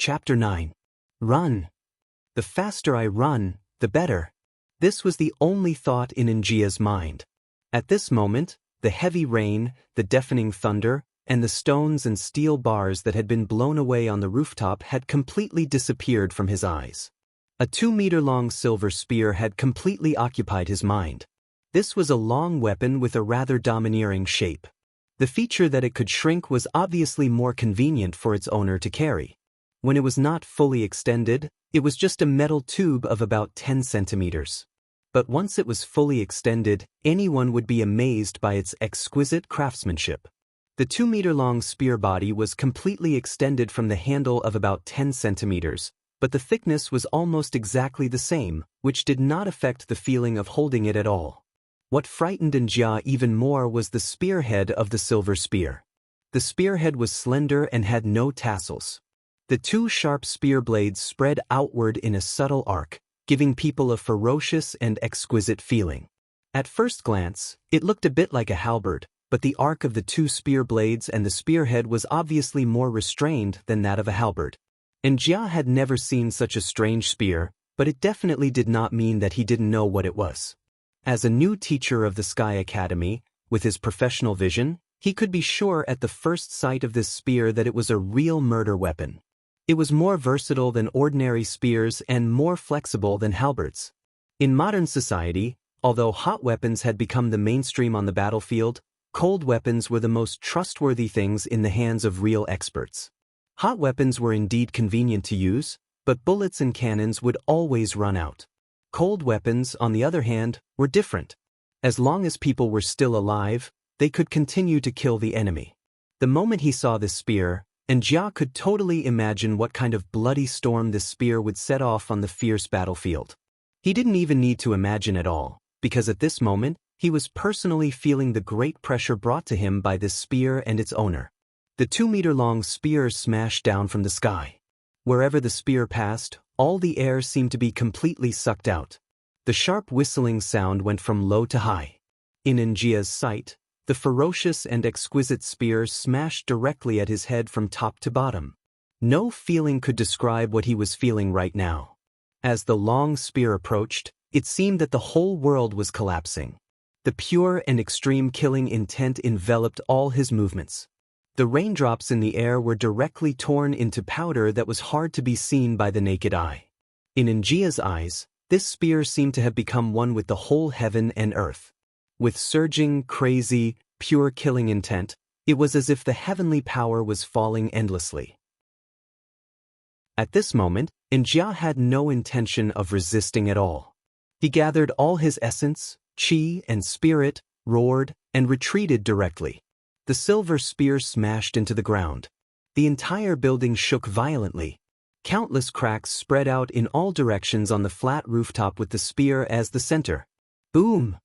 Chapter 9. Run. The faster I run, the better. This was the only thought in Xianxia's mind. At this moment, the heavy rain, the deafening thunder, and the stones and steel bars that had been blown away on the rooftop had completely disappeared from his eyes. A 2-meter-long silver spear had completely occupied his mind. This was a long weapon with a rather domineering shape. The feature that it could shrink was obviously more convenient for its owner to carry. When it was not fully extended, it was just a metal tube of about 10 centimeters. But once it was fully extended, anyone would be amazed by its exquisite craftsmanship. The 2-meter-long spear body was completely extended from the handle of about 10 centimeters, but the thickness was almost exactly the same, which did not affect the feeling of holding it at all. What frightened Xianxia even more was the spearhead of the silver spear. The spearhead was slender and had no tassels. The 2 sharp spear blades spread outward in a subtle arc, giving people a ferocious and exquisite feeling. At first glance, it looked a bit like a halberd, but the arc of the 2 spear blades and the spearhead was obviously more restrained than that of a halberd. Xianxia had never seen such a strange spear, but it definitely did not mean that he didn't know what it was. As a new teacher of the Sky Academy, with his professional vision, he could be sure at the first sight of this spear that it was a real murder weapon. It was more versatile than ordinary spears and more flexible than halberds. In modern society, although hot weapons had become the mainstream on the battlefield, cold weapons were the most trustworthy things in the hands of real experts. Hot weapons were indeed convenient to use, but bullets and cannons would always run out. Cold weapons, on the other hand, were different. As long as people were still alive, they could continue to kill the enemy. The moment he saw this spear, Xianxia could totally imagine what kind of bloody storm this spear would set off on the fierce battlefield. He didn't even need to imagine at all, because at this moment, he was personally feeling the great pressure brought to him by this spear and its owner. The 2-meter-long spear smashed down from the sky. Wherever the spear passed, all the air seemed to be completely sucked out. The sharp whistling sound went from low to high. In Xianxia's sight, the ferocious and exquisite spear smashed directly at his head from top to bottom. No feeling could describe what he was feeling right now. As the long spear approached, it seemed that the whole world was collapsing. The pure and extreme killing intent enveloped all his movements. The raindrops in the air were directly torn into powder that was hard to be seen by the naked eye. In Xianxia's eyes, this spear seemed to have become one with the whole heaven and earth. With surging, crazy, pure killing intent, it was as if the heavenly power was falling endlessly. At this moment, Xianxia had no intention of resisting at all. He gathered all his essence, qi, and spirit, roared, and retreated directly. The silver spear smashed into the ground. The entire building shook violently. Countless cracks spread out in all directions on the flat rooftop with the spear as the center. Boom!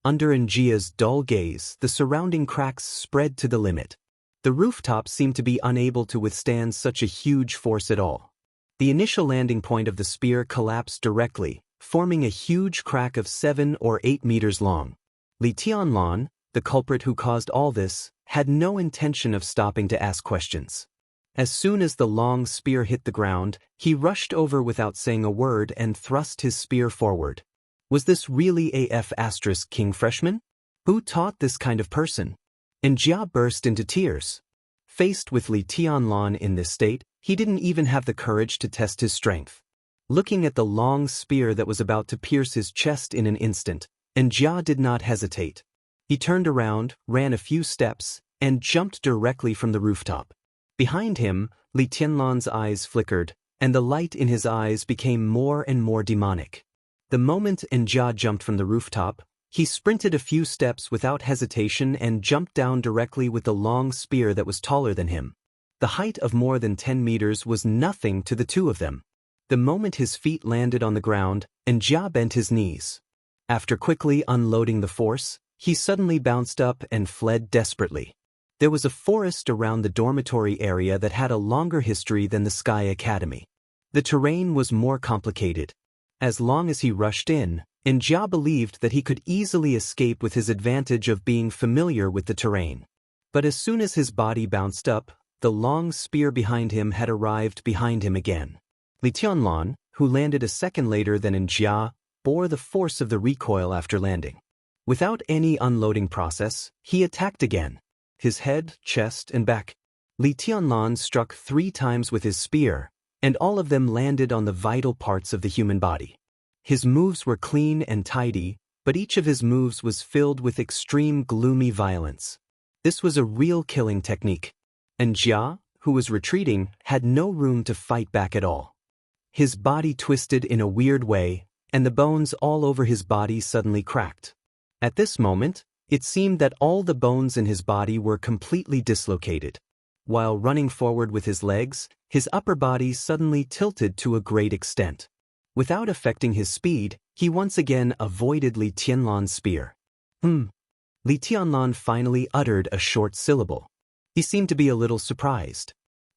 Under Xianxia's dull gaze, the surrounding cracks spread to the limit. The rooftop seemed to be unable to withstand such a huge force at all. The initial landing point of the spear collapsed directly, forming a huge crack of 7 or 8 meters long. Li Tianlan, the culprit who caused all this, had no intention of stopping to ask questions. As soon as the long spear hit the ground, he rushed over without saying a word and thrust his spear forward. Was this really King Freshman? Who taught this kind of person? Xianxia burst into tears. Faced with Li Tianlan in this state, he didn't even have the courage to test his strength. Looking at the long spear that was about to pierce his chest in an instant, Xianxia did not hesitate. He turned around, ran a few steps, and jumped directly from the rooftop. Behind him, Li Tianlan's eyes flickered, and the light in his eyes became more and more demonic. The moment Xianxia jumped from the rooftop, he sprinted a few steps without hesitation and jumped down directly with the long spear that was taller than him. The height of more than 10 meters was nothing to the two of them. The moment his feet landed on the ground, Xianxia bent his knees. After quickly unloading the force, he suddenly bounced up and fled desperately. There was a forest around the dormitory area that had a longer history than the Sky Academy. The terrain was more complicated. As long as he rushed in, Xianxia believed that he could easily escape with his advantage of being familiar with the terrain. But as soon as his body bounced up, the long spear behind him had arrived behind him again. Li Tianlan, who landed a second later than Xianxia, bore the force of the recoil after landing. Without any unloading process, he attacked again. His head, chest, and back. Li Tianlan struck 3 times with his spear, and all of them landed on the vital parts of the human body. His moves were clean and tidy, but each of his moves was filled with extreme gloomy violence. This was a real killing technique. And Jia, who was retreating, had no room to fight back at all. His body twisted in a weird way, and the bones all over his body suddenly cracked. At this moment, it seemed that all the bones in his body were completely dislocated. While running forward with his legs, his upper body suddenly tilted to a great extent. Without affecting his speed, he once again avoided Li Tianlan's spear. Li Tianlan finally uttered a short syllable. He seemed to be a little surprised.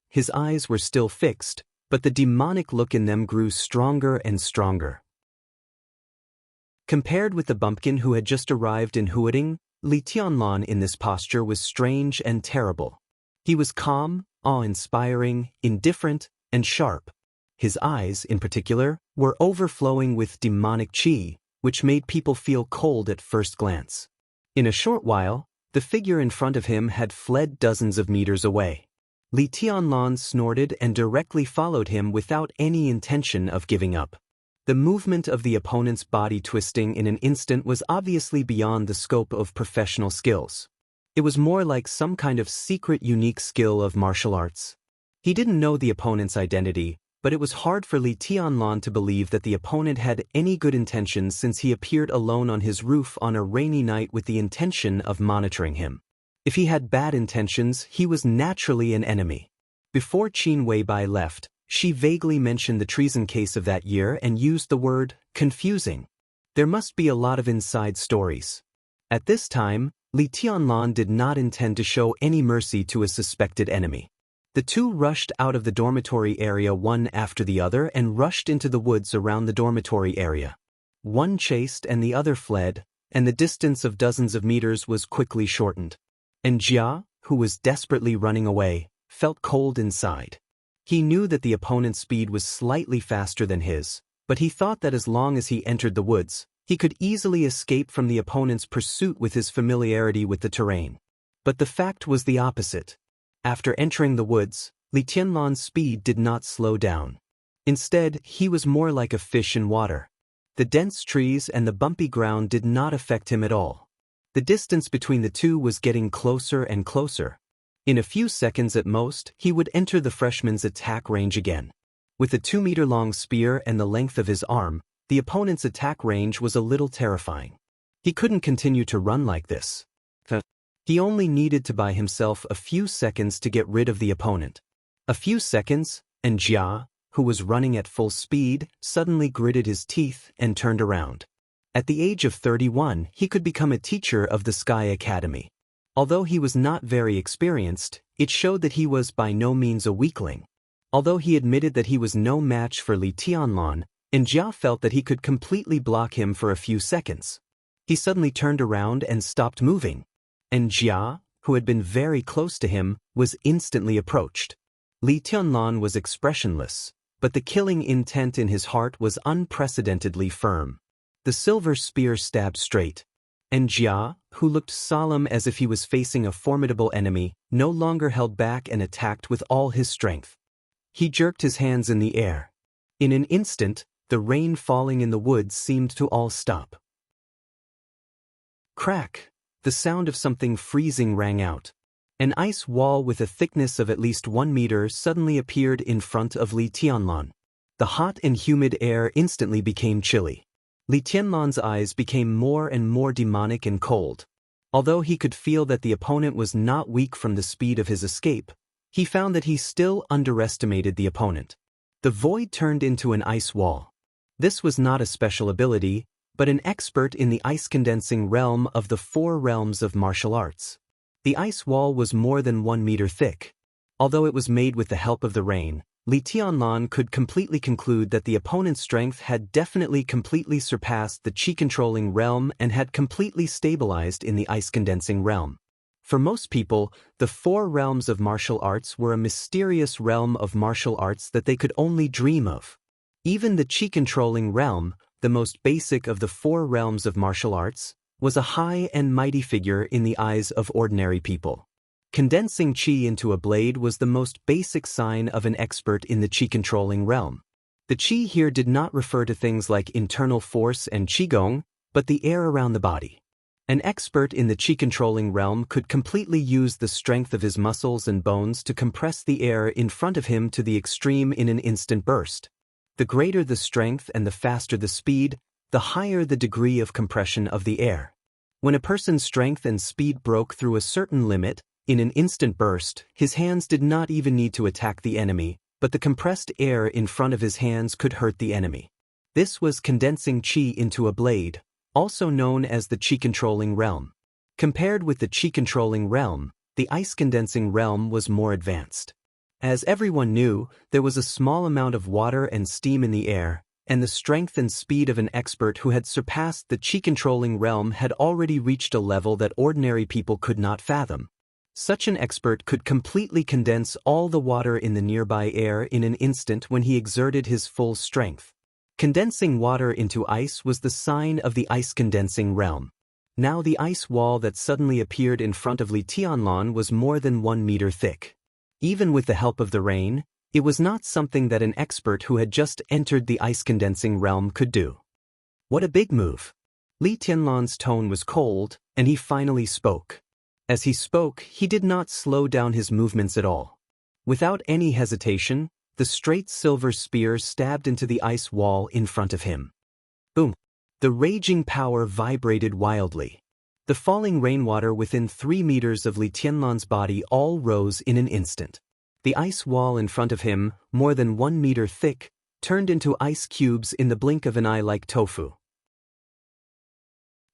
His eyes were still fixed, but the demonic look in them grew stronger and stronger. Compared with the bumpkin who had just arrived in Huading, Li Tianlan in this posture was strange and terrible. He was calm, awe-inspiring, indifferent, and sharp. His eyes, in particular, were overflowing with demonic qi, which made people feel cold at first glance. In a short while, the figure in front of him had fled dozens of meters away. Li Tianlan snorted and directly followed him without any intention of giving up. The movement of the opponent's body twisting in an instant was obviously beyond the scope of professional skills. It was more like some kind of secret unique skill of martial arts. He didn't know the opponent's identity, but it was hard for Li Tianlan to believe that the opponent had any good intentions since he appeared alone on his roof on a rainy night with the intention of monitoring him. If he had bad intentions, he was naturally an enemy. Before Qin Weibai left, she vaguely mentioned the treason case of that year and used the word confusing. There must be a lot of inside stories. At this time, Li Tianlan did not intend to show any mercy to a suspected enemy. The two rushed out of the dormitory area one after the other and rushed into the woods around the dormitory area. One chased and the other fled, and the distance of dozens of meters was quickly shortened. And Jia, who was desperately running away, felt cold inside. He knew that the opponent's speed was slightly faster than his, but he thought that as long as he entered the woods, he could easily escape from the opponent's pursuit with his familiarity with the terrain. But the fact was the opposite. After entering the woods, Li Tianlan's speed did not slow down. Instead, he was more like a fish in water. The dense trees and the bumpy ground did not affect him at all. The distance between the two was getting closer and closer. In a few seconds at most, he would enter the freshman's attack range again. With a 2-meter-long spear and the length of his arm, the opponent's attack range was a little terrifying. He couldn't continue to run like this. He only needed to buy himself a few seconds to get rid of the opponent. A few seconds, and Jia, who was running at full speed, suddenly gritted his teeth and turned around. At the age of 31, he could become a teacher of the Sky Academy. Although he was not very experienced, it showed that he was by no means a weakling. Although he admitted that he was no match for Li Tianlan, and Jia felt that he could completely block him for a few seconds. He suddenly turned around and stopped moving. And Jia, who had been very close to him, was instantly approached. Li Tianlan was expressionless, but the killing intent in his heart was unprecedentedly firm. The silver spear stabbed straight. And Jia, who looked solemn as if he was facing a formidable enemy, no longer held back and attacked with all his strength. He jerked his hands in the air. In an instant, the rain falling in the woods seemed to all stop. Crack! The sound of something freezing rang out. An ice wall with a thickness of at least 1 meter suddenly appeared in front of Li Tianlan. The hot and humid air instantly became chilly. Li Tianlan's eyes became more and more demonic and cold. Although he could feel that the opponent was not weak from the speed of his escape, he found that he still underestimated the opponent. The void turned into an ice wall. This was not a special ability, but an expert in the ice-condensing realm of the 4 realms of martial arts. The ice wall was more than 1 meter thick. Although it was made with the help of the rain, Li Tianlan could completely conclude that the opponent's strength had definitely completely surpassed the qi-controlling realm and had completely stabilized in the ice-condensing realm. For most people, the four realms of martial arts were a mysterious realm of martial arts that they could only dream of. Even the chi-controlling realm, the most basic of the four realms of martial arts, was a high and mighty figure in the eyes of ordinary people. Condensing chi into a blade was the most basic sign of an expert in the chi-controlling realm. The chi here did not refer to things like internal force and qigong, but the air around the body. An expert in the chi-controlling realm could completely use the strength of his muscles and bones to compress the air in front of him to the extreme in an instant burst. The greater the strength and the faster the speed, the higher the degree of compression of the air. When a person's strength and speed broke through a certain limit, in an instant burst, his hands did not even need to attack the enemy, but the compressed air in front of his hands could hurt the enemy. This was condensing chi into a blade, also known as the chi-controlling realm. Compared with the chi-controlling realm, the ice-condensing realm was more advanced. As everyone knew, there was a small amount of water and steam in the air, and the strength and speed of an expert who had surpassed the chi-controlling realm had already reached a level that ordinary people could not fathom. Such an expert could completely condense all the water in the nearby air in an instant when he exerted his full strength. Condensing water into ice was the sign of the ice-condensing realm. Now the ice wall that suddenly appeared in front of Li Tianlan was more than 1 meter thick. Even with the help of the rain, it was not something that an expert who had just entered the ice-condensing realm could do. What a big move! Li Tianlan's tone was cold, and he finally spoke. As he spoke, he did not slow down his movements at all. Without any hesitation, the straight silver spear stabbed into the ice wall in front of him. Boom! The raging power vibrated wildly. The falling rainwater within 3 meters of Li Tianlan's body all rose in an instant. The ice wall in front of him, more than 1 meter thick, turned into ice cubes in the blink of an eye like tofu.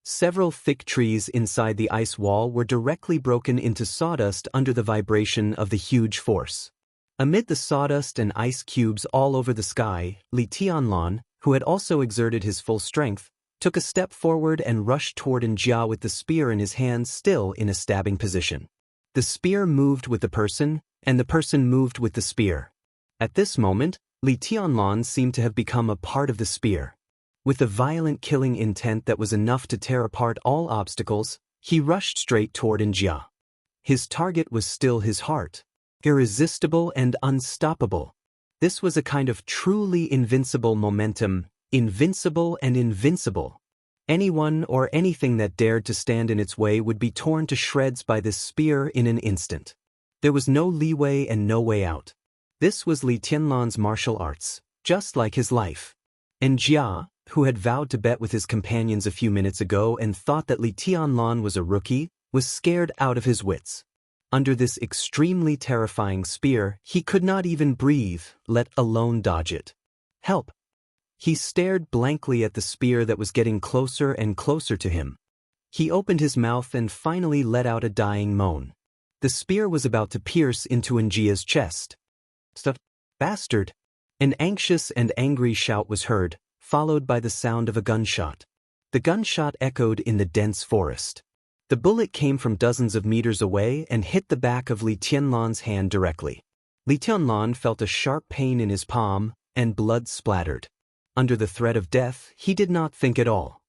Several thick trees inside the ice wall were directly broken into sawdust under the vibration of the huge force. Amid the sawdust and ice cubes all over the sky, Li Tianlan, who had also exerted his full strength, took a step forward and rushed toward Xianxia with the spear in his hand still in a stabbing position. The spear moved with the person, and the person moved with the spear. At this moment, Li Tianlan seemed to have become a part of the spear. With a violent killing intent that was enough to tear apart all obstacles, he rushed straight toward Xianxia. His target was still his heart. Irresistible and unstoppable. This was a kind of truly invincible momentum, invincible and invincible. Anyone or anything that dared to stand in its way would be torn to shreds by this spear in an instant. There was no leeway and no way out. This was Li Tianlan's martial arts, just like his life. And Xianxia, who had vowed to bet with his companions a few minutes ago and thought that Li Tianlan was a rookie, was scared out of his wits. Under this extremely terrifying spear, he could not even breathe, let alone dodge it. Help! He stared blankly at the spear that was getting closer and closer to him. He opened his mouth and finally let out a dying moan. The spear was about to pierce into Xianxia's chest. "Stop, bastard!" An anxious and angry shout was heard, followed by the sound of a gunshot. The gunshot echoed in the dense forest. The bullet came from dozens of meters away and hit the back of Li Tianlan's hand directly. Li Tianlan felt a sharp pain in his palm, and blood splattered. Under the threat of death, he did not think at all.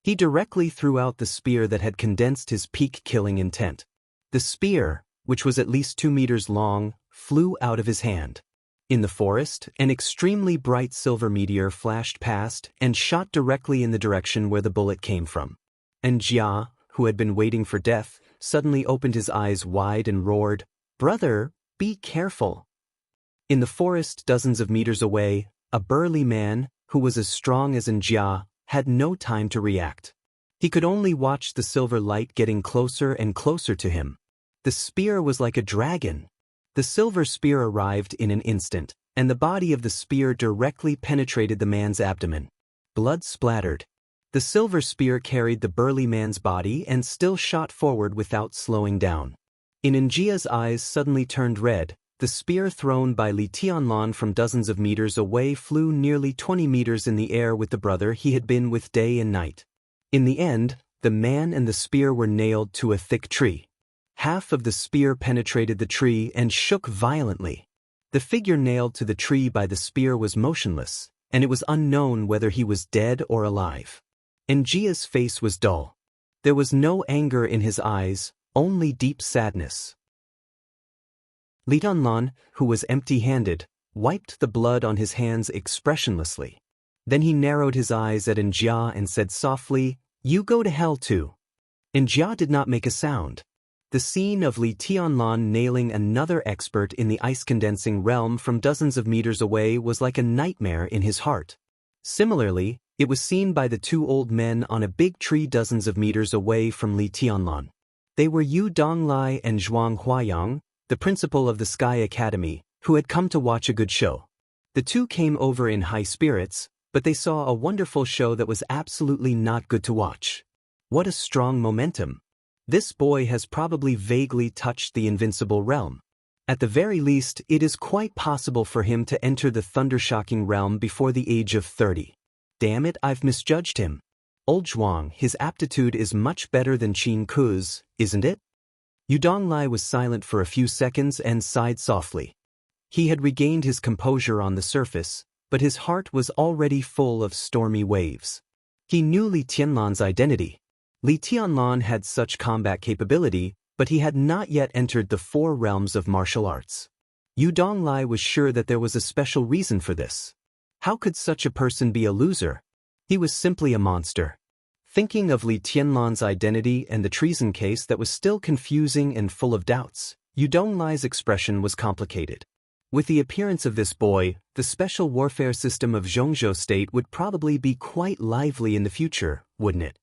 He directly threw out the spear that had condensed his peak killing intent. The spear, which was at least 2 meters long, flew out of his hand. In the forest, an extremely bright silver meteor flashed past and shot directly in the direction where the bullet came from. And Xianxia, who had been waiting for death, suddenly opened his eyes wide and roared, "Brother, be careful!" In the forest dozens of meters away, a burly man, who was as strong as Xianxia, had no time to react. He could only watch the silver light getting closer and closer to him. The spear was like a dragon. The silver spear arrived in an instant, and the body of the spear directly penetrated the man's abdomen. Blood splattered. The silver spear carried the burly man's body and still shot forward without slowing down. Xianxia's eyes suddenly turned red. The spear thrown by Li Tianlan from dozens of meters away flew nearly 20 meters in the air with the brother he had been with day and night. In the end, the man and the spear were nailed to a thick tree. Half of the spear penetrated the tree and shook violently. The figure nailed to the tree by the spear was motionless, and it was unknown whether he was dead or alive. Xianxia's face was dull. There was no anger in his eyes, only deep sadness. Li Tianlan, who was empty-handed, wiped the blood on his hands expressionlessly. Then he narrowed his eyes at Xianxia and said softly, "You go to hell too." Xianxia did not make a sound. The scene of Li Tianlan nailing another expert in the ice-condensing realm from dozens of meters away was like a nightmare in his heart. Similarly, it was seen by the two old men on a big tree dozens of meters away from Li Tianlan. They were Yu Donglai and Zhuang Huayang, the principal of the Sky Academy, who had come to watch a good show. The two came over in high spirits, but they saw a wonderful show that was absolutely not good to watch. What a strong momentum! This boy has probably vaguely touched the invincible realm. At the very least, it is quite possible for him to enter the thundershocking realm before the age of 30. Damn it, I've misjudged him. Old Zhuang, his aptitude is much better than Qin Ku's, isn't it? Yu Donglai was silent for a few seconds and sighed softly. He had regained his composure on the surface, but his heart was already full of stormy waves. He knew Li Tianlan's identity. Li Tianlan had such combat capability, but he had not yet entered the 4 realms of martial arts. Yu Donglai was sure that there was a special reason for this. How could such a person be a loser? He was simply a monster. Thinking of Li Tianlan's identity and the treason case that was still confusing and full of doubts, Yu Donglai's expression was complicated. With the appearance of this boy, the special warfare system of Zhongzhou State would probably be quite lively in the future, wouldn't it?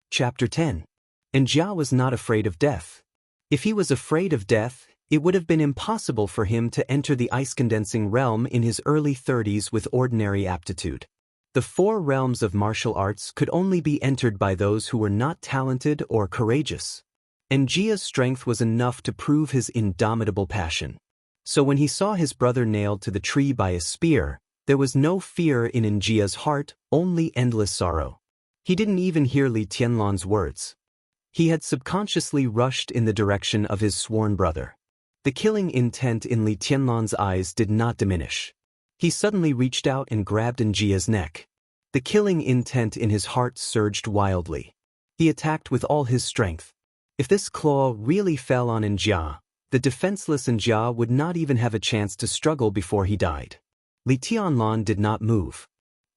Chapter 10. Xianxia was not afraid of death. If he was afraid of death, it would have been impossible for him to enter the ice-condensing realm in his early 30s with ordinary aptitude. The 4 realms of martial arts could only be entered by those who were not talented or courageous. Xianxia's strength was enough to prove his indomitable passion. So when he saw his brother nailed to the tree by a spear, there was no fear in Xianxia's heart, only endless sorrow. He didn't even hear Li Tianlan's words. He had subconsciously rushed in the direction of his sworn brother. The killing intent in Li Tianlan's eyes did not diminish. He suddenly reached out and grabbed Xianxia's neck. The killing intent in his heart surged wildly. He attacked with all his strength. If this claw really fell on Xianxia, the defenseless Xianxia would not even have a chance to struggle before he died. Li Tianlan did not move.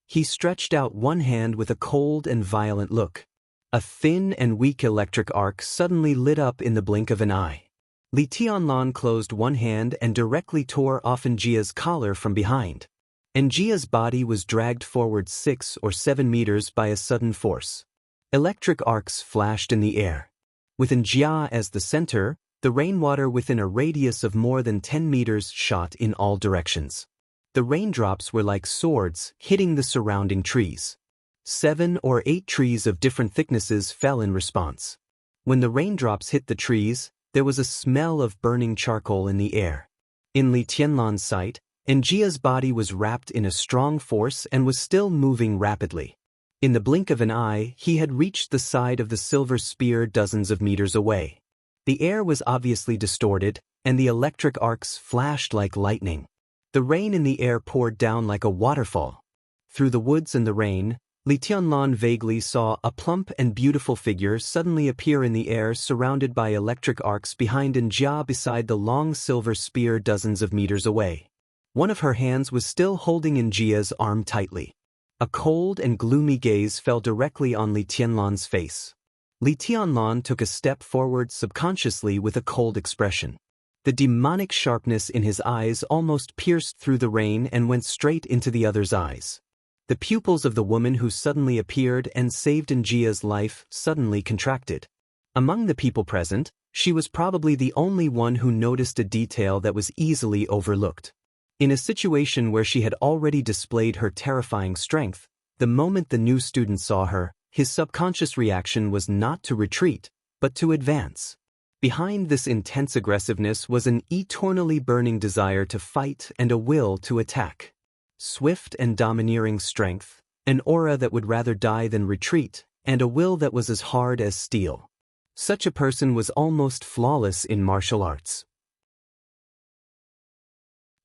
He stretched out one hand with a cold and violent look. A thin and weak electric arc suddenly lit up in the blink of an eye. Li Tianlan closed one hand and directly tore off Xianxia's collar from behind. Xianxia's body was dragged forward 6 or 7 meters by a sudden force. Electric arcs flashed in the air. With Xianxia as the center, the rainwater within a radius of more than 10 meters shot in all directions. The raindrops were like swords hitting the surrounding trees. 7 or 8 trees of different thicknesses fell in response. When the raindrops hit the trees, there was a smell of burning charcoal in the air. In Li Tianlan's sight, Xianxia's body was wrapped in a strong force and was still moving rapidly. In the blink of an eye, he had reached the side of the silver spear dozens of meters away. The air was obviously distorted, and the electric arcs flashed like lightning. The rain in the air poured down like a waterfall. Through the woods and the rain, Li Tianlan vaguely saw a plump and beautiful figure suddenly appear in the air surrounded by electric arcs behind Xianxia beside the long silver spear dozens of meters away. One of her hands was still holding Xianxia's arm tightly. A cold and gloomy gaze fell directly on Li Tianlan's face. Li Tianlan took a step forward subconsciously with a cold expression. The demonic sharpness in his eyes almost pierced through the rain and went straight into the other's eyes. The pupils of the woman who suddenly appeared and saved Xianxia's life suddenly contracted. Among the people present, she was probably the only one who noticed a detail that was easily overlooked. In a situation where she had already displayed her terrifying strength, the moment the new student saw her, his subconscious reaction was not to retreat, but to advance. Behind this intense aggressiveness was an eternally burning desire to fight and a will to attack. Swift and domineering strength, an aura that would rather die than retreat, and a will that was as hard as steel. Such a person was almost flawless in martial arts.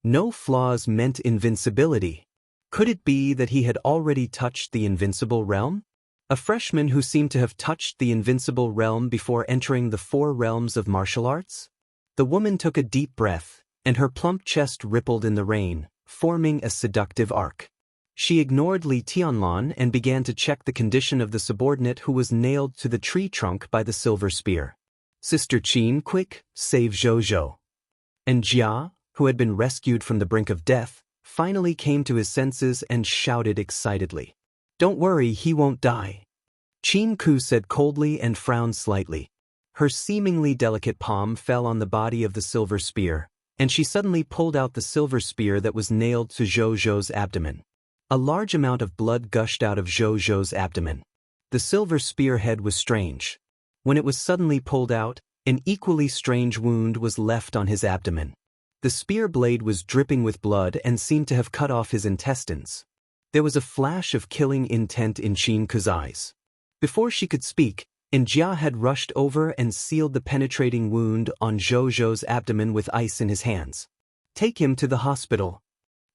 No flaws meant invincibility. Could it be that he had already touched the invincible realm? A freshman who seemed to have touched the invincible realm before entering the 4 realms of martial arts? The woman took a deep breath, and her plump chest rippled in the rain, forming a seductive arc. She ignored Li Tianlan and began to check the condition of the subordinate who was nailed to the tree trunk by the silver spear. Sister Qin, quick, save Zhou. And Jia, who had been rescued from the brink of death, finally came to his senses and shouted excitedly. Don't worry, he won't die. Qin Ku said coldly and frowned slightly. Her seemingly delicate palm fell on the body of the silver spear, and she suddenly pulled out the silver spear that was nailed to Zhou's abdomen. A large amount of blood gushed out of Zhou's abdomen. The silver spear head was strange. When it was suddenly pulled out, an equally strange wound was left on his abdomen. The spear blade was dripping with blood and seemed to have cut off his intestines. There was a flash of killing intent in Qin Ku's eyes. Before she could speak, Jia had rushed over and sealed the penetrating wound on Zhou's abdomen with ice in his hands. Take him to the hospital.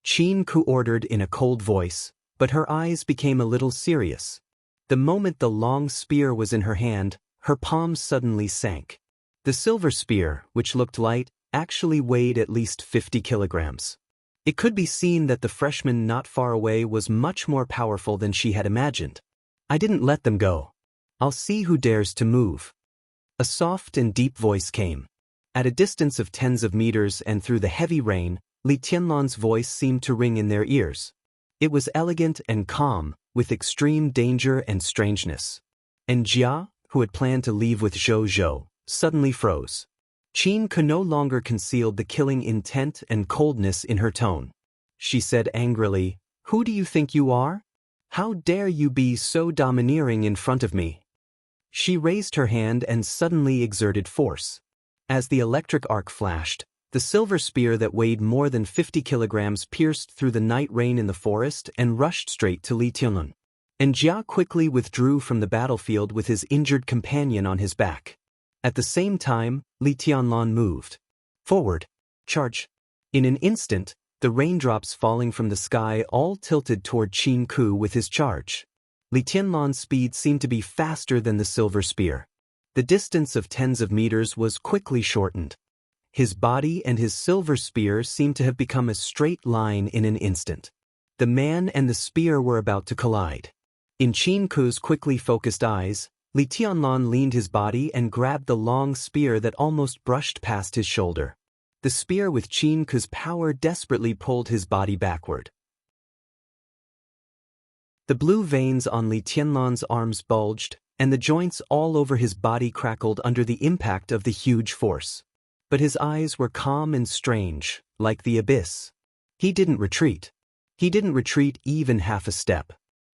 Qin Ku ordered in a cold voice, but her eyes became a little serious. The moment the long spear was in her hand, her palms suddenly sank. The silver spear, which looked light, actually weighed at least 50 kilograms. It could be seen that the freshman not far away was much more powerful than she had imagined. I didn't let them go. I'll see who dares to move. A soft and deep voice came. At a distance of tens of meters and through the heavy rain, Li Tianlan's voice seemed to ring in their ears. It was elegant and calm, with extreme danger and strangeness. And Jia, who had planned to leave with Zhou, suddenly froze. Qin Ku no longer concealed the killing intent and coldness in her tone. She said angrily, "Who do you think you are? How dare you be so domineering in front of me?" She raised her hand and suddenly exerted force. As the electric arc flashed, the silver spear that weighed more than 50 kilograms pierced through the night rain in the forest and rushed straight to Li Tianlan. And Jia quickly withdrew from the battlefield with his injured companion on his back. At the same time, Li Tianlan moved. Forward. Charge. In an instant, the raindrops falling from the sky all tilted toward Qin Ku with his charge. Li Tianlan's speed seemed to be faster than the silver spear. The distance of tens of meters was quickly shortened. His body and his silver spear seemed to have become a straight line in an instant. The man and the spear were about to collide. In Qin Ku's quickly focused eyes, Li Tianlan leaned his body and grabbed the long spear that almost brushed past his shoulder. The spear with Qin Ku's power desperately pulled his body backward. The blue veins on Li Tianlan's arms bulged, and the joints all over his body crackled under the impact of the huge force. But his eyes were calm and strange, like the abyss. He didn't retreat. He didn't retreat even half a step.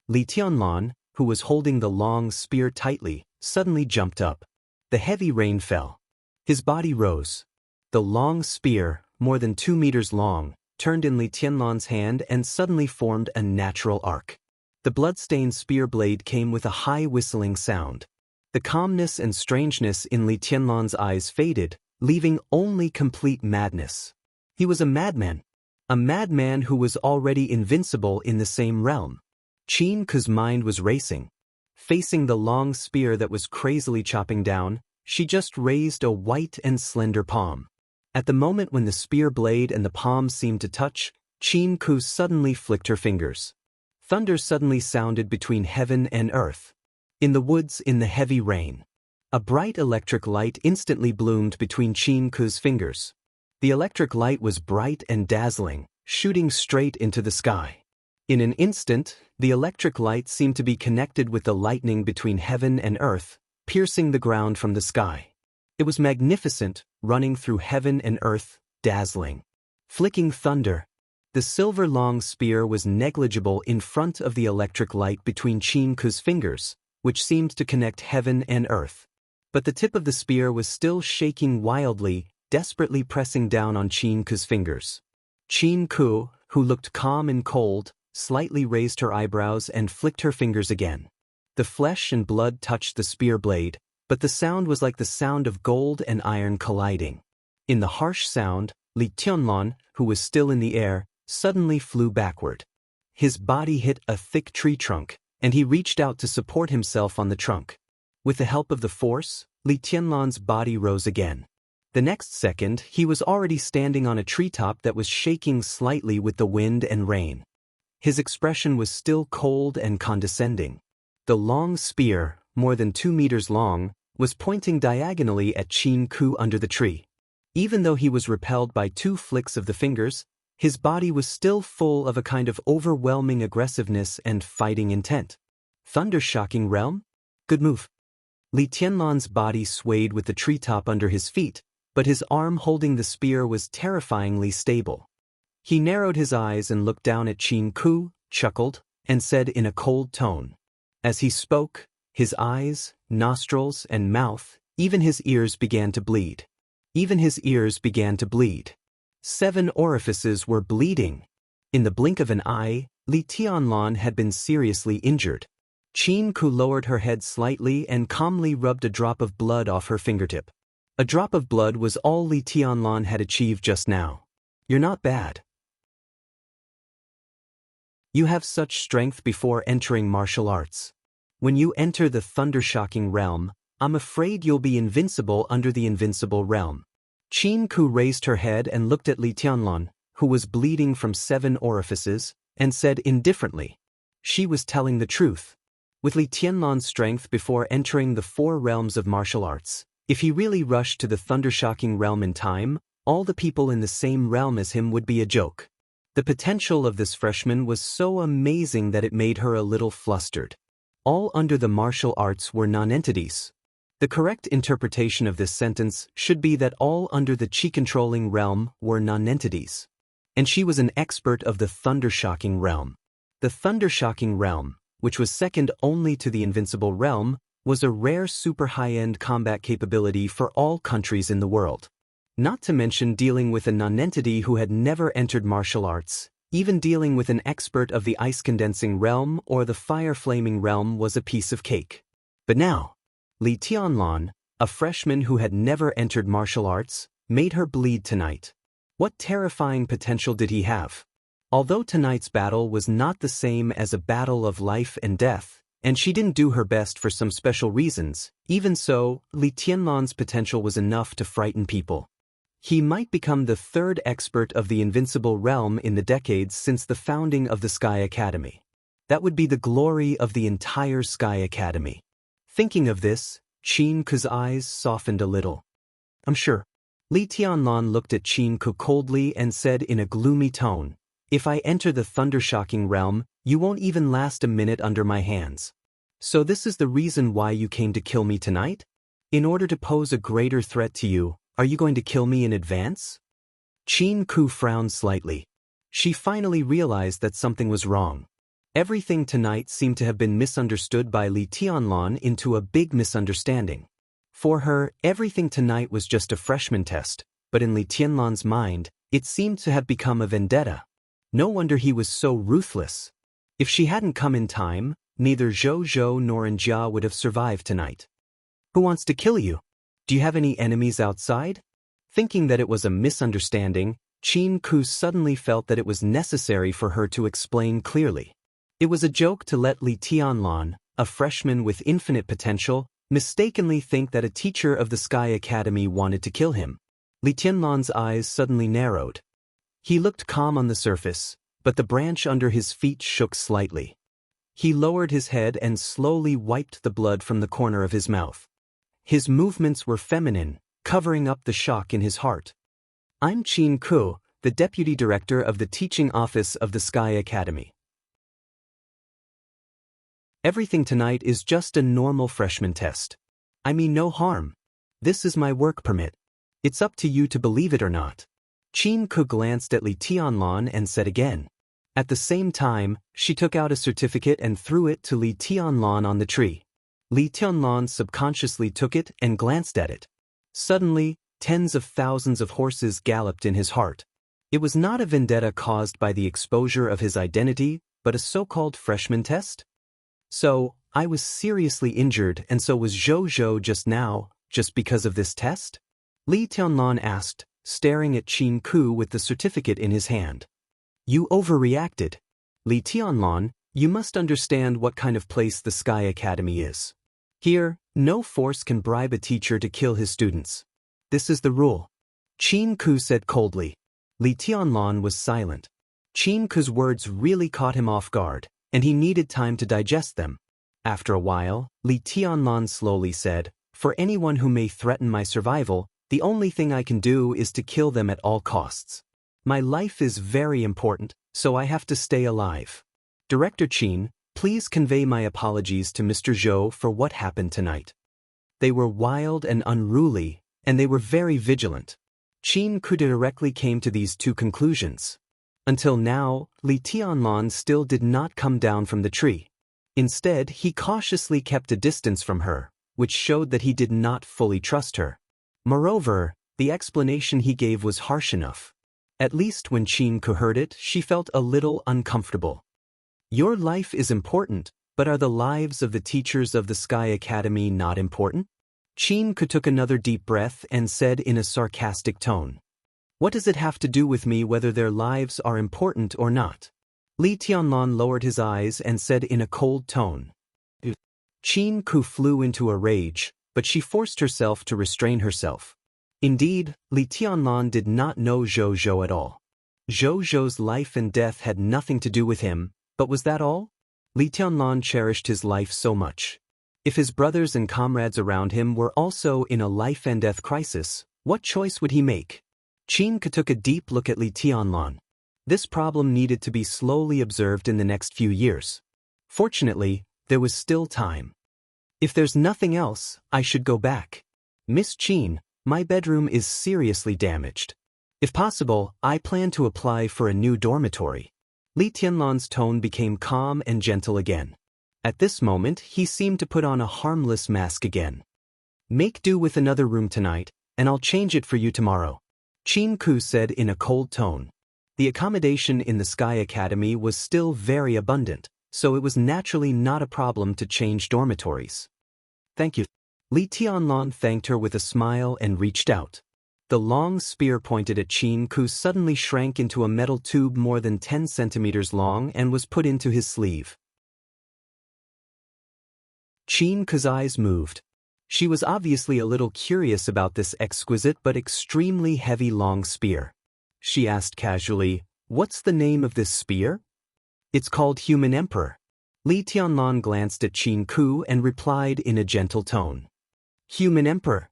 Li Tianlan, who was holding the long spear tightly, suddenly jumped up. The heavy rain fell. His body rose. The long spear, more than 2 meters long, turned in Li Tianlan's hand and suddenly formed a natural arc. The blood-stained spear blade came with a high whistling sound. The calmness and strangeness in Li Tianlan's eyes faded, leaving only complete madness. He was a madman who was already invincible in the same realm. Qin Ku's mind was racing. Facing the long spear that was crazily chopping down, she just raised a white and slender palm. At the moment when the spear blade and the palm seemed to touch, Qin Ku suddenly flicked her fingers. Thunder suddenly sounded between heaven and earth. In the woods in the heavy rain, a bright electric light instantly bloomed between Qin Ku's fingers. The electric light was bright and dazzling, shooting straight into the sky. In an instant, the electric light seemed to be connected with the lightning between heaven and earth, piercing the ground from the sky. It was magnificent, running through heaven and earth, dazzling. Flicking thunder. The silver long spear was negligible in front of the electric light between Qin Ku's fingers, which seemed to connect heaven and earth. But the tip of the spear was still shaking wildly, desperately pressing down on Qin Ku's fingers. Qin Ku, who looked calm and cold, slightly raised her eyebrows and flicked her fingers again. The flesh and blood touched the spear blade, but the sound was like the sound of gold and iron colliding. In the harsh sound, Li Tianlan, who was still in the air, suddenly flew backward. His body hit a thick tree trunk, and he reached out to support himself on the trunk. With the help of the force, Li Tianlan's body rose again. The next second, he was already standing on a treetop that was shaking slightly with the wind and rain. His expression was still cold and condescending. The long spear, more than 2 meters long, was pointing diagonally at Qin Ku under the tree. Even though he was repelled by 2 flicks of the fingers, his body was still full of a kind of overwhelming aggressiveness and fighting intent. Thunder-shocking realm? Good move. Li Tianlan's body swayed with the treetop under his feet, but his arm holding the spear was terrifyingly stable. He narrowed his eyes and looked down at Qin Ku, chuckled, and said in a cold tone. As he spoke, his eyes, nostrils, and mouth, even his ears began to bleed. 7 orifices were bleeding. In the blink of an eye, Li Tianlan had been seriously injured. Qin Ku lowered her head slightly and calmly rubbed a drop of blood off her fingertip. A drop of blood was all Li Tianlan had achieved just now. You're not bad. You have such strength before entering martial arts. When you enter the thunder-shocking realm, I'm afraid you'll be invincible under the invincible realm. Qin Ku raised her head and looked at Li Tianlan, who was bleeding from 7 orifices, and said indifferently. She was telling the truth. With Li Tianlan's strength before entering the 4 realms of martial arts, if he really rushed to the thunder-shocking realm in time, all the people in the same realm as him would be a joke. The potential of this freshman was so amazing that it made her a little flustered. All under the martial arts were non-entities. The correct interpretation of this sentence should be that all under the chi-controlling realm were non-entities. And she was an expert of the thunder-shocking realm. The thunder-shocking realm, which was second only to the invincible realm, was a rare super high-end combat capability for all countries in the world. Not to mention dealing with a non-entity who had never entered martial arts, even dealing with an expert of the ice-condensing realm or the fire-flaming realm was a piece of cake. But now, Li Tianlan, a freshman who had never entered martial arts, made her bleed tonight. What terrifying potential did he have? Although tonight's battle was not the same as a battle of life and death, and she didn't do her best for some special reasons, even so, Li Tianlan's potential was enough to frighten people. He might become the 3rd expert of the invincible realm in the decades since the founding of the Sky Academy. That would be the glory of the entire Sky Academy. Thinking of this, Qin Ku's eyes softened a little. I'm sure. Li Tianlan looked at Qin Ku coldly and said in a gloomy tone, if I enter the thunder-shocking realm, you won't even last a minute under my hands. So this is the reason why you came to kill me tonight? In order to pose a greater threat to you, are you going to kill me in advance? Qin Ku frowned slightly. She finally realized that something was wrong. Everything tonight seemed to have been misunderstood by Li Tianlan into a big misunderstanding. For her, everything tonight was just a freshman test, but in Li Tianlan's mind, it seemed to have become a vendetta. No wonder he was so ruthless. If she hadn't come in time, neither Zhou Zhou nor Jia would have survived tonight. Who wants to kill you? Do you have any enemies outside? Thinking that it was a misunderstanding, Qin Ku suddenly felt that it was necessary for her to explain clearly. It was a joke to let Li Tianlan, a freshman with infinite potential, mistakenly think that a teacher of the Sky Academy wanted to kill him. Li Tianlan's eyes suddenly narrowed. He looked calm on the surface, but the branch under his feet shook slightly. He lowered his head and slowly wiped the blood from the corner of his mouth. His movements were feminine, covering up the shock in his heart. I'm Qin Ku, the deputy director of the teaching office of the Sky Academy. Everything tonight is just a normal freshman test. I mean no harm. This is my work permit. It's up to you to believe it or not. Qin Ku glanced at Li Tianlan and said again. At the same time, she took out a certificate and threw it to Li Tianlan on the tree. Li Tianlan subconsciously took it and glanced at it. Suddenly, tens of thousands of horses galloped in his heart. It was not a vendetta caused by the exposure of his identity, but a so-called freshman test? So, I was seriously injured and so was Zhou Zhou just now, just because of this test? Li Tianlan asked, staring at Qin Ku with the certificate in his hand. You overreacted. Li Tianlan, you must understand what kind of place the Sky Academy is. Here, no force can bribe a teacher to kill his students. This is the rule. Qin Ku said coldly. Li Tianlan was silent. Qin Ku's words really caught him off guard, and he needed time to digest them. After a while, Li Tianlan slowly said, For anyone who may threaten my survival, the only thing I can do is to kill them at all costs. My life is very important, so I have to stay alive. Director Qin, please convey my apologies to Mr. Zhou for what happened tonight. They were wild and unruly, and they were very vigilant. Qin Ku directly came to these two conclusions. Until now, Li Tianlan still did not come down from the tree. Instead, he cautiously kept a distance from her, which showed that he did not fully trust her. Moreover, the explanation he gave was harsh enough. At least when Qin Ku heard it, she felt a little uncomfortable. Your life is important, but are the lives of the teachers of the Sky Academy not important? Qin Ku took another deep breath and said in a sarcastic tone. What does it have to do with me whether their lives are important or not? Li Tianlan lowered his eyes and said in a cold tone. Qin Ku flew into a rage, but she forced herself to restrain herself. Indeed, Li Tianlan did not know Zhou Zhou at all. Zhou Zhou's life and death had nothing to do with him, but was that all? Li Tianlan cherished his life so much. If his brothers and comrades around him were also in a life and death crisis, what choice would he make? Qin Ku took a deep look at Li Tianlan. This problem needed to be slowly observed in the next few years. Fortunately, there was still time. If there's nothing else, I should go back. Miss Qin, my bedroom is seriously damaged. If possible, I plan to apply for a new dormitory. Li Tianlan's tone became calm and gentle again. At this moment, he seemed to put on a harmless mask again. Make do with another room tonight, and I'll change it for you tomorrow. Qin Ku said in a cold tone. The accommodation in the Sky Academy was still very abundant, so it was naturally not a problem to change dormitories. Thank you. Li Tianlan thanked her with a smile and reached out. The long spear pointed at Qin Ku suddenly shrank into a metal tube more than 10 centimeters long and was put into his sleeve. Qin Ku's eyes moved. She was obviously a little curious about this exquisite but extremely heavy long spear. She asked casually, What's the name of this spear? It's called Human Emperor. Li Tianlan glanced at Qin Ku and replied in a gentle tone. Human Emperor.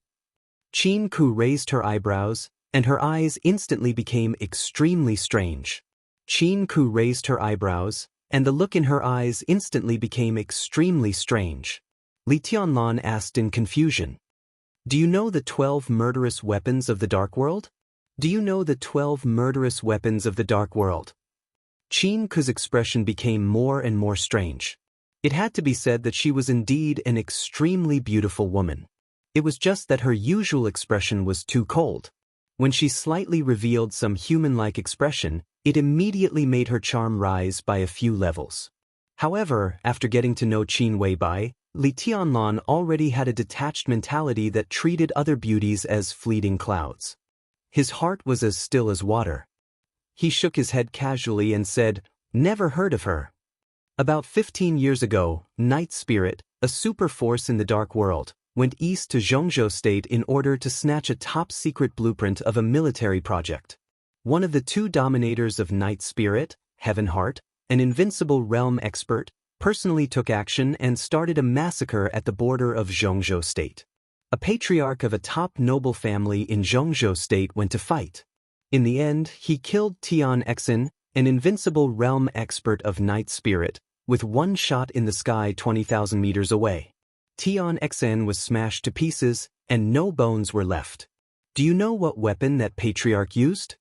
Qin Ku raised her eyebrows, and her eyes instantly became extremely strange. Qin Ku raised her eyebrows, and the look in her eyes instantly became extremely strange. Li Tianlan asked in confusion. Do you know the 12 murderous weapons of the Dark World? Do you know the 12 murderous weapons of the Dark World? Qin Ku's expression became more and more strange. It had to be said that she was indeed an extremely beautiful woman. It was just that her usual expression was too cold. When she slightly revealed some human-like expression, it immediately made her charm rise by a few levels. However, after getting to know Qin Weibai, Li Tianlan already had a detached mentality that treated other beauties as fleeting clouds. His heart was as still as water. He shook his head casually and said, Never heard of her. About 15 years ago, Night Spirit, a super force in the Dark World, went east to Zhongzhou State in order to snatch a top-secret blueprint of a military project. One of the two dominators of Night Spirit, Heavenheart, an invincible realm expert, personally took action and started a massacre at the border of Zhongzhou State. A patriarch of a top noble family in Zhongzhou State went to fight. In the end, he killed Tian Exin, an invincible realm expert of Night Spirit, with one shot in the sky 20,000 meters away. Tian Exin was smashed to pieces, and no bones were left. Do you know what weapon that patriarch used?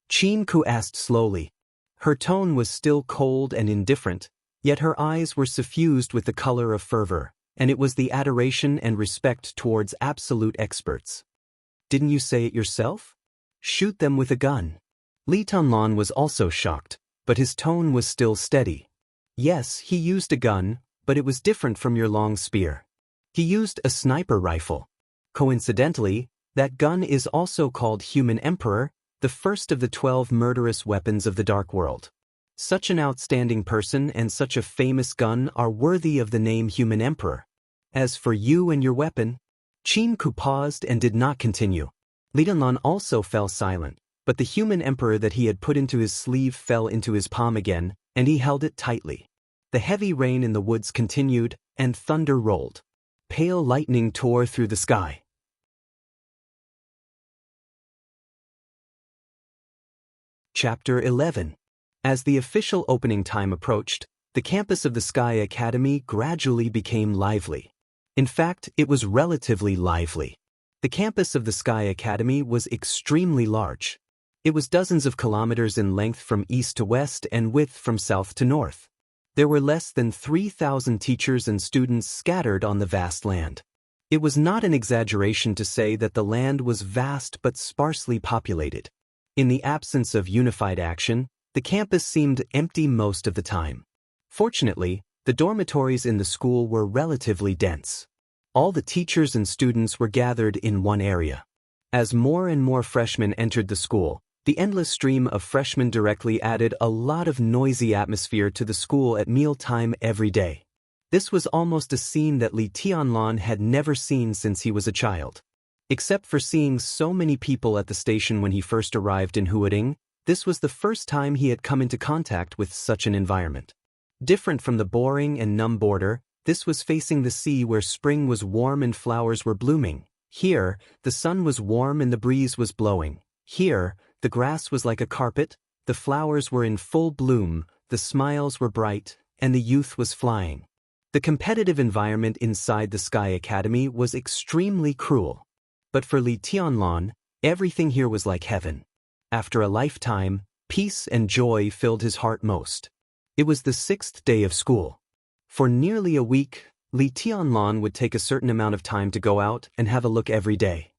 Qin Ku asked slowly. Her tone was still cold and indifferent, yet her eyes were suffused with the color of fervor, and it was the adoration and respect towards absolute experts. Didn't you say it yourself? Shoot them with a gun. Li Tianlan was also shocked, but his tone was still steady. Yes, he used a gun, but it was different from your long spear. He used a sniper rifle. Coincidentally, that gun is also called Human Emperor, the first of the 12 murderous weapons of the Dark World. Such an outstanding person and such a famous gun are worthy of the name Human Emperor. As for you and your weapon, Qin Ku paused and did not continue. Li Tianlan also fell silent, but the Human Emperor that he had put into his sleeve fell into his palm again, and he held it tightly. The heavy rain in the woods continued, and thunder rolled. Pale lightning tore through the sky. Chapter 11. As the official opening time approached, the campus of the Sky Academy gradually became lively. In fact, it was relatively lively. The campus of the Sky Academy was extremely large. It was dozens of kilometers in length from east to west and width from south to north. There were less than 3,000 teachers and students scattered on the vast land. It was not an exaggeration to say that the land was vast but sparsely populated. In the absence of unified action, the campus seemed empty most of the time. Fortunately, the dormitories in the school were relatively dense. All the teachers and students were gathered in one area. As more and more freshmen entered the school, the endless stream of freshmen directly added a lot of noisy atmosphere to the school at mealtime every day. This was almost a scene that Li Tianlan had never seen since he was a child. Except for seeing so many people at the station when he first arrived in Huading, this was the first time he had come into contact with such an environment. Different from the boring and numb border, this was facing the sea where spring was warm and flowers were blooming. Here, the sun was warm and the breeze was blowing. Here, the grass was like a carpet, the flowers were in full bloom, the smiles were bright, and the youth was flying. The competitive environment inside the Sky Academy was extremely cruel. But for Li Tianlan, everything here was like heaven. After a lifetime, peace and joy filled his heart most. It was the 6th day of school. For nearly a week, Li Tianlan would take a certain amount of time to go out and have a look every day.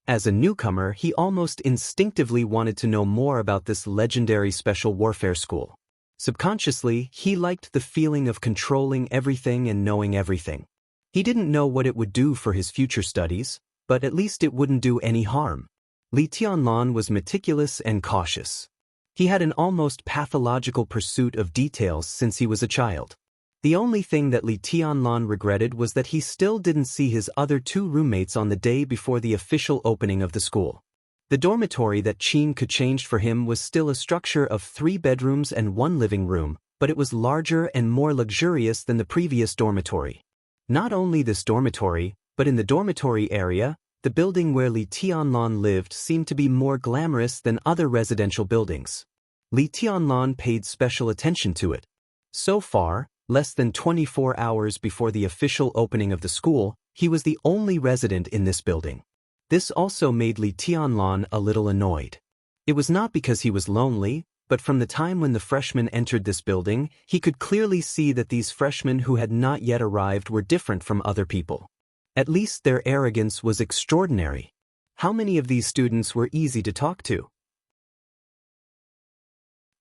As a newcomer, he almost instinctively wanted to know more about this legendary special warfare school. Subconsciously, he liked the feeling of controlling everything and knowing everything. He didn't know what it would do for his future studies, but at least it wouldn't do any harm. Li Tianlan was meticulous and cautious. He had an almost pathological pursuit of details since he was a child. The only thing that Li Tianlan regretted was that he still didn't see his other 2 roommates on the day before the official opening of the school. The dormitory that Qin could change for him was still a structure of 3 bedrooms and 1 living room, but it was larger and more luxurious than the previous dormitory. Not only this dormitory, but in the dormitory area, the building where Li Tianlan lived seemed to be more glamorous than other residential buildings. Li Tianlan paid special attention to it. So far, less than 24 hours before the official opening of the school, he was the only resident in this building. This also made Li Tianlan a little annoyed. It was not because he was lonely, but from the time when the freshmen entered this building, he could clearly see that these freshmen who had not yet arrived were different from other people. At least their arrogance was extraordinary. How many of these students were easy to talk to?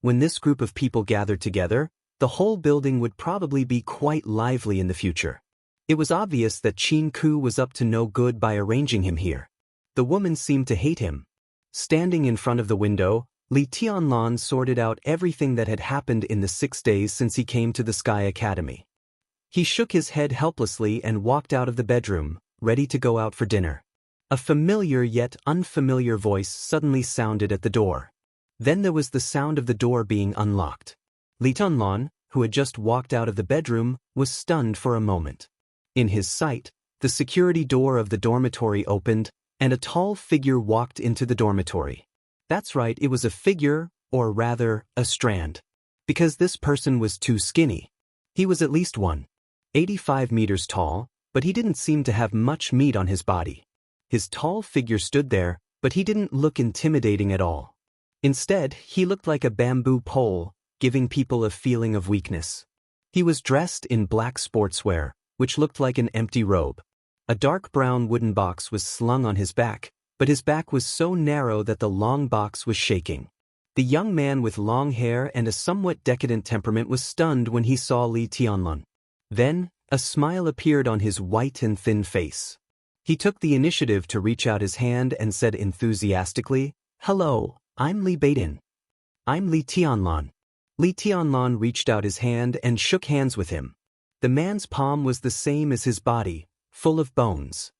When this group of people gathered together, the whole building would probably be quite lively in the future. It was obvious that Qin Ku was up to no good by arranging him here. The woman seemed to hate him. Standing in front of the window, Li Tianlan sorted out everything that had happened in the 6 days since he came to the Sky Academy. He shook his head helplessly and walked out of the bedroom, ready to go out for dinner. A familiar yet unfamiliar voice suddenly sounded at the door. Then there was the sound of the door being unlocked. Li Tianlan, who had just walked out of the bedroom, was stunned for a moment. In his sight, the security door of the dormitory opened, and a tall figure walked into the dormitory. That's right, it was a figure, or rather, a strand. Because this person was too skinny. He was at least 185 meters tall, but he didn't seem to have much meat on his body. His tall figure stood there, but he didn't look intimidating at all. Instead, he looked like a bamboo pole, giving people a feeling of weakness. He was dressed in black sportswear, which looked like an empty robe. A dark brown wooden box was slung on his back, but his back was so narrow that the long box was shaking. The young man with long hair and a somewhat decadent temperament was stunned when he saw Li Tianlan. Then, A smile appeared on his white and thin face. He took the initiative to reach out his hand and said enthusiastically, "Hello, I'm Li Beidan. I'm Li Tianlan." Li Tianlan reached out his hand and shook hands with him. The man's palm was the same as his body, full of bones.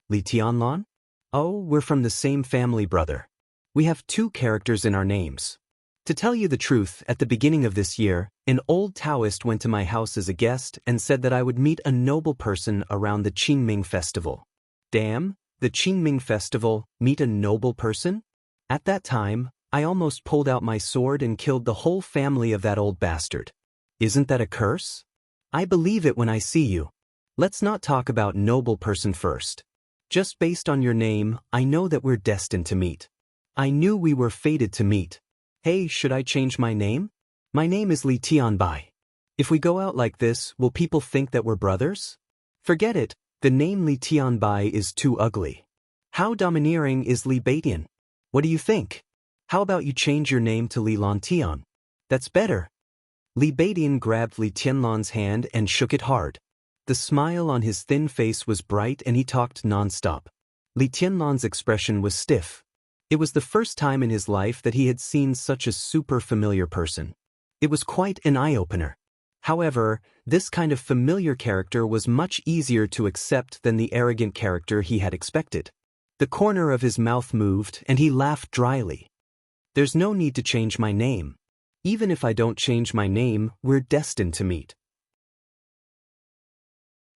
"Li Tianlan? Oh, we're from the same family, brother. We have 2 characters in our names. To tell you the truth, at the beginning of this year, an old Taoist went to my house as a guest and said that I would meet a noble person around the Qingming festival." Damn, the Qingming festival, meet a noble person? At that time, I almost pulled out my sword and killed the whole family of that old bastard. Isn't that a curse? I believe it when I see you. Let's not talk about noble person first. Just based on your name, I know that we're destined to meet. I knew we were fated to meet. Hey, should I change my name? My name is Li Tianbai. If we go out like this, will people think that we're brothers? Forget it, the name Li Tianbai is too ugly. How domineering is Li Beidan? What do you think? How about you change your name to Li Lantian? That's better. Li Beidan grabbed Li Tianlan's hand and shook it hard. The smile on his thin face was bright and he talked non-stop. Li Tianlan's expression was stiff. It was the first time in his life that he had seen such a super familiar person. It was quite an eye-opener. However, this kind of familiar character was much easier to accept than the arrogant character he had expected. The corner of his mouth moved and he laughed dryly. There's no need to change my name. Even if I don't change my name, we're destined to meet.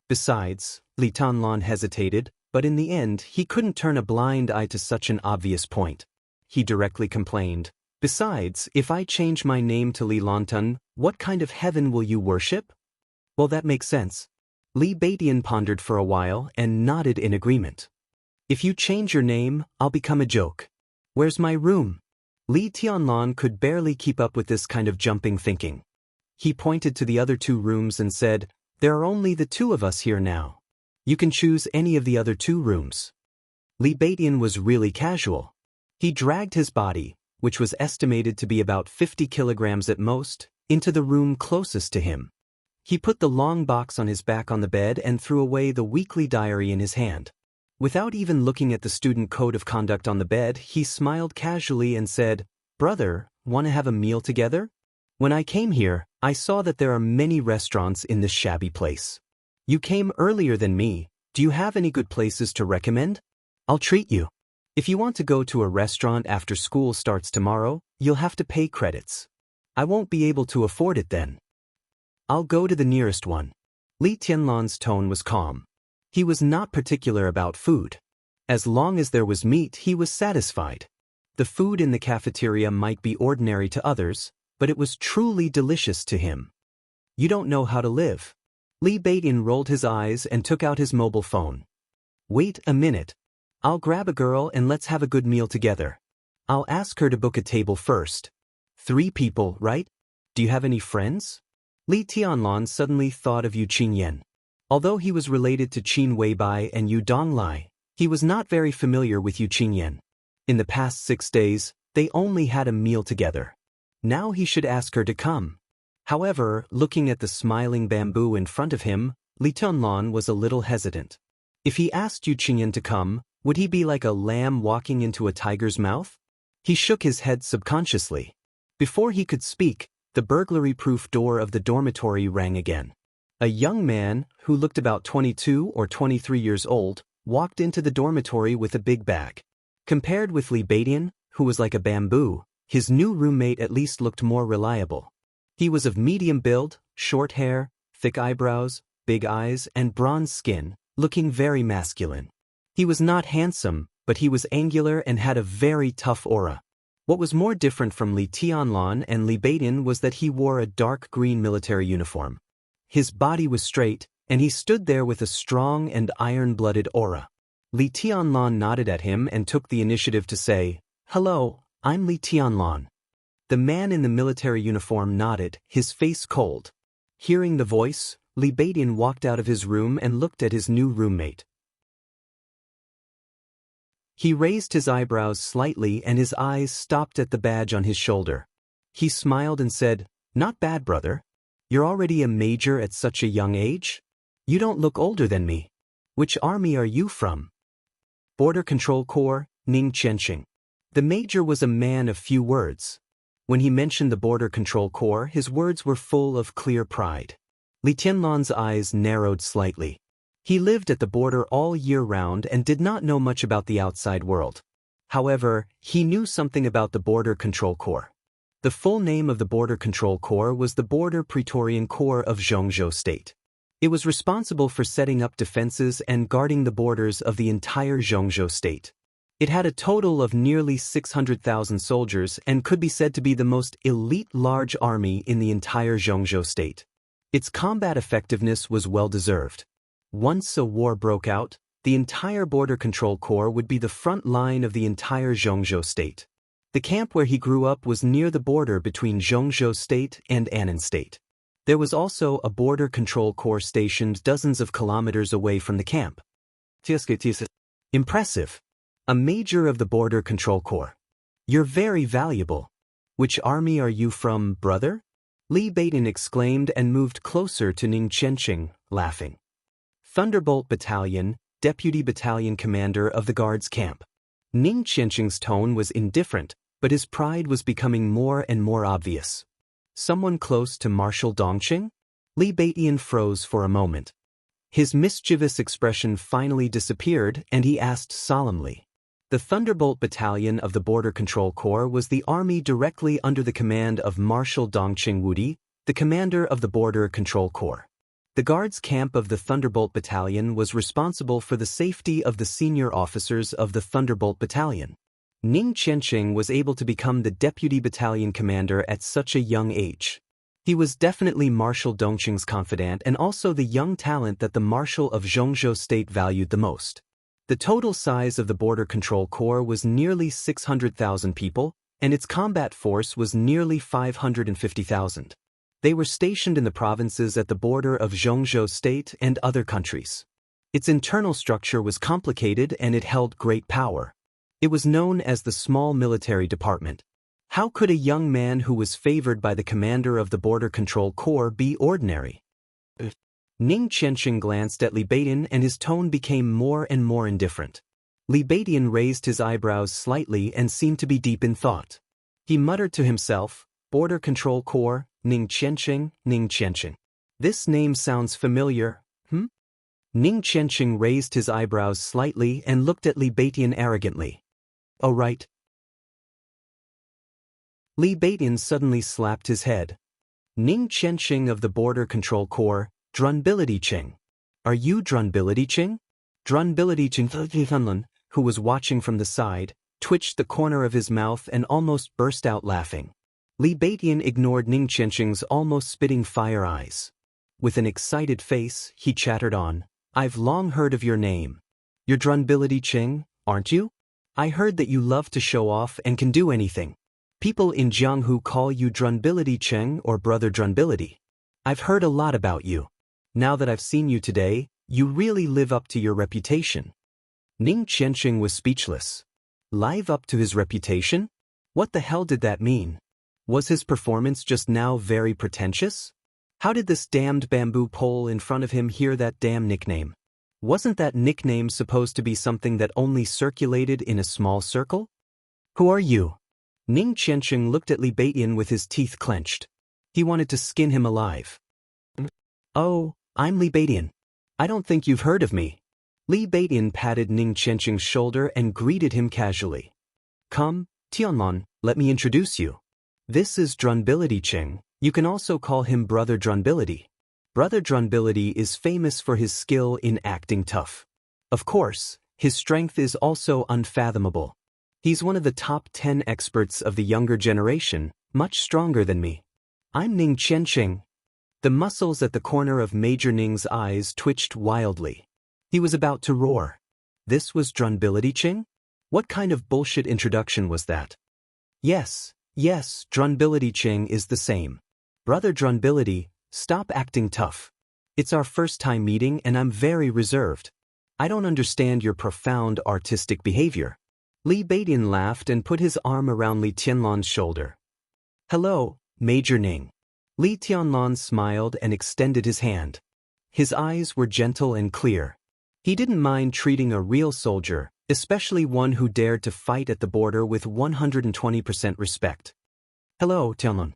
Besides, Li Tianlan hesitated, but in the end he couldn't turn a blind eye to such an obvious point. He directly complained, "Besides, if I change my name to Li Lantan, what kind of heaven will you worship?" Well, that makes sense. Li Beidan pondered for a while and nodded in agreement. "If you change your name, I'll become a joke. Where's my room?" Li Tianlan could barely keep up with this kind of jumping thinking. He pointed to the other 2 rooms and said, "There are only the 2 of us here now. You can choose any of the other 2 rooms." Li Beidan was really casual. He dragged his body, which was estimated to be about 50 kilograms at most, into the room closest to him. He put the long box on his back on the bed and threw away the weekly diary in his hand. Without even looking at the student code of conduct on the bed, he smiled casually and said, "Brother, want to have a meal together? When I came here, I saw that there are many restaurants in this shabby place. You came earlier than me. Do you have any good places to recommend? I'll treat you. If you want to go to a restaurant after school starts tomorrow, you'll have to pay credits. I won't be able to afford it then. I'll go to the nearest one." Li Tianlan's tone was calm. He was not particular about food. As long as there was meat, he was satisfied. The food in the cafeteria might be ordinary to others, but it was truly delicious to him. "You don't know how to live." Li Beidan rolled his eyes and took out his mobile phone. "Wait a minute. I'll grab a girl and let's have a good meal together. I'll ask her to book a table first. 3 people, right? Do you have any friends?" Li Tianlan suddenly thought of Yu Qingyan. Although he was related to Qin Weibai and Yu Donglai, he was not very familiar with Yu Qingyan. In the past 6 days, they only had a meal together. Now he should ask her to come. However, looking at the smiling bamboo in front of him, Li Tianlan was a little hesitant. If he asked Yu Qingyan to come, would he be like a lamb walking into a tiger's mouth? He shook his head subconsciously. Before he could speak, the burglary-proof door of the dormitory rang again. A young man, who looked about 22 or 23 years old, walked into the dormitory with a big bag. Compared with Li Beidan, who was like a bamboo, his new roommate at least looked more reliable. He was of medium build, short hair, thick eyebrows, big eyes, and bronze skin, looking very masculine. He was not handsome, but he was angular and had a very tough aura. What was more different from Li Tianlan and Li Beidan was that he wore a dark green military uniform. His body was straight, and he stood there with a strong and iron-blooded aura. Li Tianlan nodded at him and took the initiative to say, "Hello, I'm Li Tianlan." The man in the military uniform nodded, his face cold. Hearing the voice, Li Beidan walked out of his room and looked at his new roommate. He raised his eyebrows slightly and his eyes stopped at the badge on his shoulder. He smiled and said, "Not bad, brother. You're already a major at such a young age? You don't look older than me. Which army are you from? Border Control Corps, Ning Qianxing. The major was a man of few words. When he mentioned the Border Control Corps, his words were full of clear pride. Li Tianlan's eyes narrowed slightly. He lived at the border all year round and did not know much about the outside world. However, he knew something about the Border Control Corps. The full name of the Border Control Corps was the Border Praetorian Corps of Xianxia State. It was responsible for setting up defenses and guarding the borders of the entire Xianxia State. It had a total of nearly 600,000 soldiers and could be said to be the most elite large army in the entire Xianxia State. Its combat effectiveness was well-deserved. Once a war broke out, the entire Border Control Corps would be the front line of the entire Xianxia State. The camp where he grew up was near the border between Xianxia State and Annan State. There was also a Border Control Corps stationed dozens of kilometers away from the camp. Impressive. A major of the Border Control Corps. You're very valuable. Which army are you from, brother? Li Beitin exclaimed and moved closer to Ning Qianxing, laughing. Thunderbolt Battalion, Deputy Battalion Commander of the Guards Camp. Ning Qianxing's tone was indifferent, but his pride was becoming more and more obvious. Someone close to Marshal Dongqing? Li Beitin froze for a moment. His mischievous expression finally disappeared, and he asked solemnly. The Thunderbolt Battalion of the Border Control Corps was the army directly under the command of Marshal Dongqing Wudi, the commander of the Border Control Corps. The Guards Camp of the Thunderbolt Battalion was responsible for the safety of the senior officers of the Thunderbolt Battalion. Ning Qianxing was able to become the deputy battalion commander at such a young age. He was definitely Marshal Dongqing's confidant and also the young talent that the Marshal of Xianxia State valued the most. The total size of the Border Control Corps was nearly 600,000 people, and its combat force was nearly 550,000. They were stationed in the provinces at the border of Xianxia State and other countries. Its internal structure was complicated and it held great power. It was known as the Small Military Department. How could a young man who was favored by the commander of the Border Control Corps be ordinary? Ning Qianxing glanced at Li Beitin and his tone became more and more indifferent. Li Beitin raised his eyebrows slightly and seemed to be deep in thought. He muttered to himself, Border Control Corps, Ning Qianxing, Ning Qianxing. This name sounds familiar, Ning Qianxing raised his eyebrows slightly and looked at Li Beitin arrogantly. Oh right. Li Beitin suddenly slapped his head. Ning Qianxing of the Border Control Corps, Drunbility Ching. Are you Drunbility Ching? Drunbility Ching, who was watching from the side, twitched the corner of his mouth and almost burst out laughing. Li Beitin ignored Ning Qianxing's almost spitting fire eyes. With an excited face, he chattered on. I've long heard of your name. You're Drunbility Ching, aren't you? I heard that you love to show off and can do anything. People in Jianghu call you Drunbility Ching or Brother Drunbility. I've heard a lot about you. Now that I've seen you today, you really live up to your reputation. Ning Qianxing was speechless. Live up to his reputation? What the hell did that mean? Was his performance just now very pretentious? How did this damned bamboo pole in front of him hear that damn nickname? Wasn't that nickname supposed to be something that only circulated in a small circle? Who are you? Ning Qianxing looked at Li Beitin with his teeth clenched. He wanted to skin him alive. Oh, I'm Li Beitin. I don't think you've heard of me. Li Beitin patted Ning Qianxing's shoulder and greeted him casually. Come, Tianlan, let me introduce you. This is Drunbility Ching. You can also call him Brother Drunbility. Brother Drunbility is famous for his skill in acting tough. Of course, his strength is also unfathomable. He's one of the top 10 experts of the younger generation, much stronger than me. I'm Ning Qianxing. The muscles at the corner of Major Ning's eyes twitched wildly. He was about to roar. This was Drunbility Ching? What kind of bullshit introduction was that? Yes, Drunbility Ching is the same. Brother Drunbility, stop acting tough. It's our first time meeting and I'm very reserved. I don't understand your profound artistic behavior. Li Beitin laughed and put his arm around Li Tianlan's shoulder. Hello, Major Ning. Li Tianlan smiled and extended his hand. His eyes were gentle and clear. He didn't mind treating a real soldier, especially one who dared to fight at the border, with 120% respect. Hello, Tianlun.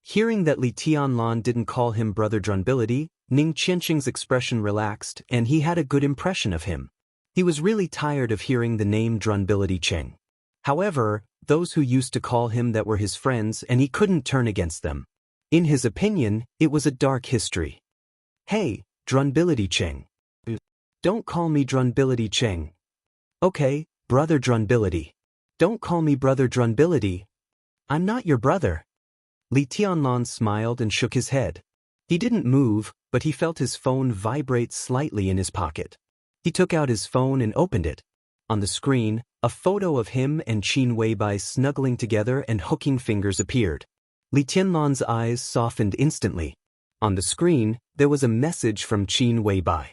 Hearing that Li Tianlan didn't call him Brother Drunbility, Ning Qianqing's expression relaxed and he had a good impression of him. He was really tired of hearing the name Drunbility Cheng. However, those who used to call him that were his friends and he couldn't turn against them. In his opinion, it was a dark history. Hey, Drunbility Cheng. Don't call me Drunbility Cheng. Okay, Brother Drunbility. Don't call me Brother Drunbility. I'm not your brother. Li Tianlan smiled and shook his head. He didn't move, but he felt his phone vibrate slightly in his pocket. He took out his phone and opened it. On the screen, a photo of him and Qin Weibai snuggling together and hooking fingers appeared. Li Tianlan's eyes softened instantly. On the screen, there was a message from Qin Weibai.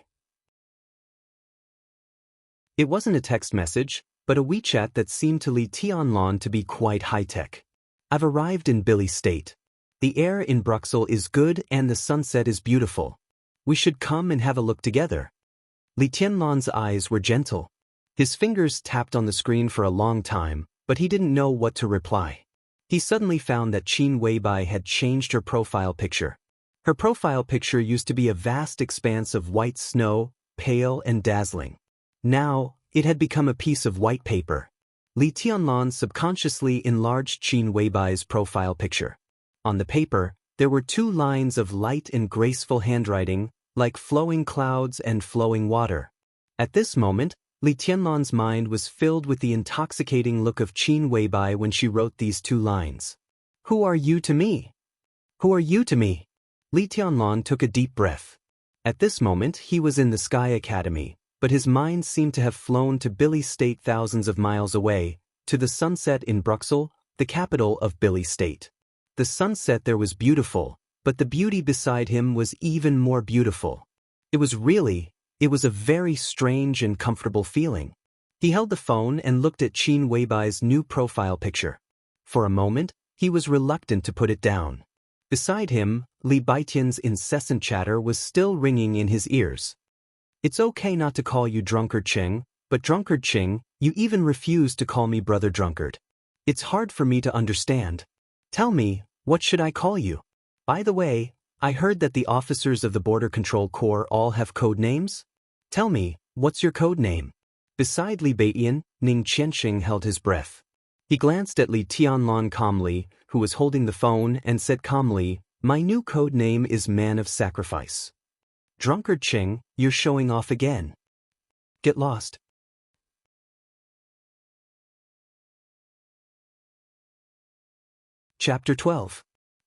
It wasn't a text message, but a WeChat that seemed to Li Tianlan to be quite high-tech. I've arrived in Billy State. The air in Bruxelles is good and the sunset is beautiful. We should come and have a look together. Li Tianlan's eyes were gentle. His fingers tapped on the screen for a long time, but he didn't know what to reply. He suddenly found that Qin Weibai had changed her profile picture. Her profile picture used to be a vast expanse of white snow, pale and dazzling. Now, it had become a piece of white paper. Li Tianlan subconsciously enlarged Qin Weibai's profile picture. On the paper, there were 2 lines of light and graceful handwriting, like flowing clouds and flowing water. At this moment, Li Tianlan's mind was filled with the intoxicating look of Qin Weibai when she wrote these 2 lines. Who are you to me? Who are you to me? Li Tianlan took a deep breath. At this moment, he was in the Sky Academy, but his mind seemed to have flown to Billy State thousands of miles away, to the sunset in Bruxelles, the capital of Billy State. The sunset there was beautiful, but the beauty beside him was even more beautiful. It was a very strange and comfortable feeling. He held the phone and looked at Qin Weibai's new profile picture. For a moment, he was reluctant to put it down. Beside him, Li Baitian's incessant chatter was still ringing in his ears. It's okay not to call you Drunkard Cheng, but Drunkard Cheng, you even refuse to call me Brother Drunkard. It's hard for me to understand. Tell me, what should I call you? By the way, I heard that the officers of the Border Control Corps all have code names? Tell me, what's your code name? Beside Li Baitian, Ning Qianqing held his breath. He glanced at Li Tianlan calmly, who was holding the phone, and said calmly, my new code name is Man of Sacrifice. Drunkard Cheng, you're showing off again. Get lost. Chapter 12.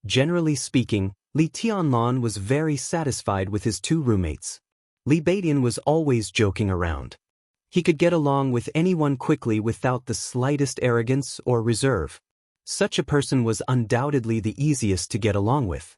Generally speaking, Li Tianlan was very satisfied with his 2 roommates. Li Baitian was always joking around. He could get along with anyone quickly without the slightest arrogance or reserve. Such a person was undoubtedly the easiest to get along with.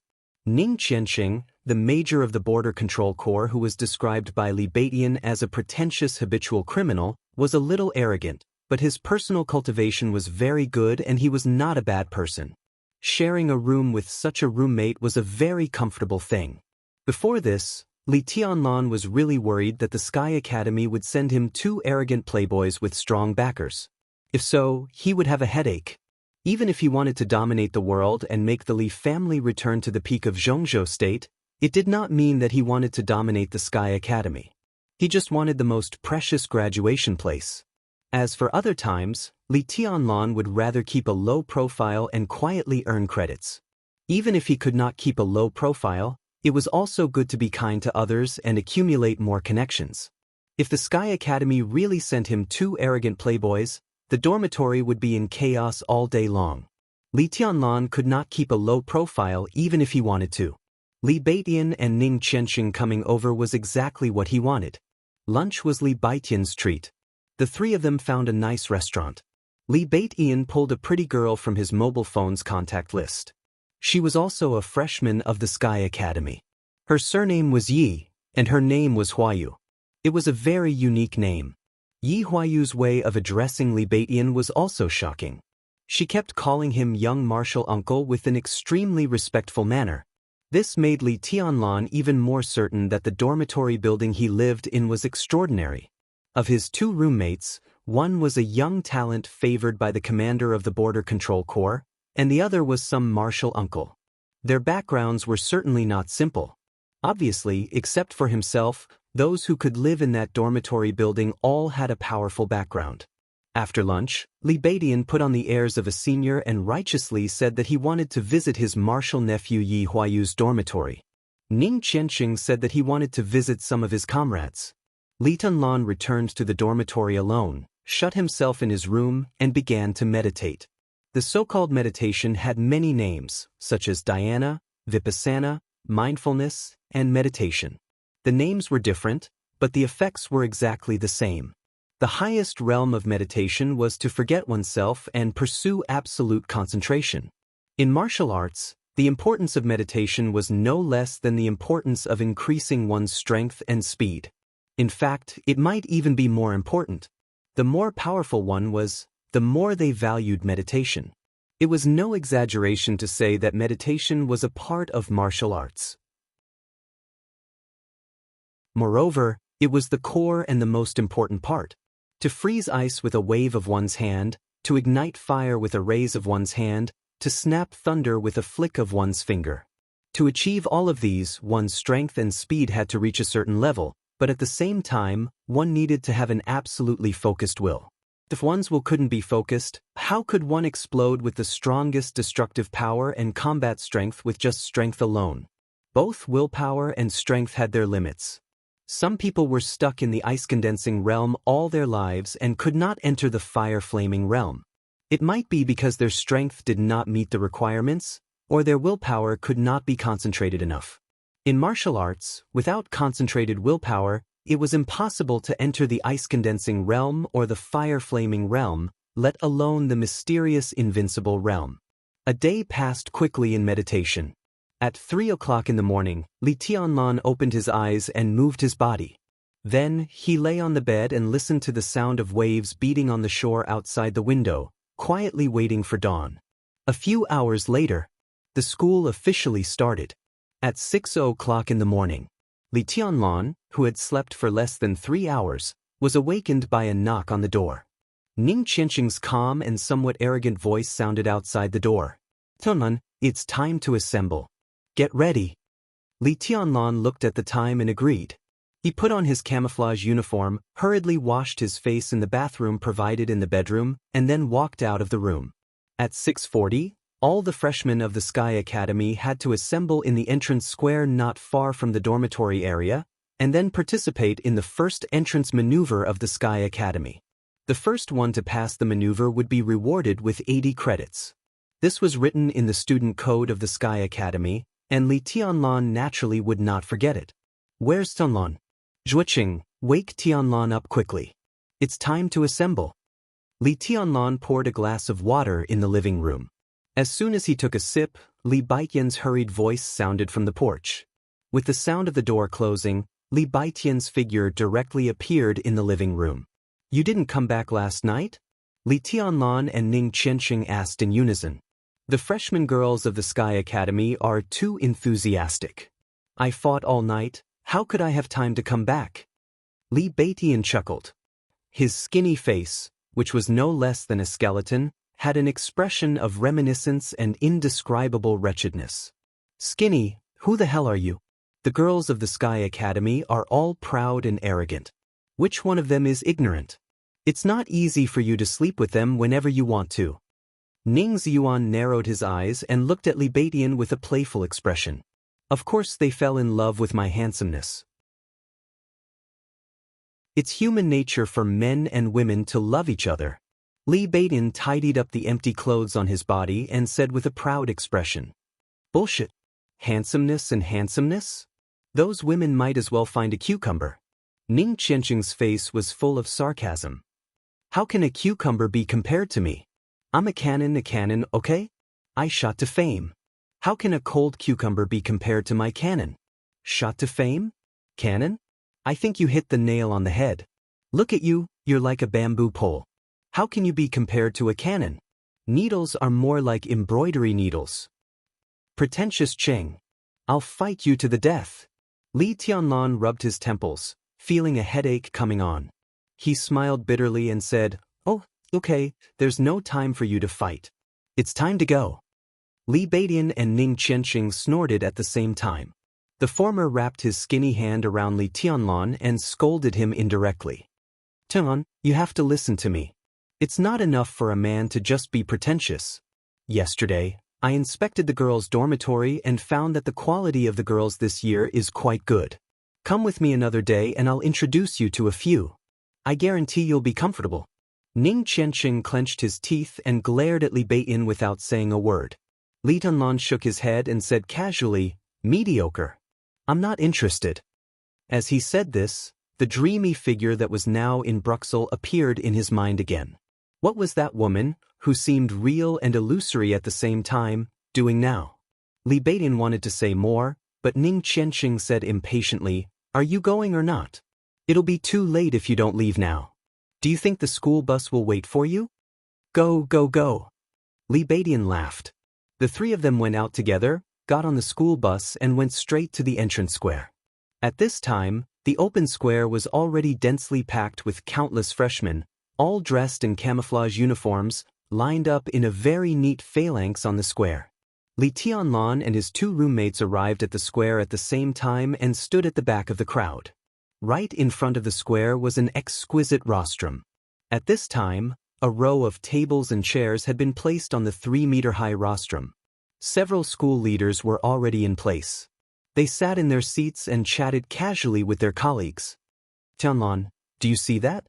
Ning Qianqing, the major of the Border Control Corps who was described by Li Baitian as a pretentious habitual criminal, was a little arrogant, but his personal cultivation was very good and he was not a bad person. Sharing a room with such a roommate was a very comfortable thing. Before this, Li Tianlan was really worried that the Sky Academy would send him 2 arrogant playboys with strong backers. If so, he would have a headache. Even if he wanted to dominate the world and make the Li family return to the peak of Zhongzhou State, it did not mean that he wanted to dominate the Sky Academy. He just wanted the most precious graduation place. As for other times, Li Tianlan would rather keep a low profile and quietly earn credits. Even if he could not keep a low profile, it was also good to be kind to others and accumulate more connections. If the Sky Academy really sent him 2 arrogant playboys, the dormitory would be in chaos all day long. Li Tianlan could not keep a low profile even if he wanted to. Li Baitian and Ning Qianqing coming over was exactly what he wanted. Lunch was Li Baitian's treat. The 3 of them found a nice restaurant. Li Baitian pulled a pretty girl from his mobile phone's contact list. She was also a freshman of the Sky Academy. Her surname was Yi, and her name was Huayu. It was a very unique name. Yi Huayu's way of addressing Li Baitian was also shocking. She kept calling him young martial uncle with an extremely respectful manner. This made Li Tianlan even more certain that the dormitory building he lived in was extraordinary. Of his 2 roommates, one was a young talent favored by the commander of the Border Control Corps, and the other was some martial uncle. Their backgrounds were certainly not simple. Obviously, except for himself, those who could live in that dormitory building all had a powerful background. After lunch, Li Beidian put on the airs of a senior and righteously said that he wanted to visit his martial nephew Yi Huayu's dormitory. Ning Qianxing said that he wanted to visit some of his comrades. Li Tianlan returned to the dormitory alone, shut himself in his room, and began to meditate. The so-called meditation had many names, such as dhyana, vipassana, mindfulness, and meditation. The names were different, but the effects were exactly the same. The highest realm of meditation was to forget oneself and pursue absolute concentration. In martial arts, the importance of meditation was no less than the importance of increasing one's strength and speed. In fact, it might even be more important. The more powerful one was, the more they valued meditation. It was no exaggeration to say that meditation was a part of martial arts. Moreover, it was the core and the most important part. To freeze ice with a wave of one's hand, to ignite fire with a raise of one's hand, to snap thunder with a flick of one's finger. To achieve all of these, one's strength and speed had to reach a certain level, but at the same time, one needed to have an absolutely focused will. If one's will couldn't be focused, how could one explode with the strongest destructive power and combat strength with just strength alone? Both willpower and strength had their limits. Some people were stuck in the ice-condensing realm all their lives and could not enter the fire-flaming realm. It might be because their strength did not meet the requirements, or their willpower could not be concentrated enough. In martial arts, without concentrated willpower, it was impossible to enter the ice-condensing realm or the fire-flaming realm, let alone the mysterious invincible realm. A day passed quickly in meditation. At 3 o'clock in the morning, Li Tianlan opened his eyes and moved his body. Then, he lay on the bed and listened to the sound of waves beating on the shore outside the window, quietly waiting for dawn. A few hours later, the school officially started. At 6 o'clock in the morning, Li Tianlan, who had slept for less than 3 hours, was awakened by a knock on the door. Ning Qianxing's calm and somewhat arrogant voice sounded outside the door. "Tianlan, it's time to assemble. Get ready." Li Tianlan looked at the time and agreed. He put on his camouflage uniform, hurriedly washed his face in the bathroom provided in the bedroom, and then walked out of the room. At 6:40, all the freshmen of the Sky Academy had to assemble in the entrance square not far from the dormitory area, and then participate in the first entrance maneuver of the Sky Academy. The first one to pass the maneuver would be rewarded with 80 credits. This was written in the student code of the Sky Academy, and Li Tianlan naturally would not forget it. "Where's Tianlan?" "Zhuoqing, wake Tianlan up quickly. It's time to assemble." Li Tianlan poured a glass of water in the living room. As soon as he took a sip, Li Beidian's hurried voice sounded from the porch. With the sound of the door closing, Li Beidian's figure directly appeared in the living room. "You didn't come back last night?" Li Tianlan and Ning Qianxing asked in unison. The freshman girls of the Sky Academy are too enthusiastic. "I fought all night, how could I have time to come back?" Li Beidian chuckled. His skinny face, which was no less than a skeleton, had an expression of reminiscence and indescribable wretchedness. "Skinny, who the hell are you?" The girls of the Sky Academy are all proud and arrogant. Which one of them is ignorant? It's not easy for you to sleep with them whenever you want to. Ning Ziyuan narrowed his eyes and looked at Li Beidian with a playful expression. "Of course they fell in love with my handsomeness. It's human nature for men and women to love each other." Li Beidian tidied up the empty clothes on his body and said with a proud expression. "Bullshit. Handsomeness and handsomeness? Those women might as well find a cucumber." Ning Qianxing's face was full of sarcasm. "How can a cucumber be compared to me? I'm a cannon, okay? I shot to fame. How can a cold cucumber be compared to my cannon? Shot to fame? Cannon? I think you hit the nail on the head. Look at you, you're like a bamboo pole. How can you be compared to a cannon? Needles are more like embroidery needles." "Pretentious Cheng. I'll fight you to the death. Li Tianlan rubbed his temples, feeling a headache coming on. He smiled bitterly and said, "Oh, okay, there's no time for you to fight. It's time to go." Li Beidian and Ning Qianxing snorted at the same time. The former wrapped his skinny hand around Li Tianlan and scolded him indirectly. "Tian, you have to listen to me. It's not enough for a man to just be pretentious. Yesterday, I inspected the girls' dormitory and found that the quality of the girls this year is quite good. Come with me another day and I'll introduce you to a few. I guarantee you'll be comfortable." Ning Qianxing clenched his teeth and glared at Li Beidian without saying a word. Li Tianlan shook his head and said casually, "Mediocre. I'm not interested." As he said this, the dreamy figure that was now in Bruxelles appeared in his mind again. What was that woman, who seemed real and illusory at the same time, doing now? Li Beidian wanted to say more, but Ning Qianxing said impatiently, "Are you going or not? It'll be too late if you don't leave now. Do you think the school bus will wait for you?" "Go, go, go." Li Beidian laughed. The three of them went out together, got on the school bus and went straight to the entrance square. At this time, the open square was already densely packed with countless freshmen, all dressed in camouflage uniforms, lined up in a very neat phalanx on the square. Li Tianlan and his two roommates arrived at the square at the same time and stood at the back of the crowd. Right in front of the square was an exquisite rostrum. At this time, a row of tables and chairs had been placed on the 3-meter-high rostrum. Several school leaders were already in place. They sat in their seats and chatted casually with their colleagues. "Tianlan, do you see that?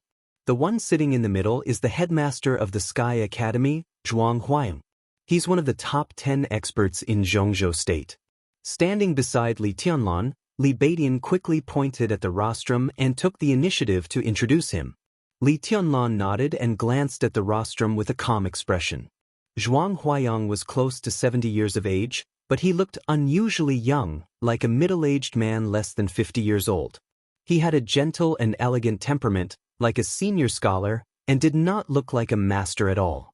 The one sitting in the middle is the headmaster of the Sky Academy, Zhuang Huayang. He's one of the top 10 experts in Zhongzhou State." Standing beside Li Tianlan, Li Beidian quickly pointed at the rostrum and took the initiative to introduce him. Li Tianlan nodded and glanced at the rostrum with a calm expression. Zhuang Huayang was close to 70 years of age, but he looked unusually young, like a middle-aged man less than 50 years old. He had a gentle and elegant temperament, like a senior scholar, and did not look like a master at all.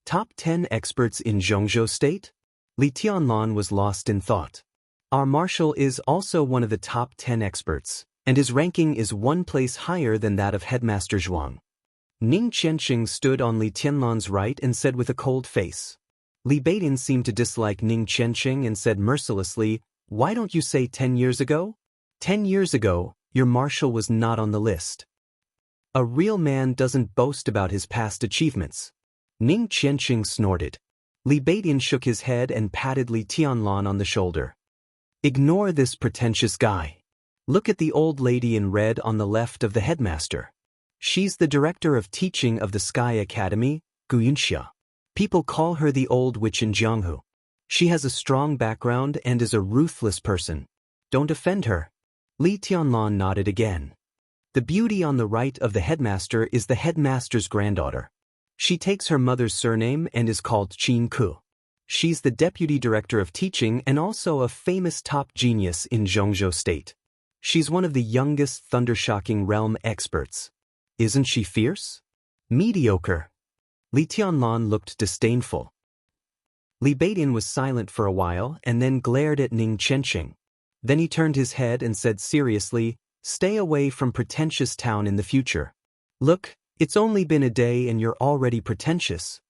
Top 10 experts in Zhongzhou State? Li Tianlan was lost in thought. Our marshal is also one of the top 10 experts, and his ranking is one place higher than that of Headmaster Zhuang. Ning Qianxing stood on Li Tianlan's right and said with a cold face. Li Beidian seemed to dislike Ning Qianxing and said mercilessly, "Why don't you say 10 years ago? 10 years ago, your marshal was not on the list." A real man doesn't boast about his past achievements. Ning Qianxing snorted. Li Beidian shook his head and patted Li Tianlan on the shoulder. "Ignore this pretentious guy. Look at the old lady in red on the left of the headmaster. She's the director of teaching of the Sky Academy, Xianxia. People call her the old witch in Jianghu. She has a strong background and is a ruthless person. Don't offend her." Li Tianlan nodded again. The beauty on the right of the headmaster is the headmaster's granddaughter. She takes her mother's surname and is called Qin Ku. She's the deputy director of teaching and also a famous top genius in Zhongzhou State. She's one of the youngest thundershocking realm experts. Isn't she fierce? Mediocre. Li Tianlan looked disdainful. Li Beidian was silent for a while and then glared at Ning Qianxing. Then he turned his head and said seriously, "Stay away from pretentious town in the future. Look, it's only been a day and you're already pretentious."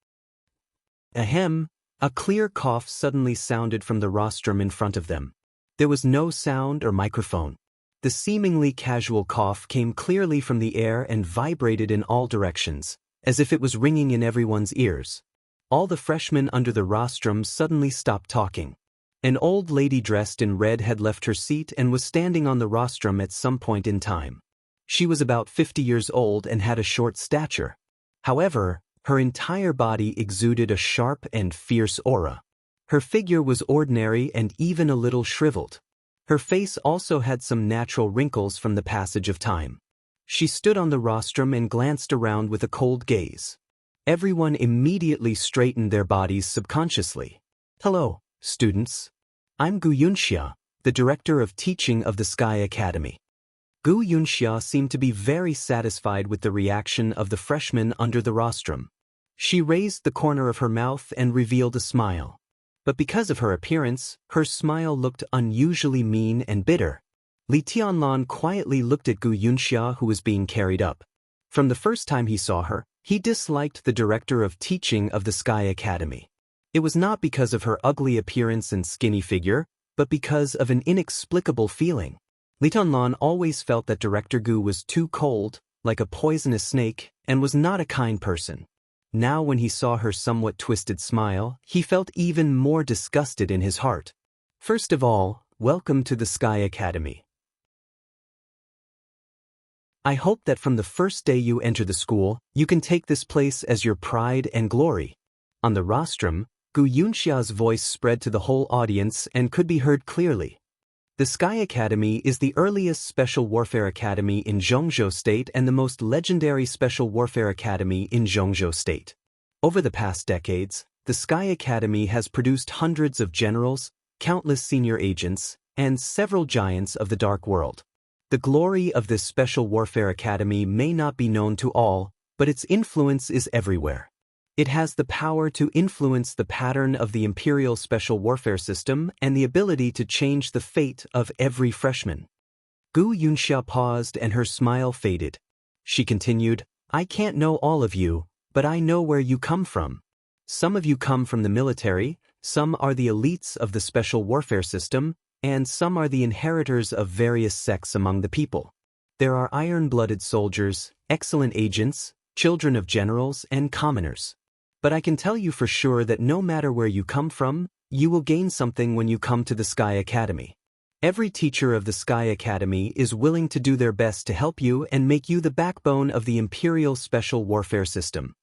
Ahem, a clear cough suddenly sounded from the rostrum in front of them. There was no sound or microphone. The seemingly casual cough came clearly from the air and vibrated in all directions, as if it was ringing in everyone's ears. All the freshmen under the rostrum suddenly stopped talking. An old lady dressed in red had left her seat and was standing on the rostrum at some point in time. She was about 50 years old and had a short stature. However, her entire body exuded a sharp and fierce aura. Her figure was ordinary and even a little shriveled. Her face also had some natural wrinkles from the passage of time. She stood on the rostrum and glanced around with a cold gaze. Everyone immediately straightened their bodies subconsciously. "Hello, students. I'm Xianxia, the director of teaching of the Sky Academy." Xianxia seemed to be very satisfied with the reaction of the freshmen under the rostrum. She raised the corner of her mouth and revealed a smile. But because of her appearance, her smile looked unusually mean and bitter. Li Tianlan quietly looked at Gu Yunxia, who was being carried up. From the first time he saw her, he disliked the director of teaching of the Sky Academy. It was not because of her ugly appearance and skinny figure, but because of an inexplicable feeling. Li Tianlan always felt that Director Gu was too cold, like a poisonous snake, and was not a kind person. Now when he saw her somewhat twisted smile, he felt even more disgusted in his heart. First of all, welcome to the Sky Academy. I hope that from the first day you enter the school, you can take this place as your pride and glory. On the rostrum, Gu Yunxia's voice spread to the whole audience and could be heard clearly. The Sky Academy is the earliest special warfare academy in Zhongzhou State and the most legendary special warfare academy in Zhongzhou State. Over the past decades, the Sky Academy has produced hundreds of generals, countless senior agents, and several giants of the dark world. The glory of this special warfare academy may not be known to all, but its influence is everywhere. It has the power to influence the pattern of the Imperial Special Warfare System and the ability to change the fate of every freshman. Gu Yunxia paused and her smile faded. She continued, I can't know all of you, but I know where you come from. Some of you come from the military, some are the elites of the Special Warfare System, and some are the inheritors of various sects among the people. There are iron-blooded soldiers, excellent agents, children of generals, and commoners. But I can tell you for sure that no matter where you come from, you will gain something when you come to the Sky Academy. Every teacher of the Sky Academy is willing to do their best to help you and make you the backbone of the Imperial Special Warfare System.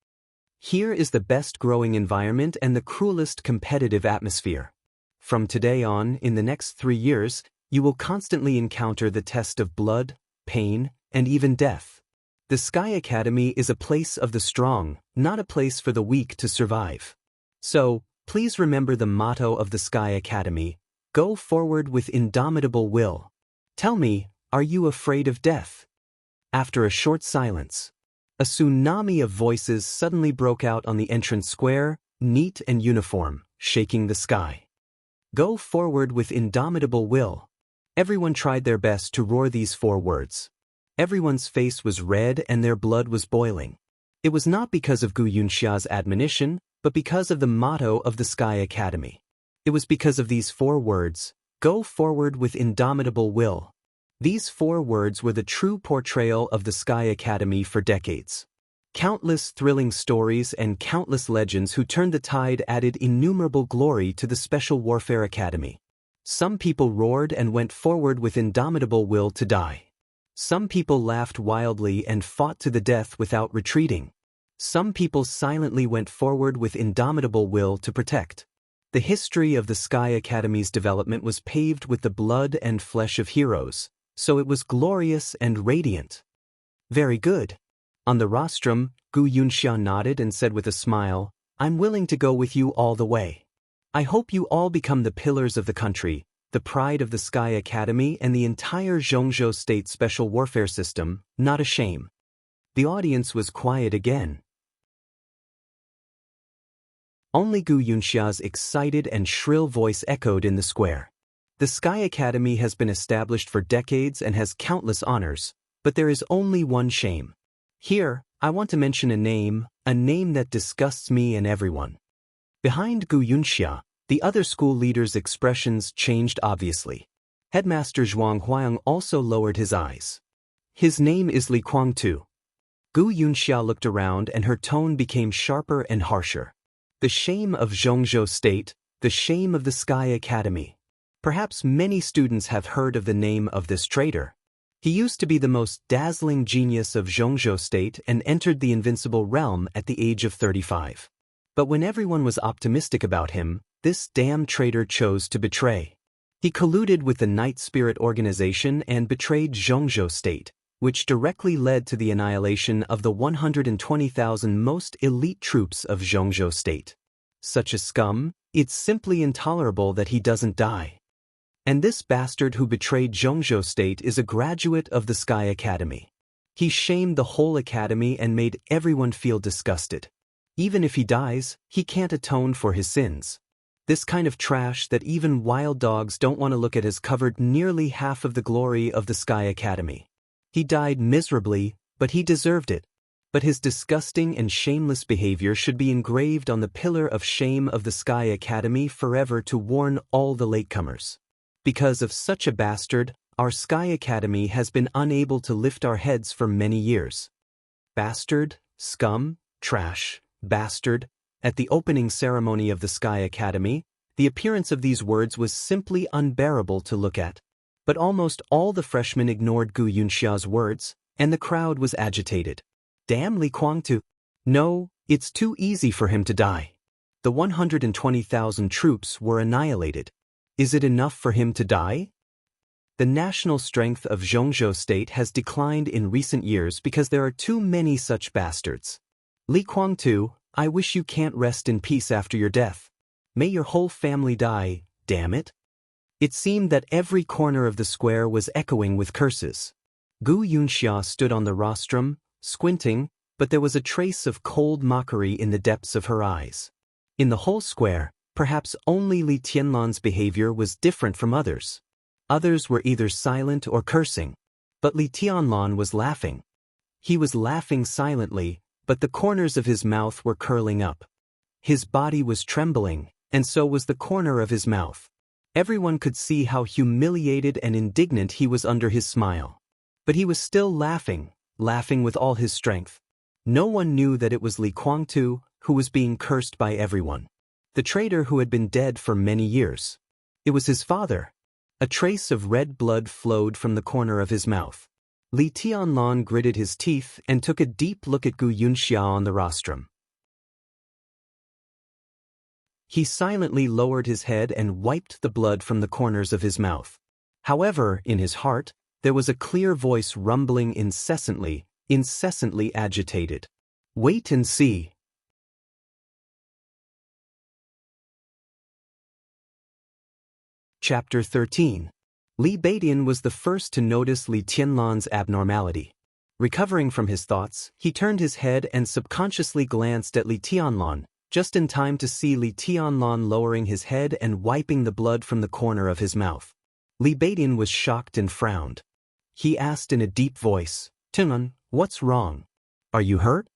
Here is the best growing environment and the cruelest competitive atmosphere. From today on, in the next 3 years, you will constantly encounter the test of blood, pain, and even death. The Sky Academy is a place of the strong, not a place for the weak to survive. So, please remember the motto of the Sky Academy: go forward with indomitable will. Tell me, are you afraid of death? After a short silence, a tsunami of voices suddenly broke out on the entrance square, neat and uniform, shaking the sky. Go forward with indomitable will. Everyone tried their best to roar these 4 words. Everyone's face was red and their blood was boiling. It was not because of Gu Yunxia's admonition, but because of the motto of the Sky Academy. It was because of these 4 words, go forward with indomitable will. These 4 words were the true portrayal of the Sky Academy for decades. Countless thrilling stories and countless legends who turned the tide added innumerable glory to the Special Warfare Academy. Some people roared and went forward with indomitable will to die. Some people laughed wildly and fought to the death without retreating. Some people silently went forward with indomitable will to protect. The history of the Sky Academy's development was paved with the blood and flesh of heroes, so it was glorious and radiant. Very good. On the rostrum, Gu Yunxia nodded and said with a smile, I'm willing to go with you all the way. I hope you all become the pillars of the country, the pride of the Sky Academy and the entire Zhongzhou State Special Warfare System, not a shame. The audience was quiet again. Only Gu Yunxia's excited and shrill voice echoed in the square. The Sky Academy has been established for decades and has countless honors, but there is only one shame. Here, I want to mention a name that disgusts me and everyone. Behind Gu Yunxia, the other school leaders' expressions changed obviously. Headmaster Zhuang Huang also lowered his eyes. His name is Li Kuangtu. Gu Yunxia looked around and her tone became sharper and harsher. The shame of Zhongzhou State, the shame of the Sky Academy. Perhaps many students have heard of the name of this traitor. He used to be the most dazzling genius of Zhongzhou State and entered the invincible realm at the age of 35. But when everyone was optimistic about him, this damn traitor chose to betray. He colluded with the Night Spirit organization and betrayed Zhongzhou State, which directly led to the annihilation of the 120,000 most elite troops of Zhongzhou State. Such a scum, it's simply intolerable that he doesn't die. And this bastard who betrayed Zhongzhou State is a graduate of the Sky Academy. He shamed the whole academy and made everyone feel disgusted. Even if he dies, he can't atone for his sins. This kind of trash that even wild dogs don't want to look at has covered nearly half of the glory of the Sky Academy. He died miserably, but he deserved it. But his disgusting and shameless behavior should be engraved on the pillar of shame of the Sky Academy forever to warn all the latecomers. Because of such a bastard, our Sky Academy has been unable to lift our heads for many years. Bastard, scum, trash, bastard. At the opening ceremony of the Sky Academy, the appearance of these words was simply unbearable to look at. But almost all the freshmen ignored Gu Yunxia's words, and the crowd was agitated. Damn Li Kuangtu. No, it's too easy for him to die. The 120,000 troops were annihilated. Is it enough for him to die? The national strength of Zhongzhou state has declined in recent years because there are too many such bastards. Li Kuangtu, I wish you can't rest in peace after your death. May your whole family die, damn it. It seemed that every corner of the square was echoing with curses. Gu Yunxia stood on the rostrum, squinting, but there was a trace of cold mockery in the depths of her eyes. In the whole square, perhaps only Li Tianlan's behavior was different from others. Others were either silent or cursing. But Li Tianlan was laughing. He was laughing silently, but the corners of his mouth were curling up. His body was trembling, and so was the corner of his mouth. Everyone could see how humiliated and indignant he was under his smile. But he was still laughing with all his strength. No one knew that it was Li Kuangtu who was being cursed by everyone. The traitor who had been dead for many years. It was his father. A trace of red blood flowed from the corner of his mouth. Li Tianlan gritted his teeth and took a deep look at Gu Yunxia on the rostrum. He silently lowered his head and wiped the blood from the corners of his mouth. However, in his heart, there was a clear voice rumbling incessantly agitated. Wait and see. Chapter 13. Li Beidian was the first to notice Li Tianlan's abnormality. Recovering from his thoughts, he turned his head and subconsciously glanced at Li Tianlan, just in time to see Li Tianlan lowering his head and wiping the blood from the corner of his mouth. Li Beidian was shocked and frowned. He asked in a deep voice, Tianlan, what's wrong? Are you hurt?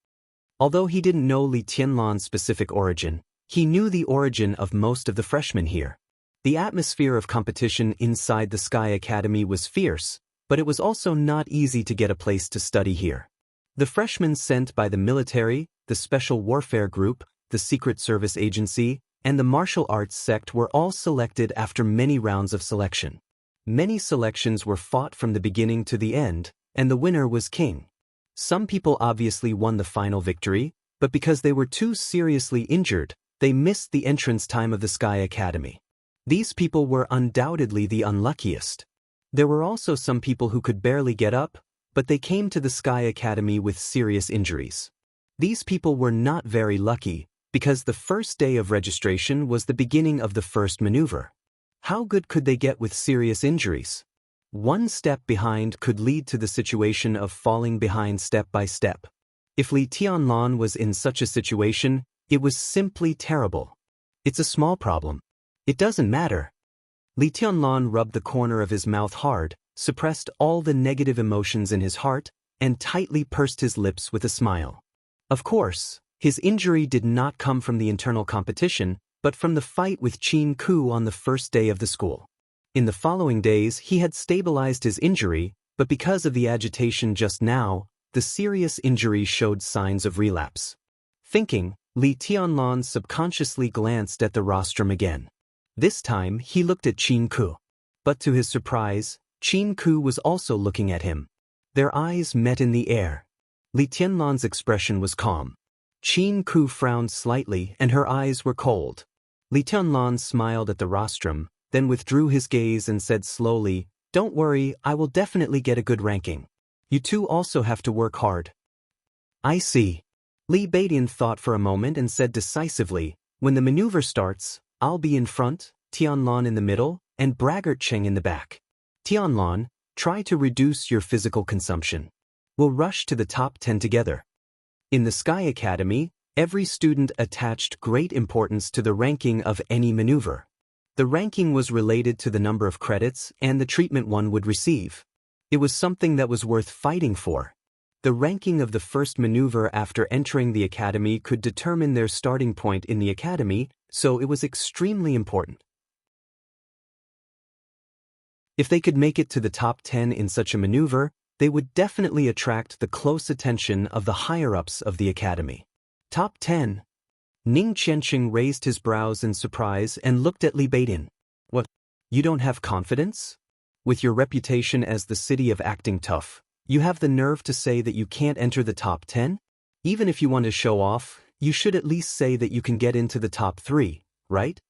Although he didn't know Li Tianlan's specific origin, he knew the origin of most of the freshmen here. The atmosphere of competition inside the Sky Academy was fierce, but it was also not easy to get a place to study here. The freshmen sent by the military, the Special Warfare Group, the Secret Service Agency, and the Martial Arts sect were all selected after many rounds of selection. Many selections were fought from the beginning to the end, and the winner was king. Some people obviously won the final victory, but because they were too seriously injured, they missed the entrance time of the Sky Academy. These people were undoubtedly the unluckiest. There were also some people who could barely get up, but they came to the Sky Academy with serious injuries. These people were not very lucky, because the first day of registration was the beginning of the first maneuver. How good could they get with serious injuries? One step behind could lead to the situation of falling behind step by step. If Li Tianlan was in such a situation, it was simply terrible. It's a small problem. It doesn't matter. Li Tianlan rubbed the corner of his mouth hard, suppressed all the negative emotions in his heart, and tightly pursed his lips with a smile. Of course, his injury did not come from the internal competition, but from the fight with Qin Ku on the first day of the school. In the following days he had stabilized his injury, but because of the agitation just now, the serious injury showed signs of relapse. Thinking, Li Tianlan subconsciously glanced at the rostrum again. This time he looked at Qin Ku. But to his surprise, Qin Ku was also looking at him. Their eyes met in the air. Li Tianlan's expression was calm. Qin Ku frowned slightly and her eyes were cold. Li Tianlan smiled at the rostrum, then withdrew his gaze and said slowly, "Don't worry, I will definitely get a good ranking. You two also have to work hard." "I see." Li Beidian thought for a moment and said decisively, "When the maneuver starts, I'll be in front, Tianlan in the middle, and Braggart Cheng in the back. Tianlan, try to reduce your physical consumption. We'll rush to the top 10 together." In the Sky Academy, Every student attached great importance to the ranking of any maneuver. The ranking was related to the number of credits and the treatment one would receive. It was something that was worth fighting for. The ranking of the first maneuver after entering the academy could determine their starting point in the academy, so it was extremely important. If they could make it to the top 10 in such a maneuver, they would definitely attract the close attention of the higher-ups of the academy. Top 10. Ning Qianqing raised his brows in surprise and looked at Li Beidian. What? You don't have confidence? With your reputation as the city of acting tough, you have the nerve to say that you can't enter the top 10? Even if you want to show off, you should at least say that you can get into the top 3, right?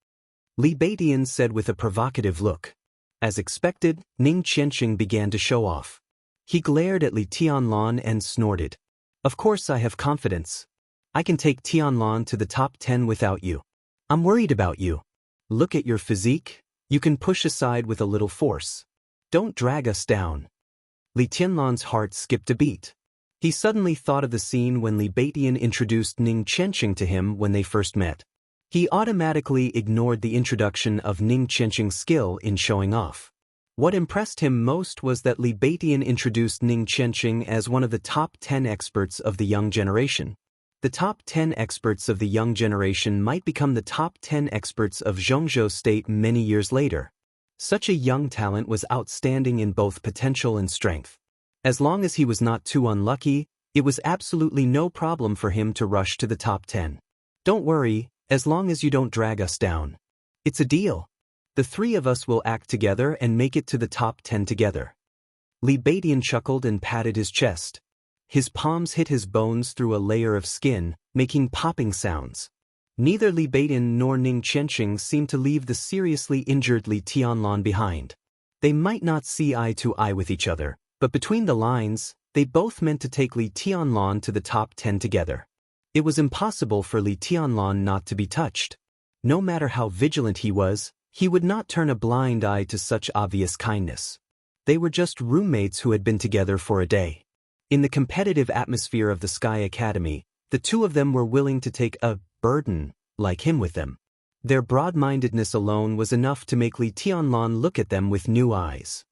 Li Beidian said with a provocative look. As expected, Ning Qianqing began to show off. He glared at Li Tianlan and snorted. Of course I have confidence. I can take Tianlan to the top 10 without you. I'm worried about you. Look at your physique, you can push aside with a little force. Don't drag us down. Li Tianlan's heart skipped a beat. He suddenly thought of the scene when Li Beidian introduced Ning Qianqing to him when they first met. He automatically ignored the introduction of Ning Qianqing's skill in showing off. What impressed him most was that Li Beidian introduced Ning Qianqing as one of the top 10 experts of the young generation. The top 10 experts of the young generation might become the top 10 experts of Zhongzhou State many years later. Such a young talent was outstanding in both potential and strength. As long as he was not too unlucky, it was absolutely no problem for him to rush to the top 10. Don't worry, as long as you don't drag us down. It's a deal. The three of us will act together and make it to the top 10 together. Li Beidian chuckled and patted his chest. His palms hit his bones through a layer of skin, making popping sounds. Neither Li Beidian nor Ning Qianqing seemed to leave the seriously injured Li Tianlan behind. They might not see eye to eye with each other, but between the lines, they both meant to take Li Tianlan to the top 10 together. It was impossible for Li Tianlan not to be touched. No matter how vigilant he was, he would not turn a blind eye to such obvious kindness. They were just roommates who had been together for a day. In the competitive atmosphere of the Sky Academy, the two of them were willing to take a burden like him with them. Their broad-mindedness alone was enough to make Li Tianlan look at them with new eyes.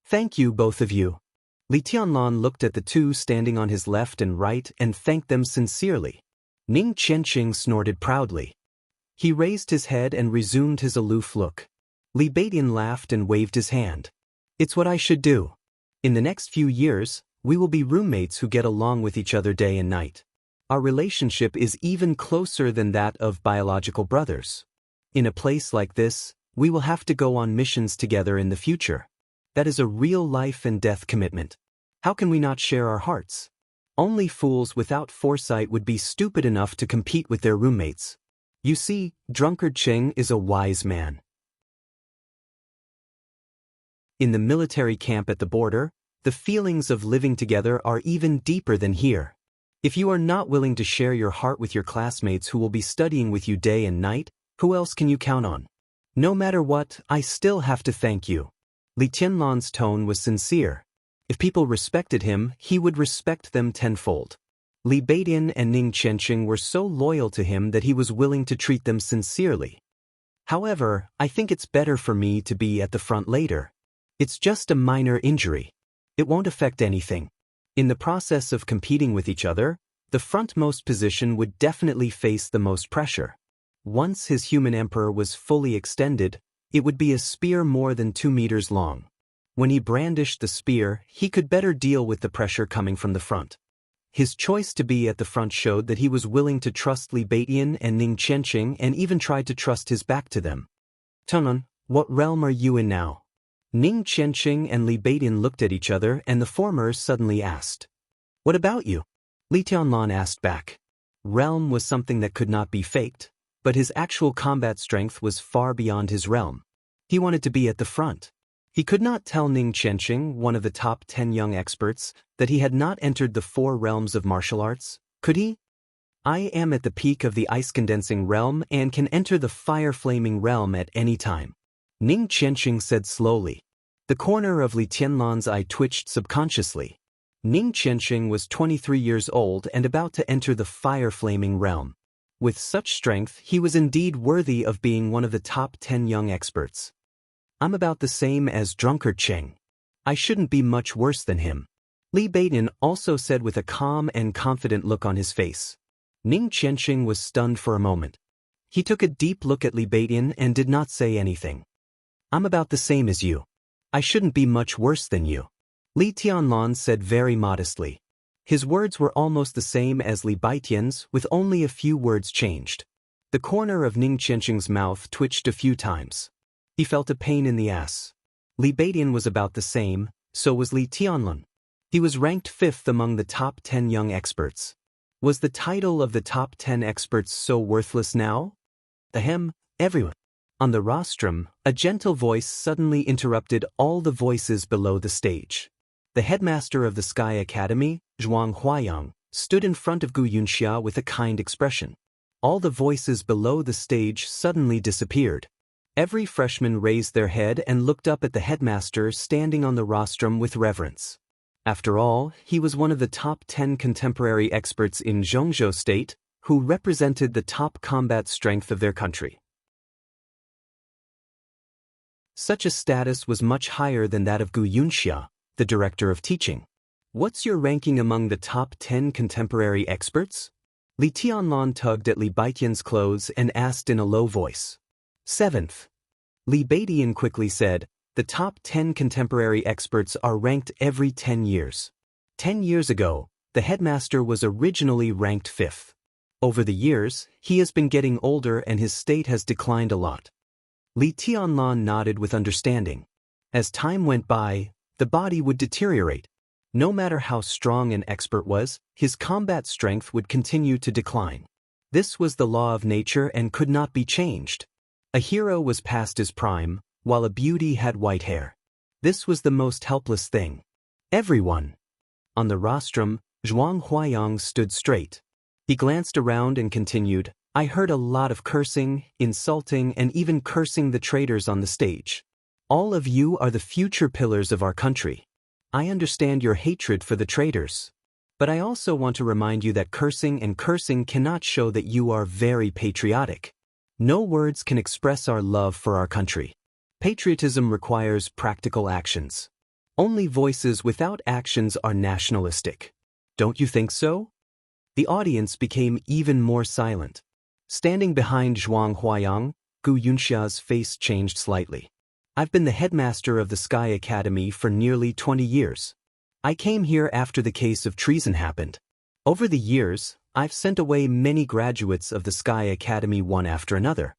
Thank you, both of you. Li Tianlan looked at the two standing on his left and right and thanked them sincerely. Ning Qianqing snorted proudly. He raised his head and resumed his aloof look. Li Beidian laughed and waved his hand. It's what I should do. In the next few years, we will be roommates who get along with each other day and night. Our relationship is even closer than that of biological brothers. In a place like this, we will have to go on missions together in the future. That is a real life and death commitment. How can we not share our hearts? Only fools without foresight would be stupid enough to compete with their roommates. You see, Drunkard Cheng is a wise man. In the military camp at the border, the feelings of living together are even deeper than here. If you are not willing to share your heart with your classmates who will be studying with you day and night, who else can you count on? No matter what, I still have to thank you. Li Tianlan's tone was sincere. If people respected him, he would respect them tenfold. Li Beidian and Ning Qianqing were so loyal to him that he was willing to treat them sincerely. However, I think it's better for me to be at the front later. It's just a minor injury. It won't affect anything. In the process of competing with each other, the frontmost position would definitely face the most pressure. Once his human emperor was fully extended, it would be a spear more than 2 meters long. When he brandished the spear, he could better deal with the pressure coming from the front. His choice to be at the front showed that he was willing to trust Li Beidian and Ning Qianqing and even tried to trust his back to them. Tunan, what realm are you in now? Ning Qianqing and Li Beidian looked at each other and the former suddenly asked. What about you? Li Tianlan asked back. Realm was something that could not be faked, but his actual combat strength was far beyond his realm. He wanted to be at the front. He could not tell Ning Qianqing, one of the top 10 young experts, that he had not entered the 4 realms of martial arts, could he? I am at the peak of the ice-condensing realm and can enter the fire-flaming realm at any time. Ning Qianqing said slowly. The corner of Li Tianlan's eye twitched subconsciously. Ning Qianqing was 23 years old and about to enter the fire-flaming realm. With such strength, he was indeed worthy of being one of the top 10 young experts. I'm about the same as drunkard Cheng. I shouldn't be much worse than him. Li Beidian also said with a calm and confident look on his face. Ning Qianxing was stunned for a moment. He took a deep look at Li Beidian and did not say anything. I'm about the same as you. I shouldn't be much worse than you. Li Tianlan said very modestly. His words were almost the same as Li Beidian's, with only a few words changed. The corner of Ning Qianxing's mouth twitched a few times. He felt a pain in the ass. Li Beidian was about the same, so was Li Tianlan. He was ranked 5th among the top 10 young experts. Was the title of the top 10 experts so worthless now? Ahem, everyone. On the rostrum, a gentle voice suddenly interrupted all the voices below the stage. The headmaster of the Sky Academy, Zhuang Huayang, stood in front of Gu Yunxia with a kind expression. All the voices below the stage suddenly disappeared. Every freshman raised their head and looked up at the headmaster standing on the rostrum with reverence. After all, he was one of the top 10 contemporary experts in Zhongzhou State, who represented the top combat strength of their country. Such a status was much higher than that of Gu Yunxia, the director of teaching. What's your ranking among the top 10 contemporary experts? Li Tianlan tugged at Li Beidian's clothes and asked in a low voice. 7th. Li Beidian quickly said, the top 10 contemporary experts are ranked every 10 years. 10 years ago, the headmaster was originally ranked 5th. Over the years, he has been getting older and his state has declined a lot. Li Tianlan nodded with understanding. As time went by, the body would deteriorate. No matter how strong an expert was, his combat strength would continue to decline. This was the law of nature and could not be changed. A hero was past his prime, while a beauty had white hair. This was the most helpless thing. Everyone. On the rostrum, Zhuang Huayang stood straight. He glanced around and continued, I heard a lot of cursing, insulting, and even cursing the traitors on the stage. All of you are the future pillars of our country. I understand your hatred for the traitors. But I also want to remind you that cursing cannot show that you are very patriotic. No words can express our love for our country. Patriotism requires practical actions. Only voices without actions are nationalistic. Don't you think so? The audience became even more silent. Standing behind Zhuang Huayang, Gu Yunxia's face changed slightly. I've been the headmaster of the Sky Academy for nearly 20 years. I came here after the case of treason happened. Over the years, I've sent away many graduates of the Sky Academy one after another.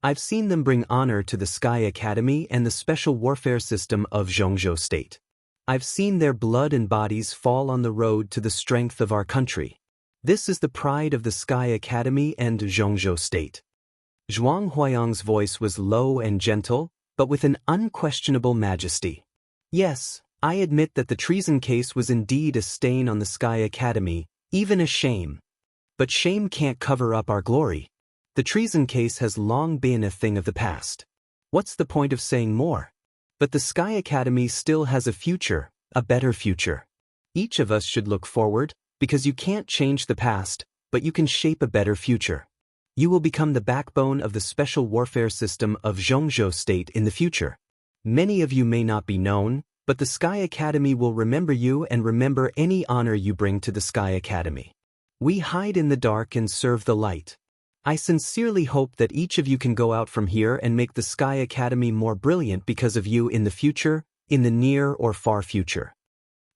I've seen them bring honor to the Sky Academy and the special warfare system of Zhongzhou State. I've seen their blood and bodies fall on the road to the strength of our country. This is the pride of the Sky Academy and Zhongzhou State. Zhuang Huayang's voice was low and gentle, but with an unquestionable majesty. Yes, I admit that the treason case was indeed a stain on the Sky Academy, even a shame. But shame can't cover up our glory. The treason case has long been a thing of the past. What's the point of saying more? But the Sky Academy still has a future, a better future. Each of us should look forward, because you can't change the past, but you can shape a better future. You will become the backbone of the special warfare system of Zhongzhou State in the future. Many of you may not be known, but the Sky Academy will remember you and remember any honor you bring to the Sky Academy. We hide in the dark and serve the light. I sincerely hope that each of you can go out from here and make the Sky Academy more brilliant because of you in the future, in the near or far future.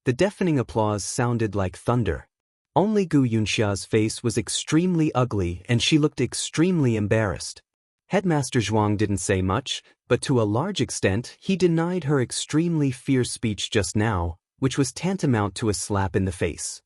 The deafening applause sounded like thunder. Only Gu Yunxia's face was extremely ugly and she looked extremely embarrassed. Headmaster Zhuang didn't say much, but to a large extent he denied her extremely fierce speech just now, which was tantamount to a slap in the face.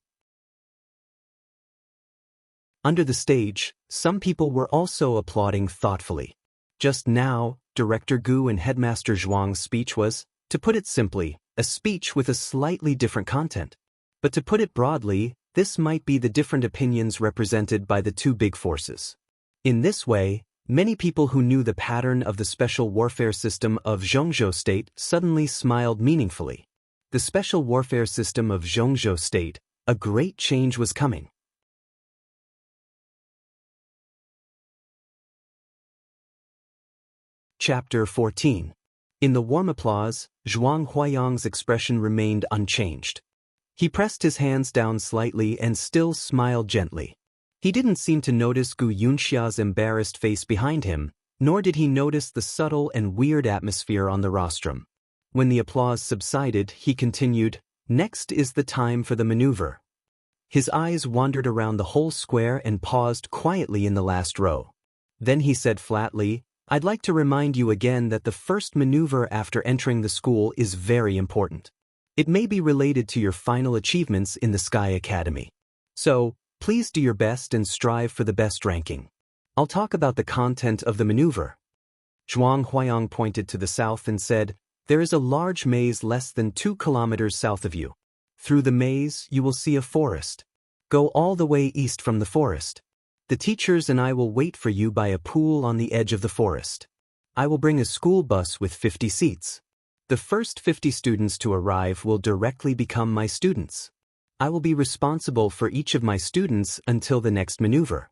Under the stage, some people were also applauding thoughtfully. Just now, Director Gu and Headmaster Zhuang's speech was, to put it simply, a speech with a slightly different content. But to put it broadly, this might be the different opinions represented by the two big forces. In this way, many people who knew the pattern of the special warfare system of Zhongzhou State suddenly smiled meaningfully. The special warfare system of Zhongzhou State, a great change was coming. Chapter 14. In the warm applause, Zhuang Huayang's expression remained unchanged. He pressed his hands down slightly and still smiled gently. He didn't seem to notice Gu Yunxia's embarrassed face behind him, nor did he notice the subtle and weird atmosphere on the rostrum. When the applause subsided, he continued, "Next is the time for the maneuver." His eyes wandered around the whole square and paused quietly in the last row. Then he said flatly, "I'd like to remind you again that the first maneuver after entering the school is very important. It may be related to your final achievements in the Sky Academy. So, please do your best and strive for the best ranking. I'll talk about the content of the maneuver." Zhuang Huayang pointed to the south and said, "There is a large maze less than 2 kilometers south of you. Through the maze, you will see a forest. Go all the way east from the forest. The teachers and I will wait for you by a pool on the edge of the forest. I will bring a school bus with 50 seats. The first 50 students to arrive will directly become my students. I will be responsible for each of my students until the next maneuver."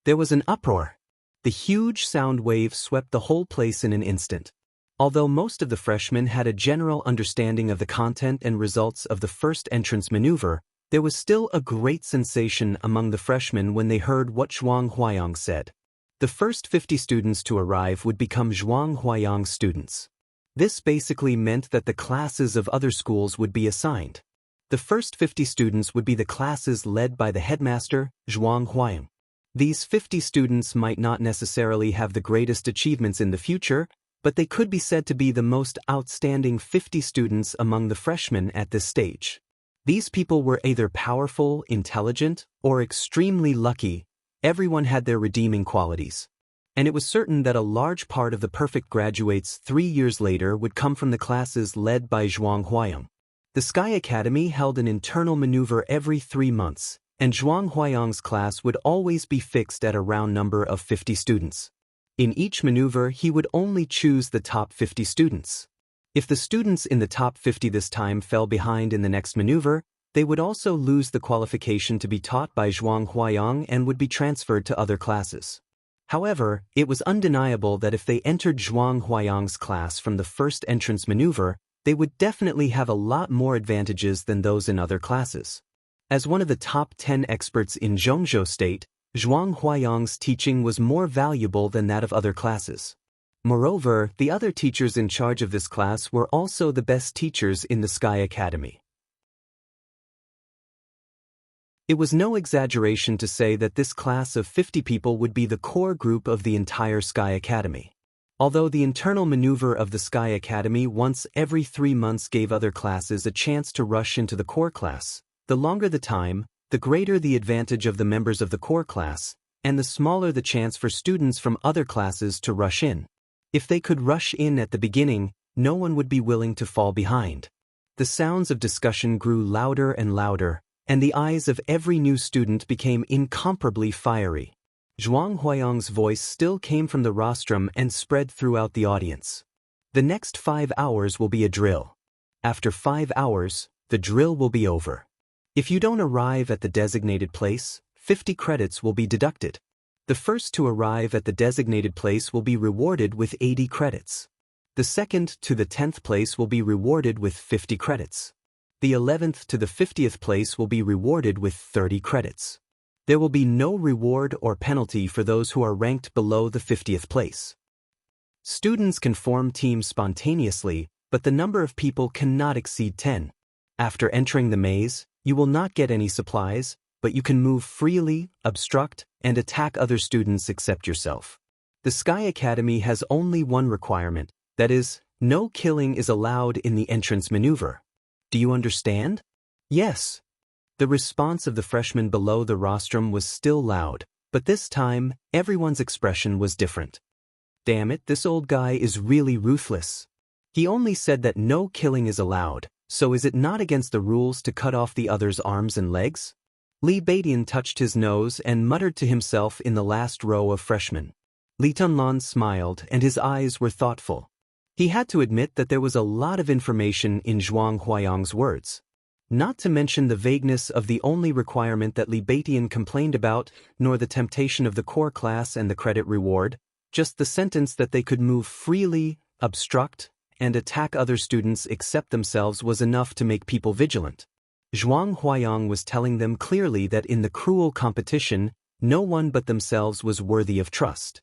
There was an uproar. The huge sound wave swept the whole place in an instant. Although most of the freshmen had a general understanding of the content and results of the first entrance maneuver, there was still a great sensation among the freshmen when they heard what Zhuang Huayang said. The first 50 students to arrive would become Zhuang Huayang's students. This basically meant that the classes of other schools would be assigned. The first 50 students would be the classes led by the headmaster, Zhuang Huayang. These 50 students might not necessarily have the greatest achievements in the future, but they could be said to be the most outstanding 50 students among the freshmen at this stage. These people were either powerful, intelligent, or extremely lucky. Everyone had their redeeming qualities. And it was certain that a large part of the perfect graduates 3 years later would come from the classes led by Zhuang Huayang. The Sky Academy held an internal maneuver every 3 months, and Zhuang Huayang's class would always be fixed at a round number of 50 students. In each maneuver, he would only choose the top 50 students. If the students in the top 50 this time fell behind in the next maneuver, they would also lose the qualification to be taught by Zhuang Huayang and would be transferred to other classes. However, it was undeniable that if they entered Zhuang Huayang's class from the first entrance maneuver, they would definitely have a lot more advantages than those in other classes. As one of the top 10 experts in Zhongzhou State, Zhuang Huayang's teaching was more valuable than that of other classes. Moreover, the other teachers in charge of this class were also the best teachers in the Sky Academy. It was no exaggeration to say that this class of 50 people would be the core group of the entire Sky Academy. Although the internal maneuver of the Sky Academy once every 3 months gave other classes a chance to rush into the core class, the longer the time, the greater the advantage of the members of the core class, and the smaller the chance for students from other classes to rush in. If they could rush in at the beginning, no one would be willing to fall behind. The sounds of discussion grew louder and louder, and the eyes of every new student became incomparably fiery. Zhuang Huayang's voice still came from the rostrum and spread throughout the audience. The next 5 hours will be a drill. After 5 hours, the drill will be over. If you don't arrive at the designated place, 50 credits will be deducted. The first to arrive at the designated place will be rewarded with 80 credits. The second to the 10th place will be rewarded with 50 credits. The 11th to the 50th place will be rewarded with 30 credits. There will be no reward or penalty for those who are ranked below the 50th place. Students can form teams spontaneously, but the number of people cannot exceed 10. After entering the maze, you will not get any supplies, but you can move freely, obstruct, and attack other students except yourself. The Sky Academy has only one requirement, that is, no killing is allowed in the entrance maneuver. Do you understand? Yes. The response of the freshmen below the rostrum was still loud, but this time, everyone's expression was different. Damn it, this old guy is really ruthless. He only said that no killing is allowed, so is it not against the rules to cut off the other's arms and legs? Li Beidian touched his nose and muttered to himself in the last row of freshmen. Li Tunlan smiled and his eyes were thoughtful. He had to admit that there was a lot of information in Zhuang Huayang's words. Not to mention the vagueness of the only requirement that Li Beidian complained about, nor the temptation of the core class and the credit reward, just the sentence that they could move freely, obstruct, and attack other students except themselves was enough to make people vigilant. Zhuang Huayang was telling them clearly that in the cruel competition, no one but themselves was worthy of trust.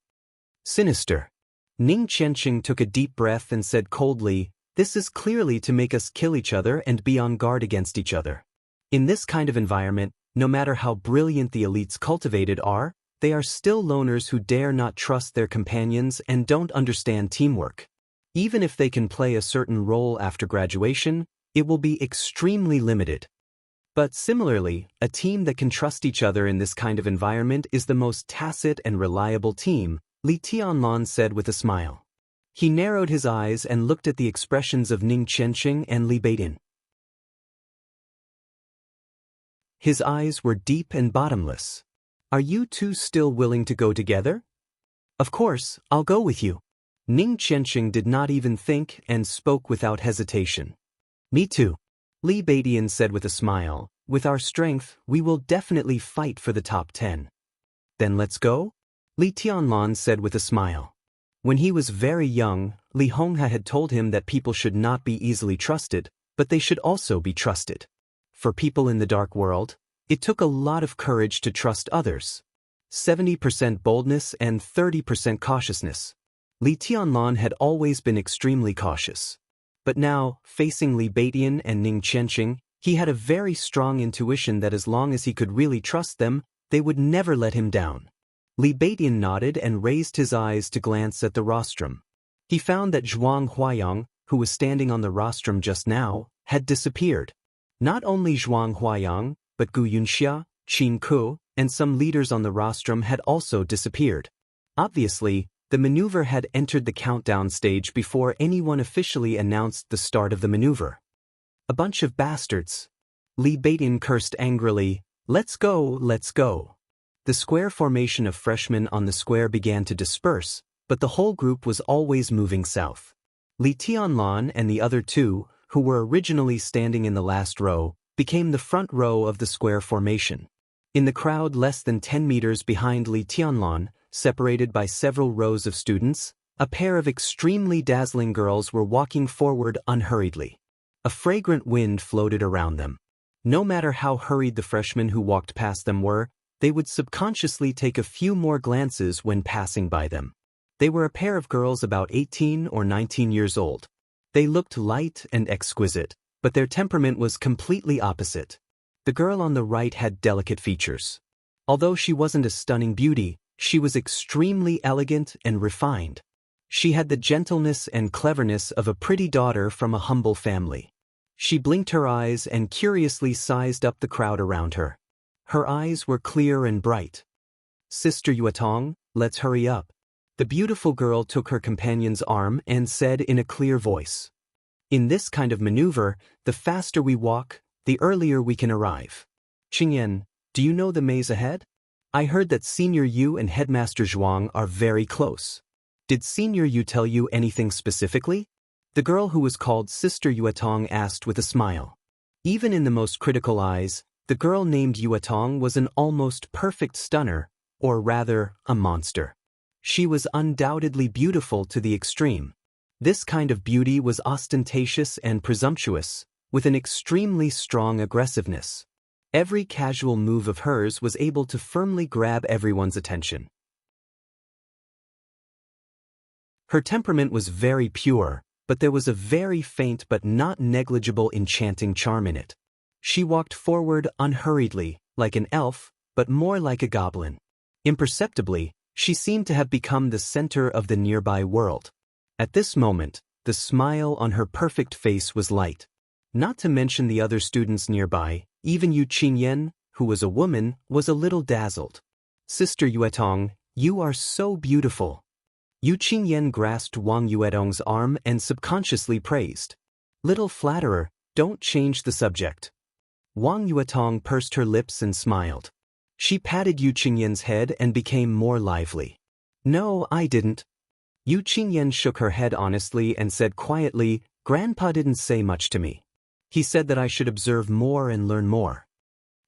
Sinister. Ning Qianqing took a deep breath and said coldly, "This is clearly to make us kill each other and be on guard against each other." In this kind of environment, no matter how brilliant the elites cultivated are, they are still loners who dare not trust their companions and don't understand teamwork. Even if they can play a certain role after graduation, it will be extremely limited. But similarly, a team that can trust each other in this kind of environment is the most tacit and reliable team, Li Tianlan said with a smile. He narrowed his eyes and looked at the expressions of Ning Qianqing and Li Beidian. His eyes were deep and bottomless. "Are you two still willing to go together?" "Of course, I'll go with you." Ning Qianqing did not even think and spoke without hesitation. "Me too," Li Beidian said with a smile. "With our strength, we will definitely fight for the top 10. "Then let's go?" Li Tianlan said with a smile. When he was very young, Li Honghe had told him that people should not be easily trusted, but they should also be trusted. For people in the dark world, it took a lot of courage to trust others. 70% boldness and 30% cautiousness. Li Tianlan had always been extremely cautious. But now, facing Li Beidian and Ning Qianqing, he had a very strong intuition that as long as he could really trust them, they would never let him down. Li Beidian nodded and raised his eyes to glance at the rostrum. He found that Zhuang Huayang, who was standing on the rostrum just now, had disappeared. Not only Zhuang Huayang, but Gu Yunxia, Qin Ku, and some leaders on the rostrum had also disappeared. Obviously, the maneuver had entered the countdown stage before anyone officially announced the start of the maneuver. "A bunch of bastards." Li Beidian cursed angrily, "Let's go, let's go." The square formation of freshmen on the square began to disperse, but the whole group was always moving south. Li Tianlan and the other two, who were originally standing in the last row, became the front row of the square formation. In the crowd less than 10 meters behind Li Tianlan, separated by several rows of students, a pair of extremely dazzling girls were walking forward unhurriedly. A fragrant wind floated around them. No matter how hurried the freshmen who walked past them were, they would subconsciously take a few more glances when passing by them. They were a pair of girls about 18 or 19 years old. They looked light and exquisite, but their temperament was completely opposite. The girl on the right had delicate features. Although she wasn't a stunning beauty, she was extremely elegant and refined. She had the gentleness and cleverness of a pretty daughter from a humble family. She blinked her eyes and curiously sized up the crowd around her. Her eyes were clear and bright. "Sister Yuetong, let's hurry up." The beautiful girl took her companion's arm and said in a clear voice. "In this kind of maneuver, the faster we walk, the earlier we can arrive. Qingyan, do you know the maze ahead? I heard that Senior Yu and Headmaster Zhuang are very close. Did Senior Yu tell you anything specifically?" The girl who was called Sister Yuetong asked with a smile. Even in the most critical eyes, the girl named Yuetong was an almost perfect stunner, or rather, a monster. She was undoubtedly beautiful to the extreme. This kind of beauty was ostentatious and presumptuous, with an extremely strong aggressiveness. Every casual move of hers was able to firmly grab everyone's attention. Her temperament was very pure, but there was a very faint but not negligible enchanting charm in it. She walked forward unhurriedly, like an elf, but more like a goblin. Imperceptibly, she seemed to have become the center of the nearby world. At this moment, the smile on her perfect face was light. Not to mention the other students nearby, even Yu Qingyan, who was a woman, was a little dazzled. "Sister Yuetong, you are so beautiful." Yu Qingyan grasped Wang Yuetong's arm and subconsciously praised. "Little flatterer, don't change the subject." Wang Yuetong pursed her lips and smiled. She patted Yu Qingyan's head and became more lively. "No, I didn't." Yu Qingyan shook her head honestly and said quietly, "Grandpa didn't say much to me. He said that I should observe more and learn more."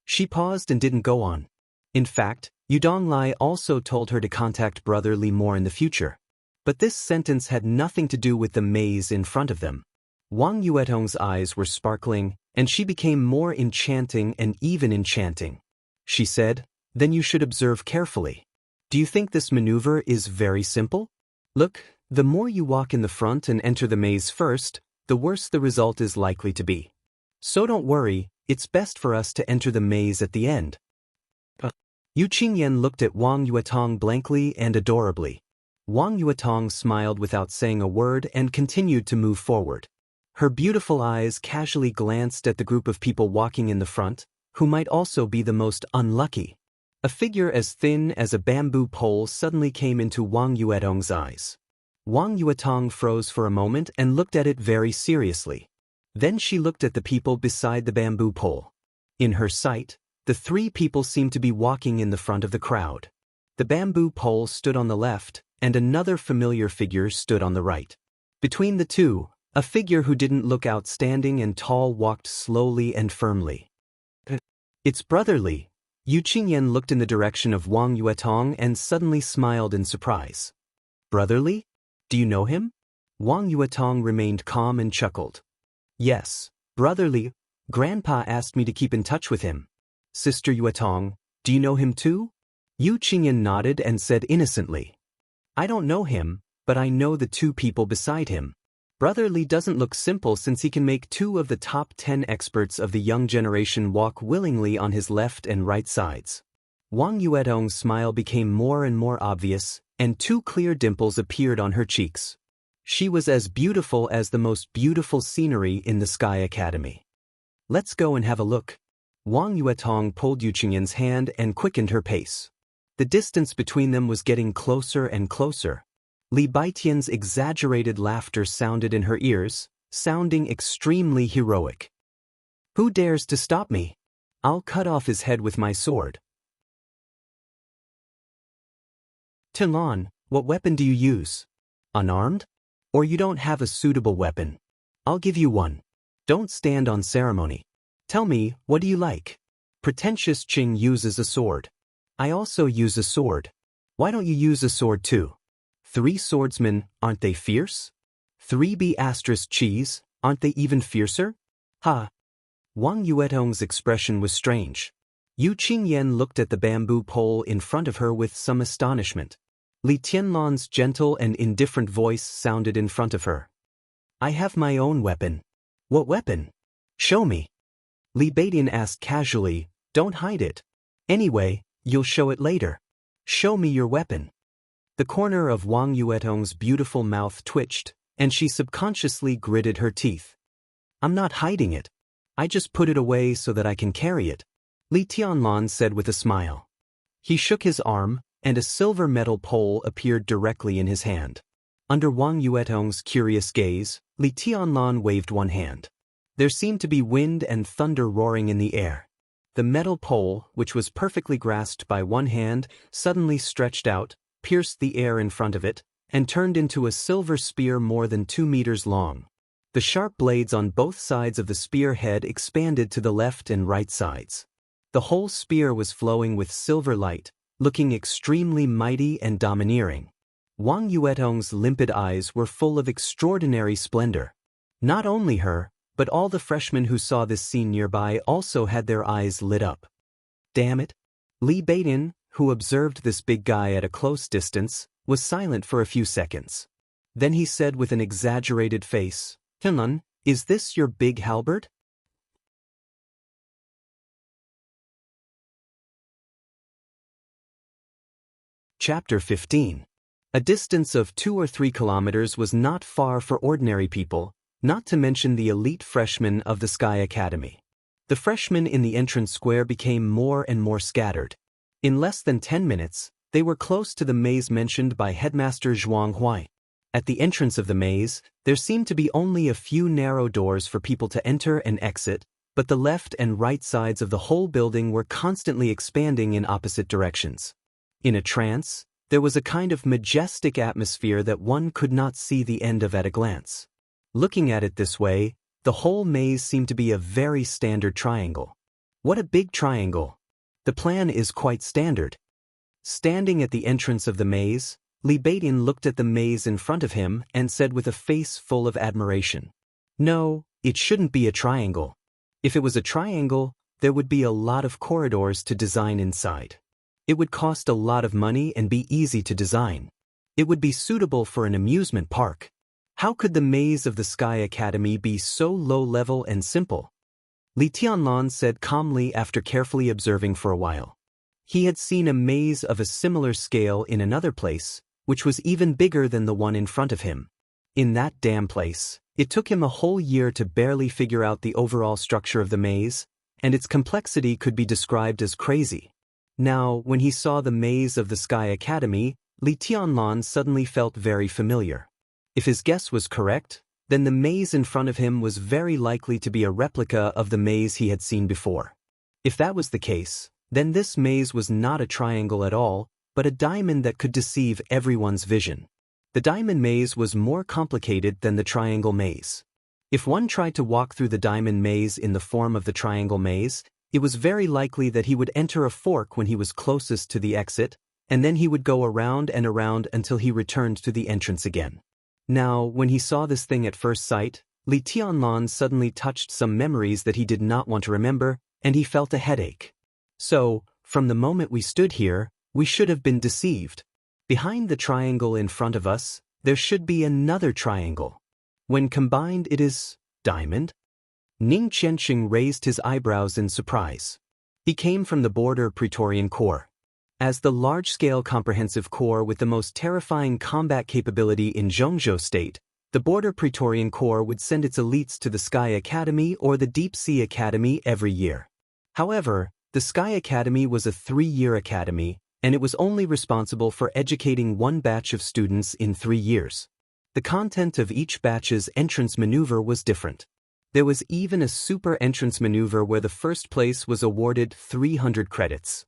She paused and didn't go on. In fact, Yudong Lai also told her to contact Brother Li more in the future. But this sentence had nothing to do with the maze in front of them. Wang Yuetong's eyes were sparkling, and she became more enchanting and even enchanting. She said, "Then you should observe carefully. Do you think this maneuver is very simple? Look, the more you walk in the front and enter the maze first, the worse the result is likely to be. So don't worry, it's best for us to enter the maze at the end." Yu Qingyan looked at Wang Yuetong blankly and adorably. Wang Yuetong smiled without saying a word and continued to move forward. Her beautiful eyes casually glanced at the group of people walking in the front, who might also be the most unlucky. A figure as thin as a bamboo pole suddenly came into Wang Yuetong's eyes. Wang Yuetong froze for a moment and looked at it very seriously. Then she looked at the people beside the bamboo pole. In her sight, the three people seemed to be walking in the front of the crowd. The bamboo pole stood on the left, and another familiar figure stood on the right. Between the two, a figure who didn't look outstanding and tall walked slowly and firmly. "It's Brother Li." Yu Qingyan looked in the direction of Wang Yuetong and suddenly smiled in surprise. "Brother Li? Do you know him?" Wang Yuetong remained calm and chuckled. "Yes, Brother Li. Grandpa asked me to keep in touch with him." "Sister Yuetong, do you know him too?" Yu Qingyan nodded and said innocently, "I don't know him, but I know the two people beside him. Brother Li doesn't look simple since he can make 2 of the top 10 experts of the young generation walk willingly on his left and right sides." Wang Yuetong's smile became more and more obvious, and 2 clear dimples appeared on her cheeks. She was as beautiful as the most beautiful scenery in the Sky Academy. "Let's go and have a look." Wang Yuetong pulled Yu Qingyan's hand and quickened her pace. The distance between them was getting closer and closer. Li Baitian's exaggerated laughter sounded in her ears, sounding extremely heroic. "Who dares to stop me? I'll cut off his head with my sword." "Tilan, what weapon do you use? Unarmed? Or you don't have a suitable weapon? I'll give you one. Don't stand on ceremony. Tell me, what do you like?" "Pretentious Qing uses a sword. I also use a sword. Why don't you use a sword too? 3 swordsmen, aren't they fierce? 3B asterisk cheese, aren't they even fiercer? Ha!" Wang Yuetong's expression was strange. Yu Qingyan looked at the bamboo pole in front of her with some astonishment. Li Tianlan's gentle and indifferent voice sounded in front of her. "I have my own weapon." "What weapon? Show me." Li Baidian asked casually, "Don't hide it. Anyway, you'll show it later. Show me your weapon." The corner of Wang Yuetong's beautiful mouth twitched, and she subconsciously gritted her teeth. "I'm not hiding it. I just put it away so that I can carry it," Li Tianlan said with a smile. He shook his arm, and a silver metal pole appeared directly in his hand. Under Wang Yuetong's curious gaze, Li Tianlan waved one hand. There seemed to be wind and thunder roaring in the air. The metal pole, which was perfectly grasped by one hand, suddenly stretched out, pierced the air in front of it, and turned into a silver spear more than 2 meters long. The sharp blades on both sides of the spear head expanded to the left and right sides. The whole spear was flowing with silver light, looking extremely mighty and domineering. Wang Yuetong's limpid eyes were full of extraordinary splendor. Not only her, but all the freshmen who saw this scene nearby also had their eyes lit up. "Damn it." Li Baidian, who observed this big guy at a close distance, was silent for a few seconds. Then he said with an exaggerated face, "Tilan, is this your big halberd?" Chapter 15. A distance of 2 or 3 kilometers was not far for ordinary people, not to mention the elite freshmen of the Sky Academy. The freshmen in the entrance square became more and more scattered. In less than 10 minutes, they were close to the maze mentioned by Headmaster Zhuang Huai. At the entrance of the maze, there seemed to be only a few narrow doors for people to enter and exit, but the left and right sides of the whole building were constantly expanding in opposite directions. In a trance, there was a kind of majestic atmosphere that one could not see the end of at a glance. Looking at it this way, the whole maze seemed to be a very standard triangle. What a big triangle! The plan is quite standard. Standing at the entrance of the maze, Li Beidian looked at the maze in front of him and said with a face full of admiration, "No, it shouldn't be a triangle. If it was a triangle, there would be a lot of corridors to design inside. It would cost a lot of money and be easy to design. It would be suitable for an amusement park. How could the maze of the Sky Academy be so low-level and simple?" Li Tianlan said calmly after carefully observing for a while. He had seen a maze of a similar scale in another place, which was even bigger than the one in front of him. In that damn place, it took him a whole year to barely figure out the overall structure of the maze, and its complexity could be described as crazy. Now, when he saw the maze of the Sky Academy, Li Tianlan suddenly felt very familiar. If his guess was correct, then the maze in front of him was very likely to be a replica of the maze he had seen before. If that was the case, then this maze was not a triangle at all, but a diamond that could deceive everyone's vision. The diamond maze was more complicated than the triangle maze. If one tried to walk through the diamond maze in the form of the triangle maze, it was very likely that he would enter a fork when he was closest to the exit, and then he would go around and around until he returned to the entrance again. Now, when he saw this thing at first sight, Li Tianlan suddenly touched some memories that he did not want to remember, and he felt a headache. So, from the moment we stood here, we should have been deceived. Behind the triangle in front of us, there should be another triangle. When combined it is diamond? Ning Qianxing raised his eyebrows in surprise. He came from the Border Praetorian Corps. As the large-scale comprehensive corps with the most terrifying combat capability in Zhongzhou State, the Border Praetorian Corps would send its elites to the Sky Academy or the Deep Sea Academy every year. However, the Sky Academy was a 3-year academy, and it was only responsible for educating one batch of students in 3 years. The content of each batch's entrance maneuver was different. There was even a super entrance maneuver where the first place was awarded 300 credits.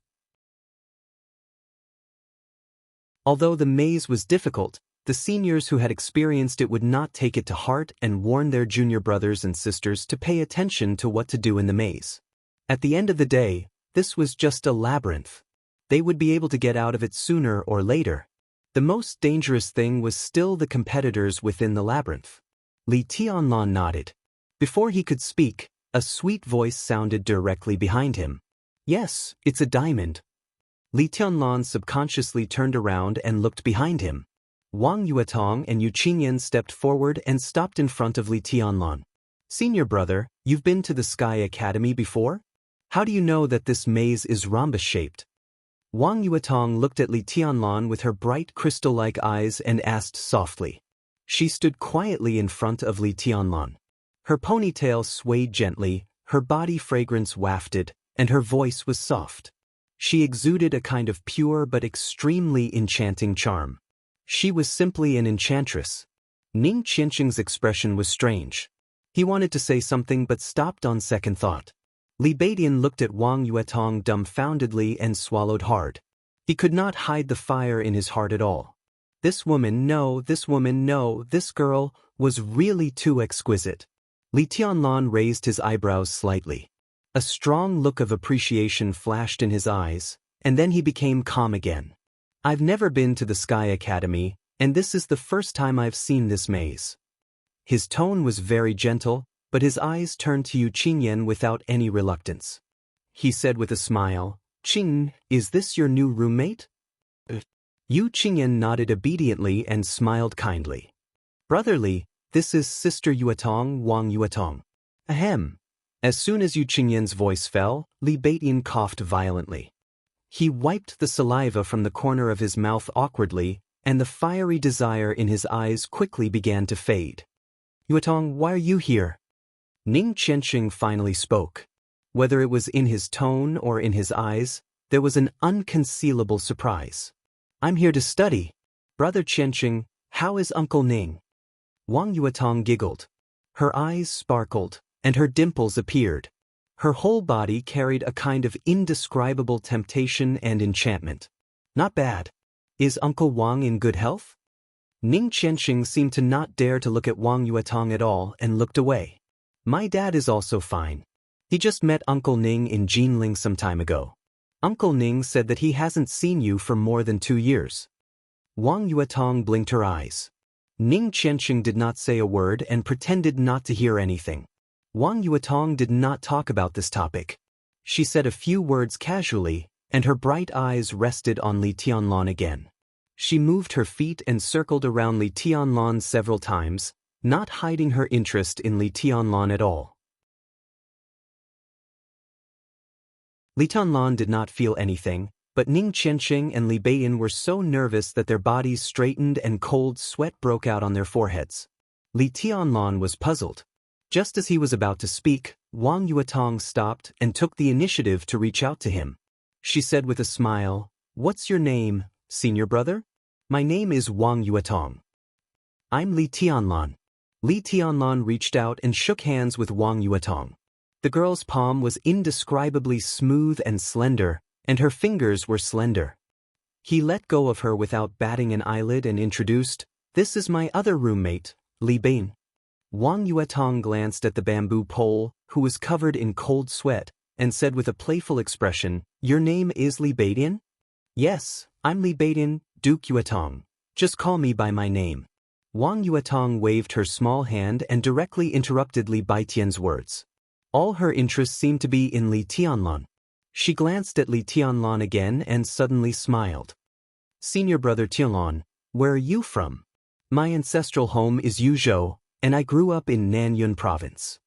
Although the maze was difficult, the seniors who had experienced it would not take it to heart and warn their junior brothers and sisters to pay attention to what to do in the maze. At the end of the day, this was just a labyrinth. They would be able to get out of it sooner or later. The most dangerous thing was still the competitors within the labyrinth. Li Tianlan nodded. Before he could speak, a sweet voice sounded directly behind him. "Yes, it's a diamond." Li Tianlan subconsciously turned around and looked behind him. Wang Yuetong and Yu Qingyan stepped forward and stopped in front of Li Tianlan. "Senior brother, you've been to the Sky Academy before? How do you know that this maze is rhombus-shaped?" Wang Yuetong looked at Li Tianlan with her bright crystal-like eyes and asked softly. She stood quietly in front of Li Tianlan. Her ponytail swayed gently, her body fragrance wafted, and her voice was soft. She exuded a kind of pure but extremely enchanting charm. She was simply an enchantress. Ning Qianxing's expression was strange. He wanted to say something but stopped on second thought. Li Beidian looked at Wang Yuetong dumbfoundedly and swallowed hard. He could not hide the fire in his heart at all. This woman, no, this girl, was really too exquisite. Li Tianlan raised his eyebrows slightly. A strong look of appreciation flashed in his eyes, and then he became calm again. "I've never been to the Sky Academy, and this is the first time I've seen this maze." His tone was very gentle, but his eyes turned to Yu Qingyan without any reluctance. He said with a smile, "Qing, is this your new roommate?" Yu Qingyan nodded obediently and smiled kindly. "Brotherly, this is Sister Yuetong, Wang Yuetong." Ahem. As soon as Yu Qingyan's voice fell, Li Beidian coughed violently. He wiped the saliva from the corner of his mouth awkwardly, and the fiery desire in his eyes quickly began to fade. "Yuetong, why are you here?" Ning Qianxing finally spoke. Whether it was in his tone or in his eyes, there was an unconcealable surprise. "I'm here to study. Brother Qianxing, how is Uncle Ning?" Wang Yuetong giggled. Her eyes sparkled, and her dimples appeared. Her whole body carried a kind of indescribable temptation and enchantment. "Not bad. Is Uncle Wang in good health?" Ning Qianxing seemed to not dare to look at Wang Yuetong at all and looked away. "My dad is also fine. He just met Uncle Ning in Jinling some time ago." Uncle Ning said that he hasn't seen you for more than 2 years. Wang Yuetong blinked her eyes. Ning Qianxing did not say a word and pretended not to hear anything. Wang Yuetong did not talk about this topic. She said a few words casually, and her bright eyes rested on Li Tianlan again. She moved her feet and circled around Li Tianlan several times, not hiding her interest in Li Tianlan at all. Li Tianlan did not feel anything, but Ning Qianxing and Li Beiyin were so nervous that their bodies straightened and cold sweat broke out on their foreheads. Li Tianlan was puzzled. Just as he was about to speak, Wang Yuetong stopped and took the initiative to reach out to him. She said with a smile, "What's your name, senior brother?" "My name is Wang Yuetong." "I'm Li Tianlan." Li Tianlan reached out and shook hands with Wang Yuetong. The girl's palm was indescribably smooth and slender, and her fingers were slender. He let go of her without batting an eyelid and introduced, "This is my other roommate, Li Beiyin." Wang Yuetong glanced at the bamboo pole, who was covered in cold sweat, and said with a playful expression, "Your name is Li Beiyin?" "Yes, I'm Li Beiyin, Duke Yuetong. Just call me by my name." Wang Yuetong waved her small hand and directly interrupted Li Baitian's words. All her interest seemed to be in Li Tianlan. She glanced at Li Tianlan again and suddenly smiled. "Senior brother Tianlan, where are you from?" "My ancestral home is Yuzhou, and I grew up in Nanyun province."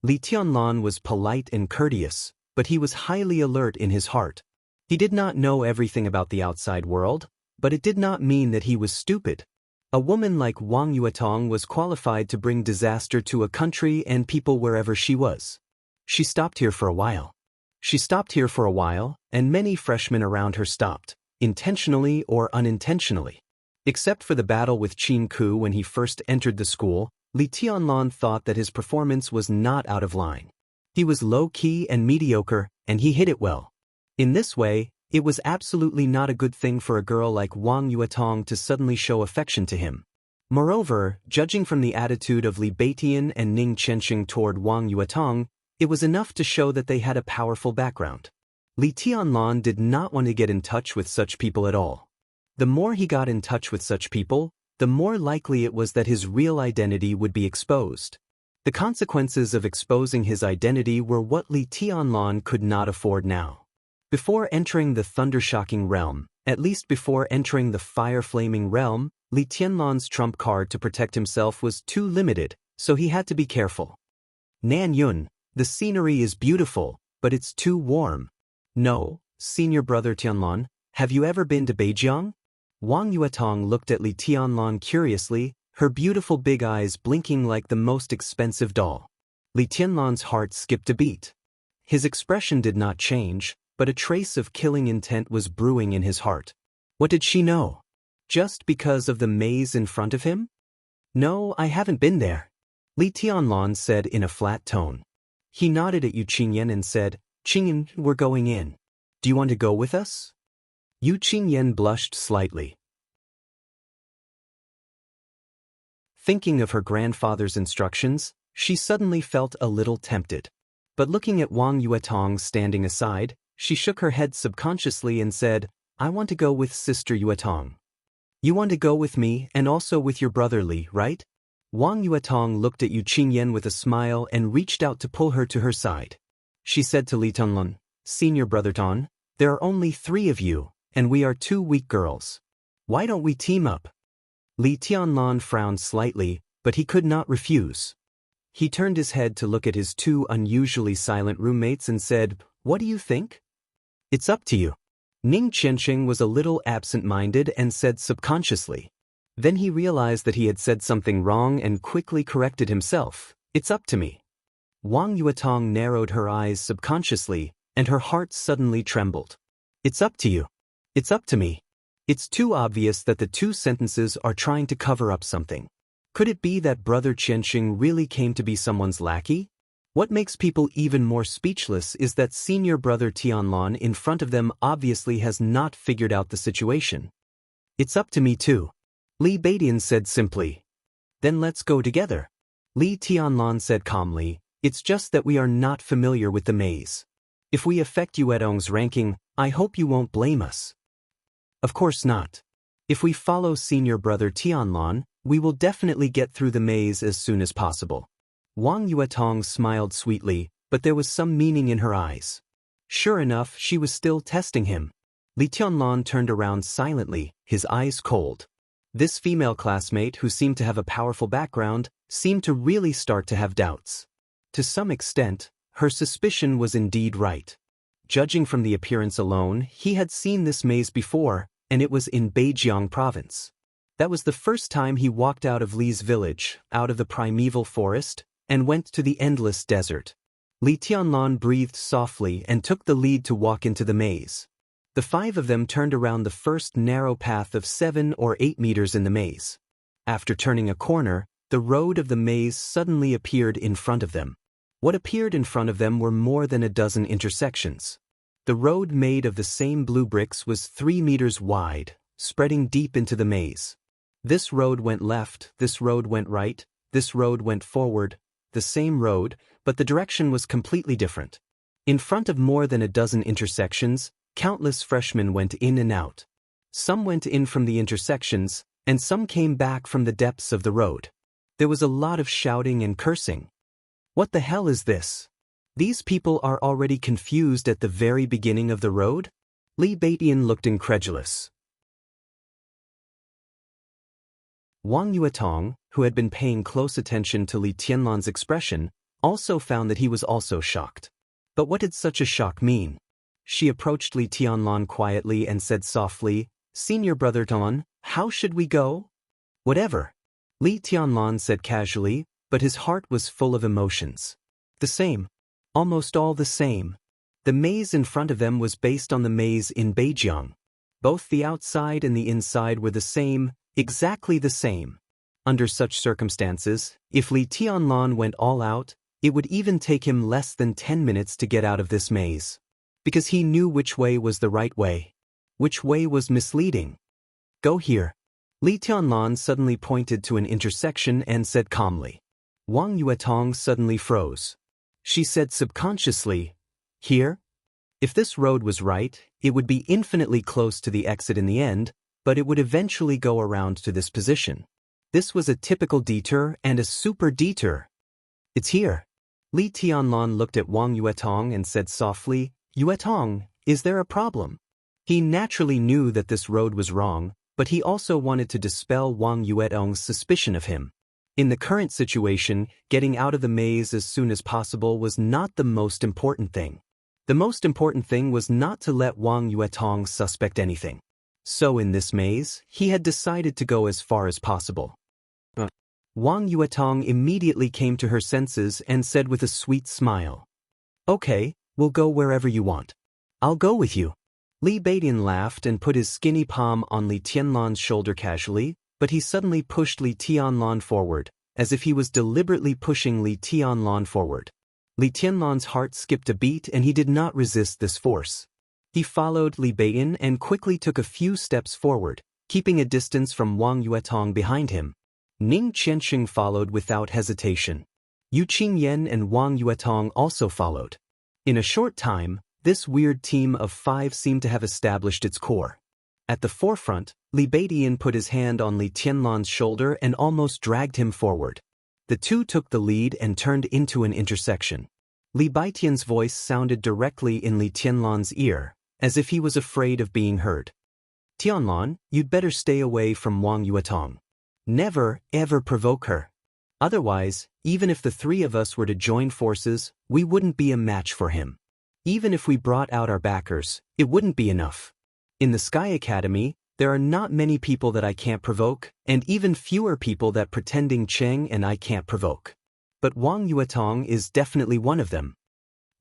Li Tianlan was polite and courteous, but he was highly alert in his heart. He did not know everything about the outside world, but it did not mean that he was stupid. A woman like Wang Yuetong was qualified to bring disaster to a country and people wherever she was. She stopped here for a while. And many freshmen around her stopped, intentionally or unintentionally. Except for the battle with Qin Ku when he first entered the school, Li Tianlan thought that his performance was not out of line. He was low-key and mediocre, and he hit it well. In this way, it was absolutely not a good thing for a girl like Wang Yuetong to suddenly show affection to him. Moreover, judging from the attitude of Li Baitian and Ning Qianxing toward Wang Yuetong, it was enough to show that they had a powerful background. Li Tianlan did not want to get in touch with such people at all. The more he got in touch with such people, the more likely it was that his real identity would be exposed. The consequences of exposing his identity were what Li Tianlan could not afford now. Before entering the thunder-shocking realm, at least before entering the fire-flaming realm, Li Tianlan's trump card to protect himself was too limited, so he had to be careful. "Nanyun, the scenery is beautiful, but it's too warm." "No, senior brother Tianlan, have you ever been to Beijing?" Wang Yuetong looked at Li Tianlan curiously, her beautiful big eyes blinking like the most expensive doll. Li Tianlan's heart skipped a beat. His expression did not change, but a trace of killing intent was brewing in his heart. What did she know? Just because of the maze in front of him? "No, I haven't been there," Li Tianlan said in a flat tone. He nodded at Yu Qingyan and said, "Qingyan, we're going in. Do you want to go with us?" Yu Qingyan blushed slightly. Thinking of her grandfather's instructions, she suddenly felt a little tempted. But looking at Wang Yuetong standing aside, she shook her head subconsciously and said, "I want to go with Sister Yuetong." "You want to go with me and also with your brother Li, right?" Wang Yuetong looked at Yu Qingyan with a smile and reached out to pull her to her side. She said to Li Tianlan, "Senior brother Tan, there are only 3 of you, and we are 2 weak girls. Why don't we team up?" Li Tianlan frowned slightly, but he could not refuse. He turned his head to look at his 2 unusually silent roommates and said, "What do you think?" "It's up to you." Ning Qianxing was a little absent-minded and said subconsciously. Then he realized that he had said something wrong and quickly corrected himself. "It's up to me." Wang Yuetong narrowed her eyes subconsciously, and her heart suddenly trembled. "It's up to you." "It's up to me." It's too obvious that the 2 sentences are trying to cover up something. Could it be that Brother Qianxing really came to be someone's lackey? What makes people even more speechless is that senior brother Tianlan in front of them obviously has not figured out the situation. "It's up to me too," Li Baitian said simply. "Then let's go together." Li Tianlan said calmly, "It's just that we are not familiar with the maze." If we affect Yuetong's ranking, I hope you won't blame us. Of course not. If we follow senior brother Tianlon, we will definitely get through the maze as soon as possible. Wang Yuetong smiled sweetly, but there was some meaning in her eyes. Sure enough, she was still testing him. Li Tianlon turned around silently, his eyes cold. This female classmate, who seemed to have a powerful background, seemed to really start to have doubts. To some extent, her suspicion was indeed right. Judging from the appearance alone, he had seen this maze before, and it was in Beijiang province. That was the first time he walked out of Li's village, out of the primeval forest, and went to the endless desert. Li Tianlon breathed softly and took the lead to walk into the maze. The five of them turned around the first narrow path of 7 or 8 meters in the maze. After turning a corner, the road of the maze suddenly appeared in front of them. What appeared in front of them were more than a dozen intersections. The road made of the same blue bricks was 3 meters wide, spreading deep into the maze. This road went left, this road went right, this road went forward, the same road, but the direction was completely different. In front of more than a dozen intersections, countless freshmen went in and out. Some went in from the intersections, and some came back from the depths of the road. There was a lot of shouting and cursing. What the hell is this? These people are already confused at the very beginning of the road? Li Beidian looked incredulous. Wang Yuetong, who had been paying close attention to Li Tianlon's expression, also found that he was also shocked. But what did such a shock mean? She approached Li Tianlon quietly and said softly, "Senior brother Tian, how should we go?" "Whatever." Li Tianlon said casually, but his heart was full of emotions. The same. Almost all the same. The maze in front of them was based on the maze in Beijiang. Both the outside and the inside were the same, exactly the same. Under such circumstances, if Li Tianlon went all out, it would even take him less than 10 minutes to get out of this maze. Because he knew which way was the right way. Which way was misleading. "Go here." Li Tianlon suddenly pointed to an intersection and said calmly. Wang Yuetong suddenly froze. She said subconsciously, "Here?" If this road was right, it would be infinitely close to the exit in the end, but it would eventually go around to this position. This was a typical detour and a super detour. "It's here." Li Tianlon looked at Wang Yuetong and said softly, "Yuetong, is there a problem?" He naturally knew that this road was wrong, but he also wanted to dispel Wang Yuetong's suspicion of him. In the current situation, getting out of the maze as soon as possible was not the most important thing. The most important thing was not to let Wang Yuetong suspect anything. So in this maze, he had decided to go as far as possible. Wang Yuetong immediately came to her senses and said with a sweet smile, "Okay, we'll go wherever you want. I'll go with you." Li Beidian laughed and put his skinny palm on Li Tianlon's shoulder casually, but he suddenly pushed Li Tianlon forward, as if he was deliberately pushing Li Tianlon forward. Li Tianlon's heart skipped a beat and he did not resist this force. He followed Li Beidian and quickly took a few steps forward, keeping a distance from Wang Yuetong behind him. Ning Qianxing followed without hesitation. Yu Qingyan and Wang Yuetong also followed. In a short time, this weird team of 5 seemed to have established its core. At the forefront, Li Beidian put his hand on Li Tianlon's shoulder and almost dragged him forward. The two took the lead and turned into an intersection. Li Beidian's voice sounded directly in Li Tianlon's ear, as if he was afraid of being heard. "Tianlon, you'd better stay away from Wang Yuetong. Never, ever provoke her. Otherwise, even if the 3 of us were to join forces, we wouldn't be a match for him. Even if we brought out our backers, it wouldn't be enough. In the Sky Academy, there are not many people that I can't provoke, and even fewer people that pretending Cheng and I can't provoke. But Wang Yuetong is definitely one of them."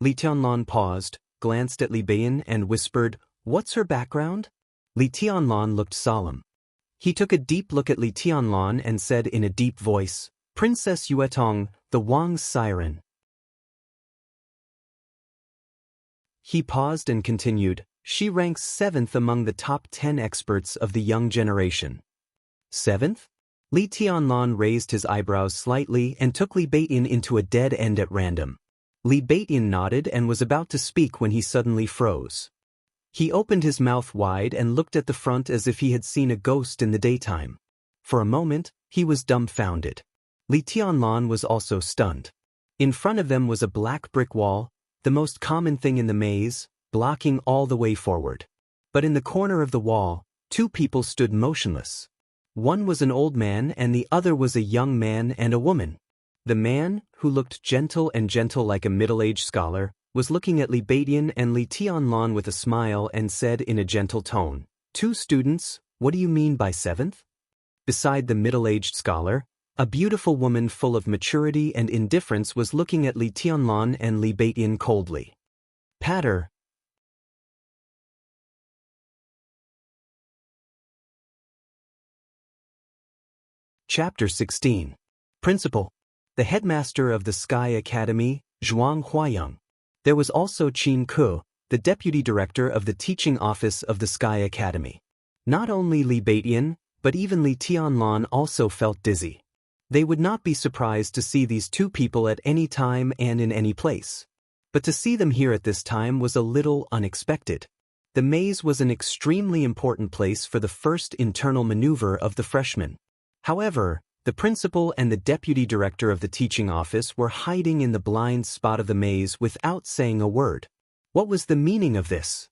Li Tianlon paused, glanced at Li Beidian and whispered, "What's her background?" Li Tianlon looked solemn. He took a deep look at Li Tianlon and said in a deep voice, "Princess Yuetong, the Wang's siren." He paused and continued, "She ranks 7th among the top 10 experts of the young generation." 7th? Li Tianlon raised his eyebrows slightly and took Li Beidian into a dead end at random. Li Baitian nodded and was about to speak when he suddenly froze. He opened his mouth wide and looked at the front as if he had seen a ghost in the daytime. For a moment, he was dumbfounded. Li Tianlan was also stunned. In front of them was a black brick wall, the most common thing in the maze, blocking all the way forward. But in the corner of the wall, two people stood motionless. One was an old man and the other was a young man and a woman. The man, who looked gentle like a middle-aged scholar, was looking at Li Baidian and Li Tianlan with a smile and said in a gentle tone, "Two students, what do you mean by seventh?" Beside the middle-aged scholar, a beautiful woman full of maturity and indifference was looking at Li Tianlan and Li Baidian coldly. Patter. Chapter 16. Principal. The headmaster of the Sky Academy, Zhuang Huayang. There was also Qin Ke, the deputy director of the teaching office of the Sky Academy. Not only Li Baidian, but even Li Tianlan also felt dizzy. They would not be surprised to see these two people at any time and in any place. But to see them here at this time was a little unexpected. The maze was an extremely important place for the first internal maneuver of the freshmen. However, the principal and the deputy director of the teaching office were hiding in the blind spot of the maze without saying a word. What was the meaning of this?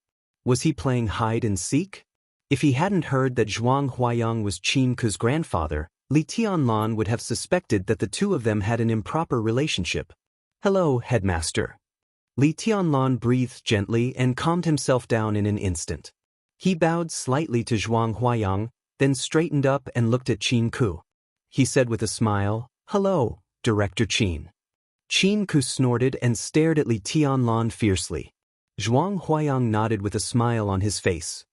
Was he playing hide and seek? If he hadn't heard that Zhuang Huayang was Qin Ke's grandfather, Li Tianlan would have suspected that the two of them had an improper relationship. "Hello, headmaster." Li Tianlan breathed gently and calmed himself down in an instant. He bowed slightly to Zhuang Huayang, then straightened up and looked at Qin Ke. He said with a smile, "Hello, Director Qin." Qin Ke snorted and stared at Li Tianlan fiercely. Zhuang Huayang nodded with a smile on his face.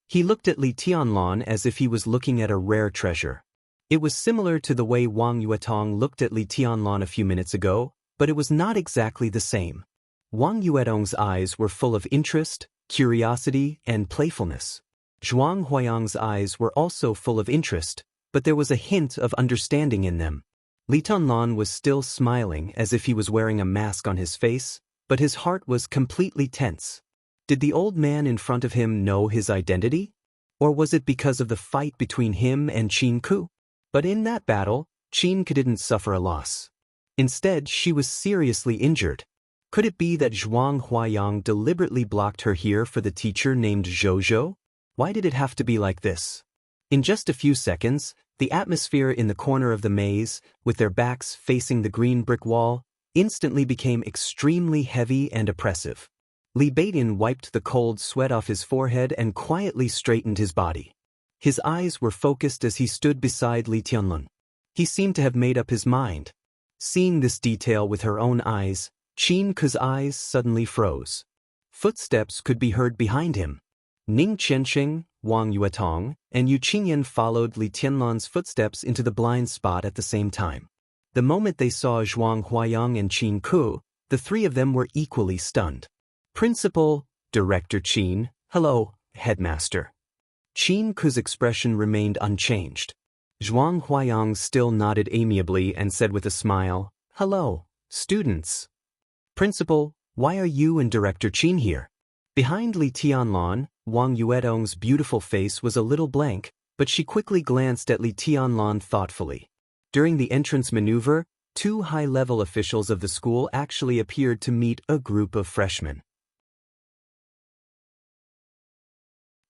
He looked at Li Tianlan as if he was looking at a rare treasure. It was similar to the way Wang Yuetong looked at Li Tianlan a few minutes ago, but it was not exactly the same. Wang Yuetong's eyes were full of interest, curiosity, and playfulness. Zhuang Huayang's eyes were also full of interest, but there was a hint of understanding in them. Li Tianlan was still smiling as if he was wearing a mask on his face, but his heart was completely tense. Did the old man in front of him know his identity? Or was it because of the fight between him and Qin Ke? But in that battle, Qin Ke didn't suffer a loss. Instead, she was seriously injured. Could it be that Zhuang Huayang deliberately blocked her here for the teacher named Zhou? Why did it have to be like this? In just a few seconds, the atmosphere in the corner of the maze, with their backs facing the green brick wall, instantly became extremely heavy and oppressive. Li Baidian wiped the cold sweat off his forehead and quietly straightened his body. His eyes were focused as he stood beside Li Tianlan. He seemed to have made up his mind. Seeing this detail with her own eyes, Qin Ke's eyes suddenly froze. Footsteps could be heard behind him. Ning Qianxing, Wang Yuetong, and Yu Qingyan followed Li Tianlan's footsteps into the blind spot at the same time. The moment they saw Zhuang Huayang and Qin Ke, the three of them were equally stunned. "Principal, Director Qin, hello, Headmaster." Qin Ke's expression remained unchanged. Zhuang Huayang still nodded amiably and said with a smile, "Hello, students." "Principal, why are you and Director Qin here?" Behind Li Tianlan, Wang Yuetong's beautiful face was a little blank, but she quickly glanced at Li Tianlan thoughtfully. During the entrance maneuver, two high-level officials of the school actually appeared to meet a group of freshmen.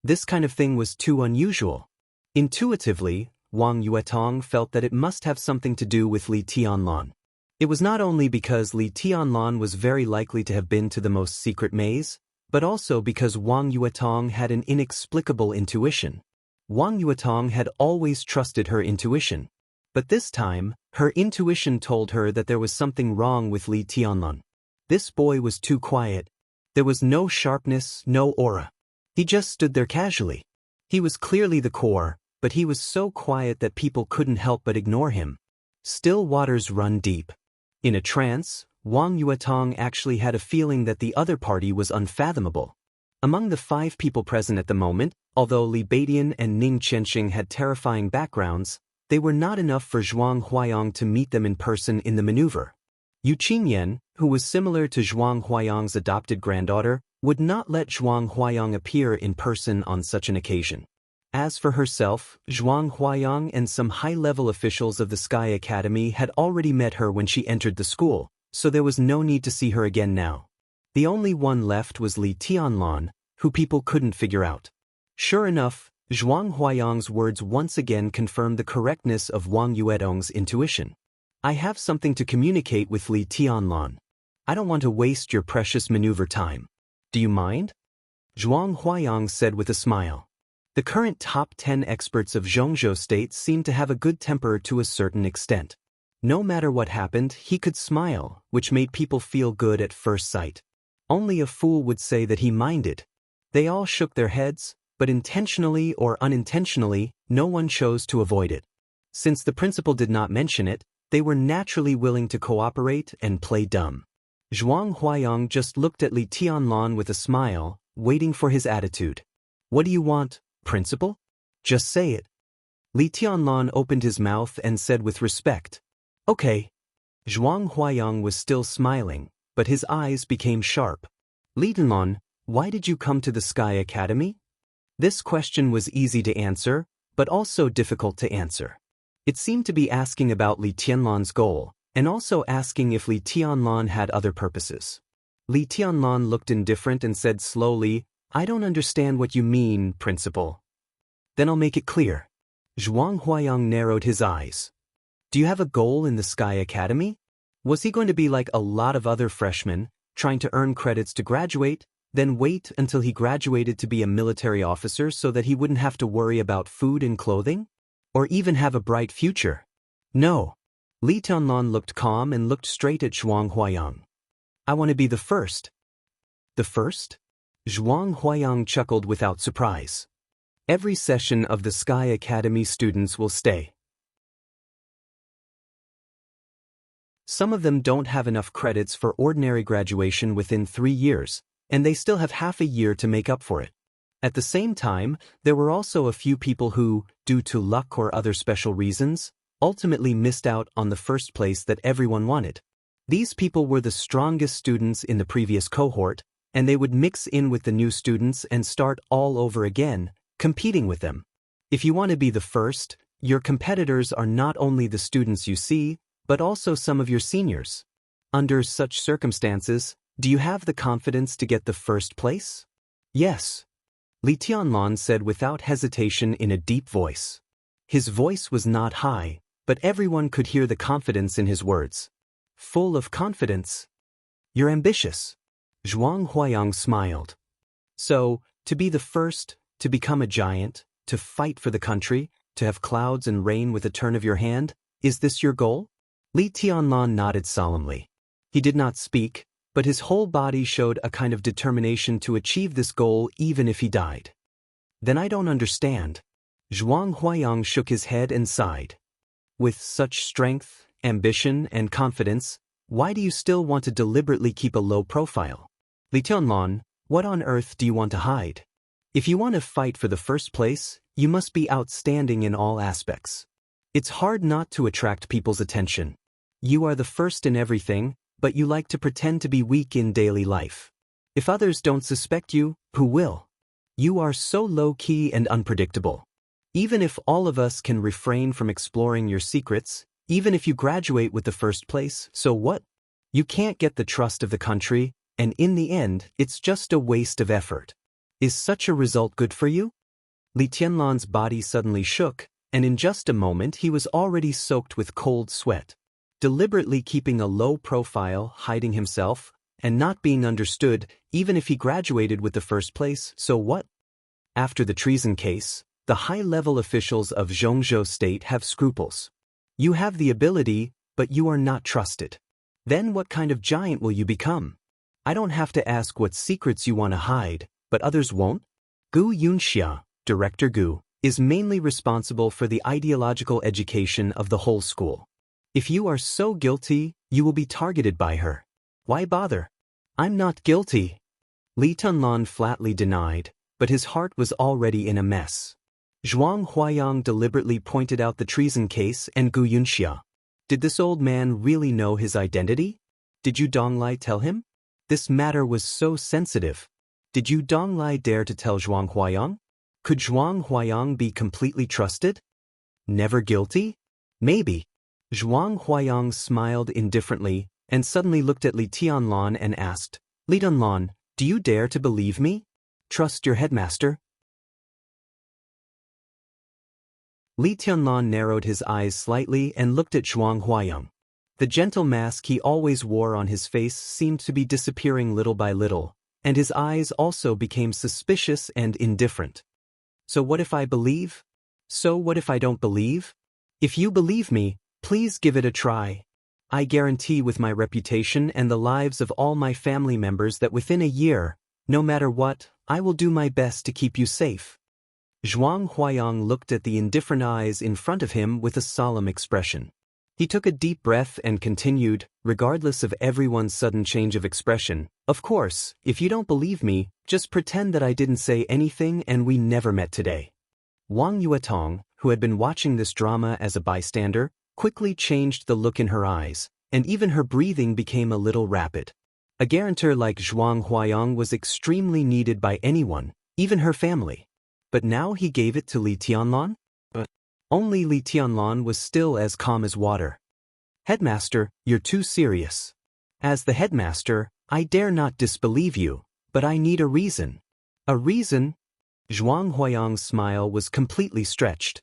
This kind of thing was too unusual. Intuitively, Wang Yuetong felt that it must have something to do with Li Tianlan. It was not only because Li Tianlan was very likely to have been to the most secret maze, but also because Wang Yuetong had an inexplicable intuition. Wang Yuetong had always trusted her intuition. But this time, her intuition told her that there was something wrong with Li Tianlan. This boy was too quiet. There was no sharpness, no aura. He just stood there casually. He was clearly the core, but he was so quiet that people couldn't help but ignore him. Still waters run deep. In a trance, Wang Yuetong actually had a feeling that the other party was unfathomable. Among the 5 people present at the moment, although Li Baidian and Ning Qianxing had terrifying backgrounds, they were not enough for Zhuang Huayang to meet them in person in the maneuver. Yu Qingyan, who was similar to Zhuang Huayang's adopted granddaughter, would not let Zhuang Huayang appear in person on such an occasion. As for herself, Zhuang Huayang and some high-level officials of the Sky Academy had already met her when she entered the school, so there was no need to see her again now. The only one left was Li Tianlan, who people couldn't figure out. Sure enough, Zhuang Huayang's words once again confirmed the correctness of Wang Yuedong's intuition. I have something to communicate with Li Tianlan. I don't want to waste your precious maneuver time. Do you mind? Zhuang Huayang said with a smile. The current top 10 experts of Zhongzhou State seemed to have a good temper to a certain extent. No matter what happened, he could smile, which made people feel good at first sight. Only a fool would say that he minded. They all shook their heads, but intentionally or unintentionally, no one chose to avoid it. Since the principal did not mention it, they were naturally willing to cooperate and play dumb. Zhuang Huayang just looked at Li Tianlan with a smile, waiting for his attitude. What do you want, principal? Just say it. Li Tianlan opened his mouth and said with respect, Okay. Zhuang Huayang was still smiling, but his eyes became sharp. Li Tianlan, why did you come to the Sky Academy? This question was easy to answer, but also difficult to answer. It seemed to be asking about Li Tianlan's goal, and also asking if Li Tianlan had other purposes. Li Tianlan looked indifferent and said slowly, I don't understand what you mean, principal. Then I'll make it clear. Zhuang Huayang narrowed his eyes. Do you have a goal in the Sky Academy? Was he going to be like a lot of other freshmen, trying to earn credits to graduate, then wait until he graduated to be a military officer so that he wouldn't have to worry about food and clothing? Or even have a bright future? No. Li Tianlan looked calm and looked straight at Zhuang Huayang. I want to be the first. The first? Zhuang Huayang chuckled without surprise. Every session of the Sky Academy students will stay. Some of them don't have enough credits for ordinary graduation within 3 years, and they still have half a year to make up for it. At the same time, there were also a few people who, due to luck or other special reasons, ultimately missed out on the first place that everyone wanted. These people were the strongest students in the previous cohort, and they would mix in with the new students and start all over again, competing with them. If you want to be the first, your competitors are not only the students you see, but also some of your seniors. Under such circumstances, do you have the confidence to get the first place? Yes. Li Tianlan said without hesitation in a deep voice. His voice was not high, but everyone could hear the confidence in his words. Full of confidence. You're ambitious. Zhuang Huayang smiled. So, to be the first, to become a giant, to fight for the country, to have clouds and rain with a turn of your hand, is this your goal? Li Tianlan nodded solemnly. He did not speak, but his whole body showed a kind of determination to achieve this goal even if he died. Then I don't understand. Zhuang Huayang shook his head and sighed. With such strength, ambition, and confidence, why do you still want to deliberately keep a low profile? Li Tianlan, what on earth do you want to hide? If you want to fight for the first place, you must be outstanding in all aspects. It's hard not to attract people's attention. You are the first in everything, but you like to pretend to be weak in daily life. If others don't suspect you, who will? You are so low-key and unpredictable. Even if all of us can refrain from exploring your secrets, even if you graduate with the first place, so what? You can't get the trust of the country, and in the end, it's just a waste of effort. Is such a result good for you? Li Tianlan's body suddenly shook, and in just a moment he was already soaked with cold sweat. Deliberately keeping a low profile, hiding himself, and not being understood, even if he graduated with the first place, so what? After the treason case, the high-level officials of Zhongzhou State have scruples. You have the ability, but you are not trusted. Then what kind of giant will you become? I don't have to ask what secrets you want to hide, but others won't? Xianxia, Director Gu, is mainly responsible for the ideological education of the whole school. If you are so guilty, you will be targeted by her. Why bother? I'm not guilty. Li Tianlan flatly denied, but his heart was already in a mess. Zhuang Huayang deliberately pointed out the treason case and Xianxia. Did this old man really know his identity? Did you Donglai tell him? This matter was so sensitive. Did you Donglai dare to tell Zhuang Huayang? Could Zhuang Huayang be completely trusted? Never guilty? Maybe. Zhuang Huayang smiled indifferently and suddenly looked at Li Tianlan and asked, Li Tianlan, do you dare to believe me? Trust your headmaster? Li Tianlan narrowed his eyes slightly and looked at Zhuang Huayang. The gentle mask he always wore on his face seemed to be disappearing little by little, and his eyes also became suspicious and indifferent. So what if I believe? So what if I don't believe? If you believe me, please give it a try. I guarantee with my reputation and the lives of all my family members that within a year, no matter what, I will do my best to keep you safe. Zhuang Huayang looked at the indifferent eyes in front of him with a solemn expression. He took a deep breath and continued, regardless of everyone's sudden change of expression, of course, if you don't believe me, just pretend that I didn't say anything and we never met today. Wang Yuetong, who had been watching this drama as a bystander, quickly changed the look in her eyes, and even her breathing became a little rapid. A guarantor like Zhuang Huayang was extremely needed by anyone, even her family. But now he gave it to Li Tianlan? Only Li Tianlan was still as calm as water. Headmaster, you're too serious. As the headmaster, I dare not disbelieve you, but I need a reason. A reason? Zhuang Huayang's smile was completely stretched.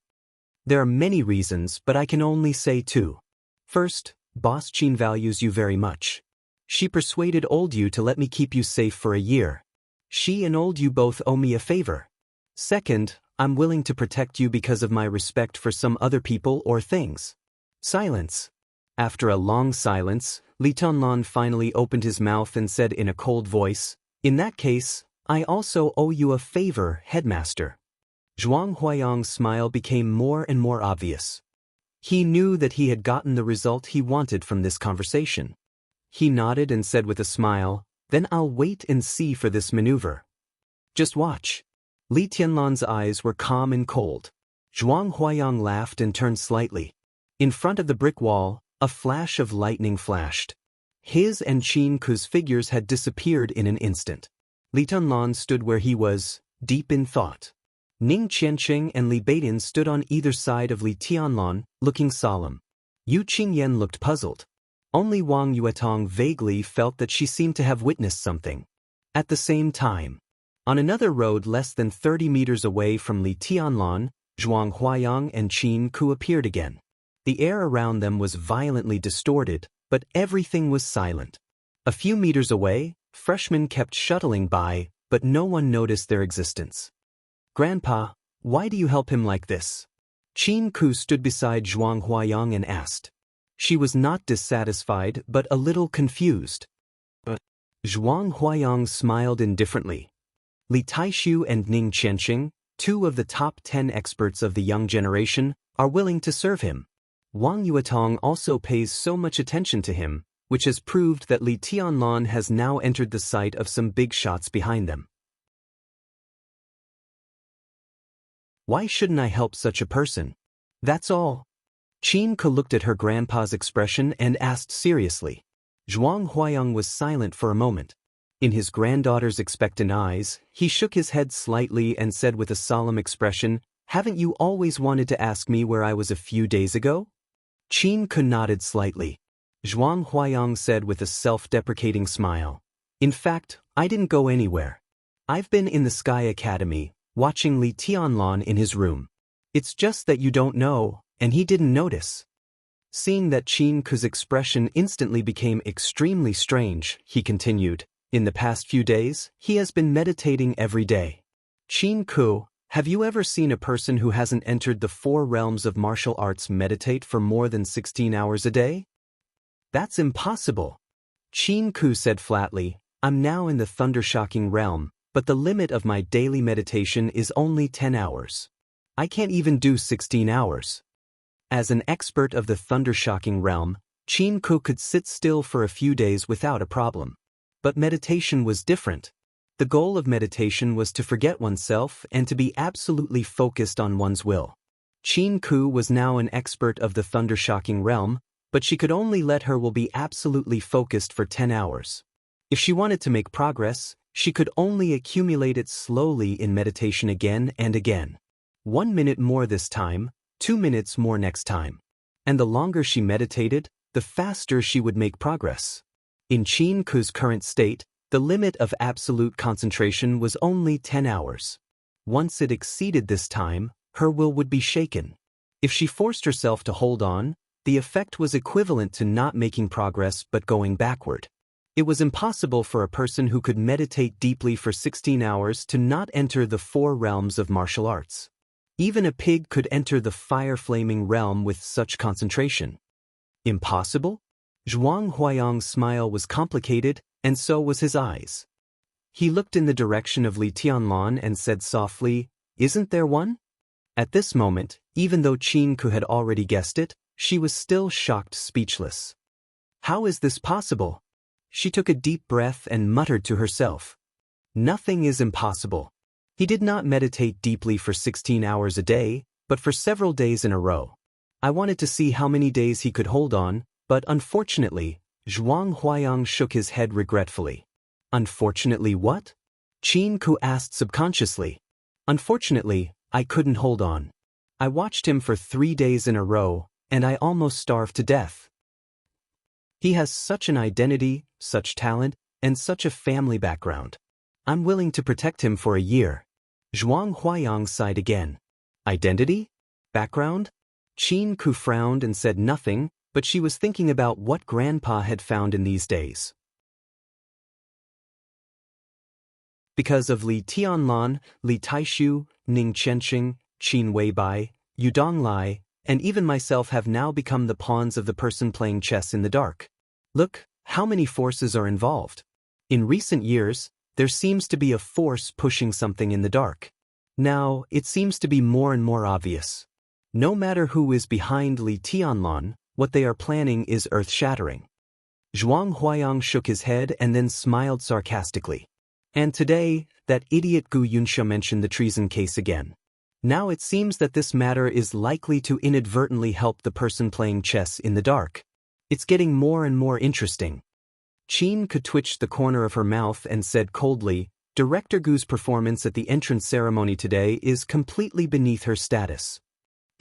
There are many reasons, but I can only say two. First, Boss Qin values you very much. She persuaded Old Yu to let me keep you safe for a year. She and Old Yu both owe me a favor. Second, I'm willing to protect you because of my respect for some other people or things. Silence. After a long silence, Li Tianlan finally opened his mouth and said in a cold voice, In that case, I also owe you a favor, headmaster. Zhuang Huayang's smile became more and more obvious. He knew that he had gotten the result he wanted from this conversation. He nodded and said with a smile, Then I'll wait and see for this maneuver. Just watch. Li Tianlan's eyes were calm and cold. Zhuang Huayang laughed and turned slightly. In front of the brick wall, a flash of lightning flashed. His and Qin Ku's figures had disappeared in an instant. Li Tianlan stood where he was, deep in thought. Ning Qianqing and Li Beidian stood on either side of Li Tianlan, looking solemn. Yu Qingyan looked puzzled. Only Wang Yuetong vaguely felt that she seemed to have witnessed something. At the same time, on another road less than 30 meters away from Li Tianlan, Zhuang Huayang and Qin Ku appeared again. The air around them was violently distorted, but everything was silent. A few meters away, freshmen kept shuttling by, but no one noticed their existence. Grandpa, why do you help him like this? Qin Ku stood beside Zhuang Huayang and asked. She was not dissatisfied but a little confused. Zhuang Huayang smiled indifferently. Li Taishu and Ning Qianqing, two of the top 10 experts of the young generation, are willing to serve him. Wang Yuetong also pays so much attention to him, which has proved that Li Tianlan has now entered the sight of some big shots behind them. Why shouldn't I help such a person? That's all. Qin Ku looked at her grandpa's expression and asked seriously. Zhuang Huayang was silent for a moment. In his granddaughter's expectant eyes, he shook his head slightly and said with a solemn expression, Haven't you always wanted to ask me where I was a few days ago? Qin Ku nodded slightly. Zhuang Huayang said with a self-deprecating smile. In fact, I didn't go anywhere. I've been in the Sky Academy, watching Li Tianlan in his room. It's just that you don't know, and he didn't notice. Seeing that Qin Ku's expression instantly became extremely strange, he continued, In the past few days, he has been meditating every day. Qin Ku, have you ever seen a person who hasn't entered the 4 realms of martial arts meditate for more than 16 hours a day? That's impossible. Qin Ku said flatly, I'm now in the thundershocking realm, but the limit of my daily meditation is only 10 hours. I can't even do 16 hours. As an expert of the thundershocking realm, Qin Ku could sit still for a few days without a problem. But meditation was different. The goal of meditation was to forget oneself and to be absolutely focused on one's will. Qin Ku was now an expert of the thundershocking realm, but she could only let her will be absolutely focused for 10 hours. If she wanted to make progress, she could only accumulate it slowly in meditation again and again. 1 minute more this time, 2 minutes more next time. And the longer she meditated, the faster she would make progress. In Qin Ku's current state, the limit of absolute concentration was only 10 hours. Once it exceeded this time, her will would be shaken. If she forced herself to hold on, the effect was equivalent to not making progress but going backward. It was impossible for a person who could meditate deeply for 16 hours to not enter the 4 realms of martial arts. Even a pig could enter the fire-flaming realm with such concentration. Impossible? Zhuang Huayang's smile was complicated, and so was his eyes. He looked in the direction of Li Tianlan and said softly, "Isn't there one?" At this moment, even though Qin Ku had already guessed it, she was still shocked, speechless. How is this possible? She took a deep breath and muttered to herself. Nothing is impossible. He did not meditate deeply for 16 hours a day, but for several days in a row. I wanted to see how many days he could hold on, but unfortunately, Zhuang Huayang shook his head regretfully. Unfortunately what? Qin Ku asked subconsciously. Unfortunately, I couldn't hold on. I watched him for 3 days in a row, and I almost starved to death. He has such an identity, such talent, and such a family background. I'm willing to protect him for a year. Zhuang Huayang sighed again. Identity? Background? Qin Ku frowned and said nothing, but she was thinking about what Grandpa had found in these days. Because of Li Tianlan, Li Taishu, Ning Chenxing, Qin Weibai, Yu Donglai, and even myself have now become the pawns of the person playing chess in the dark. Look, how many forces are involved. In recent years, there seems to be a force pushing something in the dark. Now, it seems to be more and more obvious. No matter who is behind Li Tianlan, what they are planning is earth-shattering. Zhuang Huayang shook his head and then smiled sarcastically. And today, that idiot Gu Yunxia mentioned the treason case again. Now it seems that this matter is likely to inadvertently help the person playing chess in the dark. It's getting more and more interesting. Qin could twitch the corner of her mouth and said coldly, Director Gu's performance at the entrance ceremony today is completely beneath her status.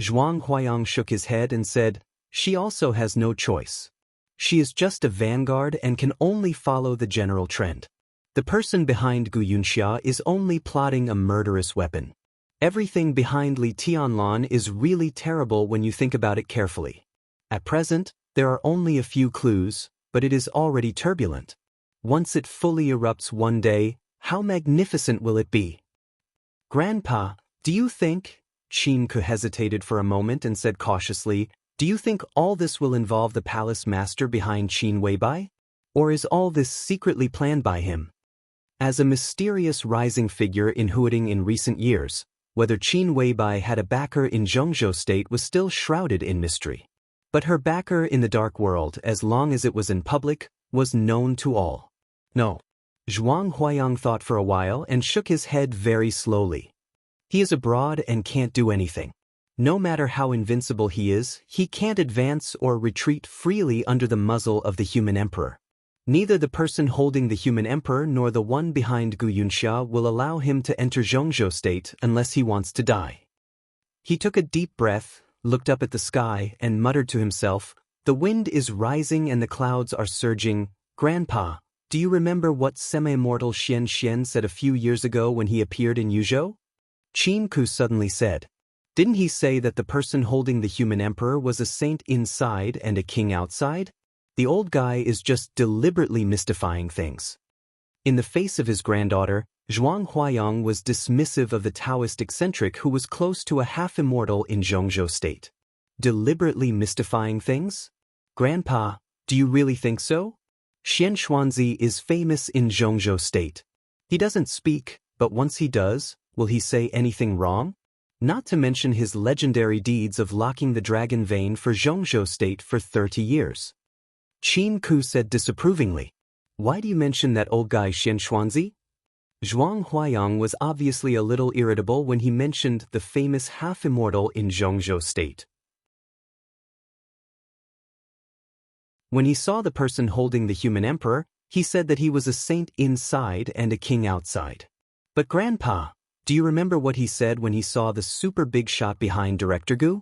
Zhuang Huayang shook his head and said, she also has no choice. She is just a vanguard and can only follow the general trend. The person behind Gu Yunxia is only plotting a murderous weapon. Everything behind Li Tianlan is really terrible when you think about it carefully. At present, there are only a few clues, but it is already turbulent. Once it fully erupts one day, how magnificent will it be? Grandpa, do you think? Qin Ku hesitated for a moment and said cautiously, do you think all this will involve the palace master behind Qin Weibai? Or is all this secretly planned by him? As a mysterious rising figure in Huading in recent years, whether Qin Weibai had a backer in Zhengzhou state was still shrouded in mystery. But her backer in the dark world, as long as it was in public, was known to all. No. Zhuang Huayang thought for a while and shook his head very slowly. He is abroad and can't do anything. No matter how invincible he is, he can't advance or retreat freely under the muzzle of the human emperor. Neither the person holding the human emperor nor the one behind Gu Yunxia will allow him to enter Zhengzhou state unless he wants to die. He took a deep breath, looked up at the sky, and muttered to himself, the wind is rising and the clouds are surging. Grandpa, do you remember what semi-immortal Xianxia said a few years ago when he appeared in Yuzhou? Qin Ku suddenly said, didn't he say that the person holding the human emperor was a saint inside and a king outside? The old guy is just deliberately mystifying things. In the face of his granddaughter, Zhuang Huayang was dismissive of the Taoist eccentric who was close to a half-immortal in Zhengzhou state. Deliberately mystifying things? Grandpa, do you really think so? Xianxia is famous in Zhengzhou state. He doesn't speak, but once he does, will he say anything wrong? Not to mention his legendary deeds of locking the dragon vein for Zhengzhou state for 30 years. Qin Ku said disapprovingly, why do you mention that old guy Xianxia? Zhuang Huayang was obviously a little irritable when he mentioned the famous half-immortal in Zhengzhou state. When he saw the person holding the human emperor, he said that he was a saint inside and a king outside. But Grandpa, do you remember what he said when he saw the super big shot behind Director Gu?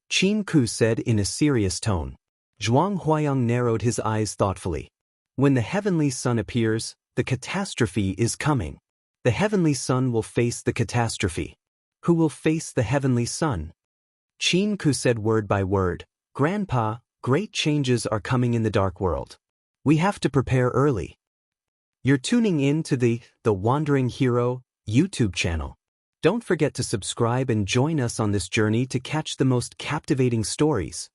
Qin Ku said in a serious tone. Zhuang Huayang narrowed his eyes thoughtfully. When the heavenly sun appears, the catastrophe is coming. The heavenly sun will face the catastrophe. Who will face the heavenly sun? Qin Ku said word by word, Grandpa, great changes are coming in the dark world. We have to prepare early. You're tuning in to the Wandering Hero YouTube channel. Don't forget to subscribe and join us on this journey to catch the most captivating stories.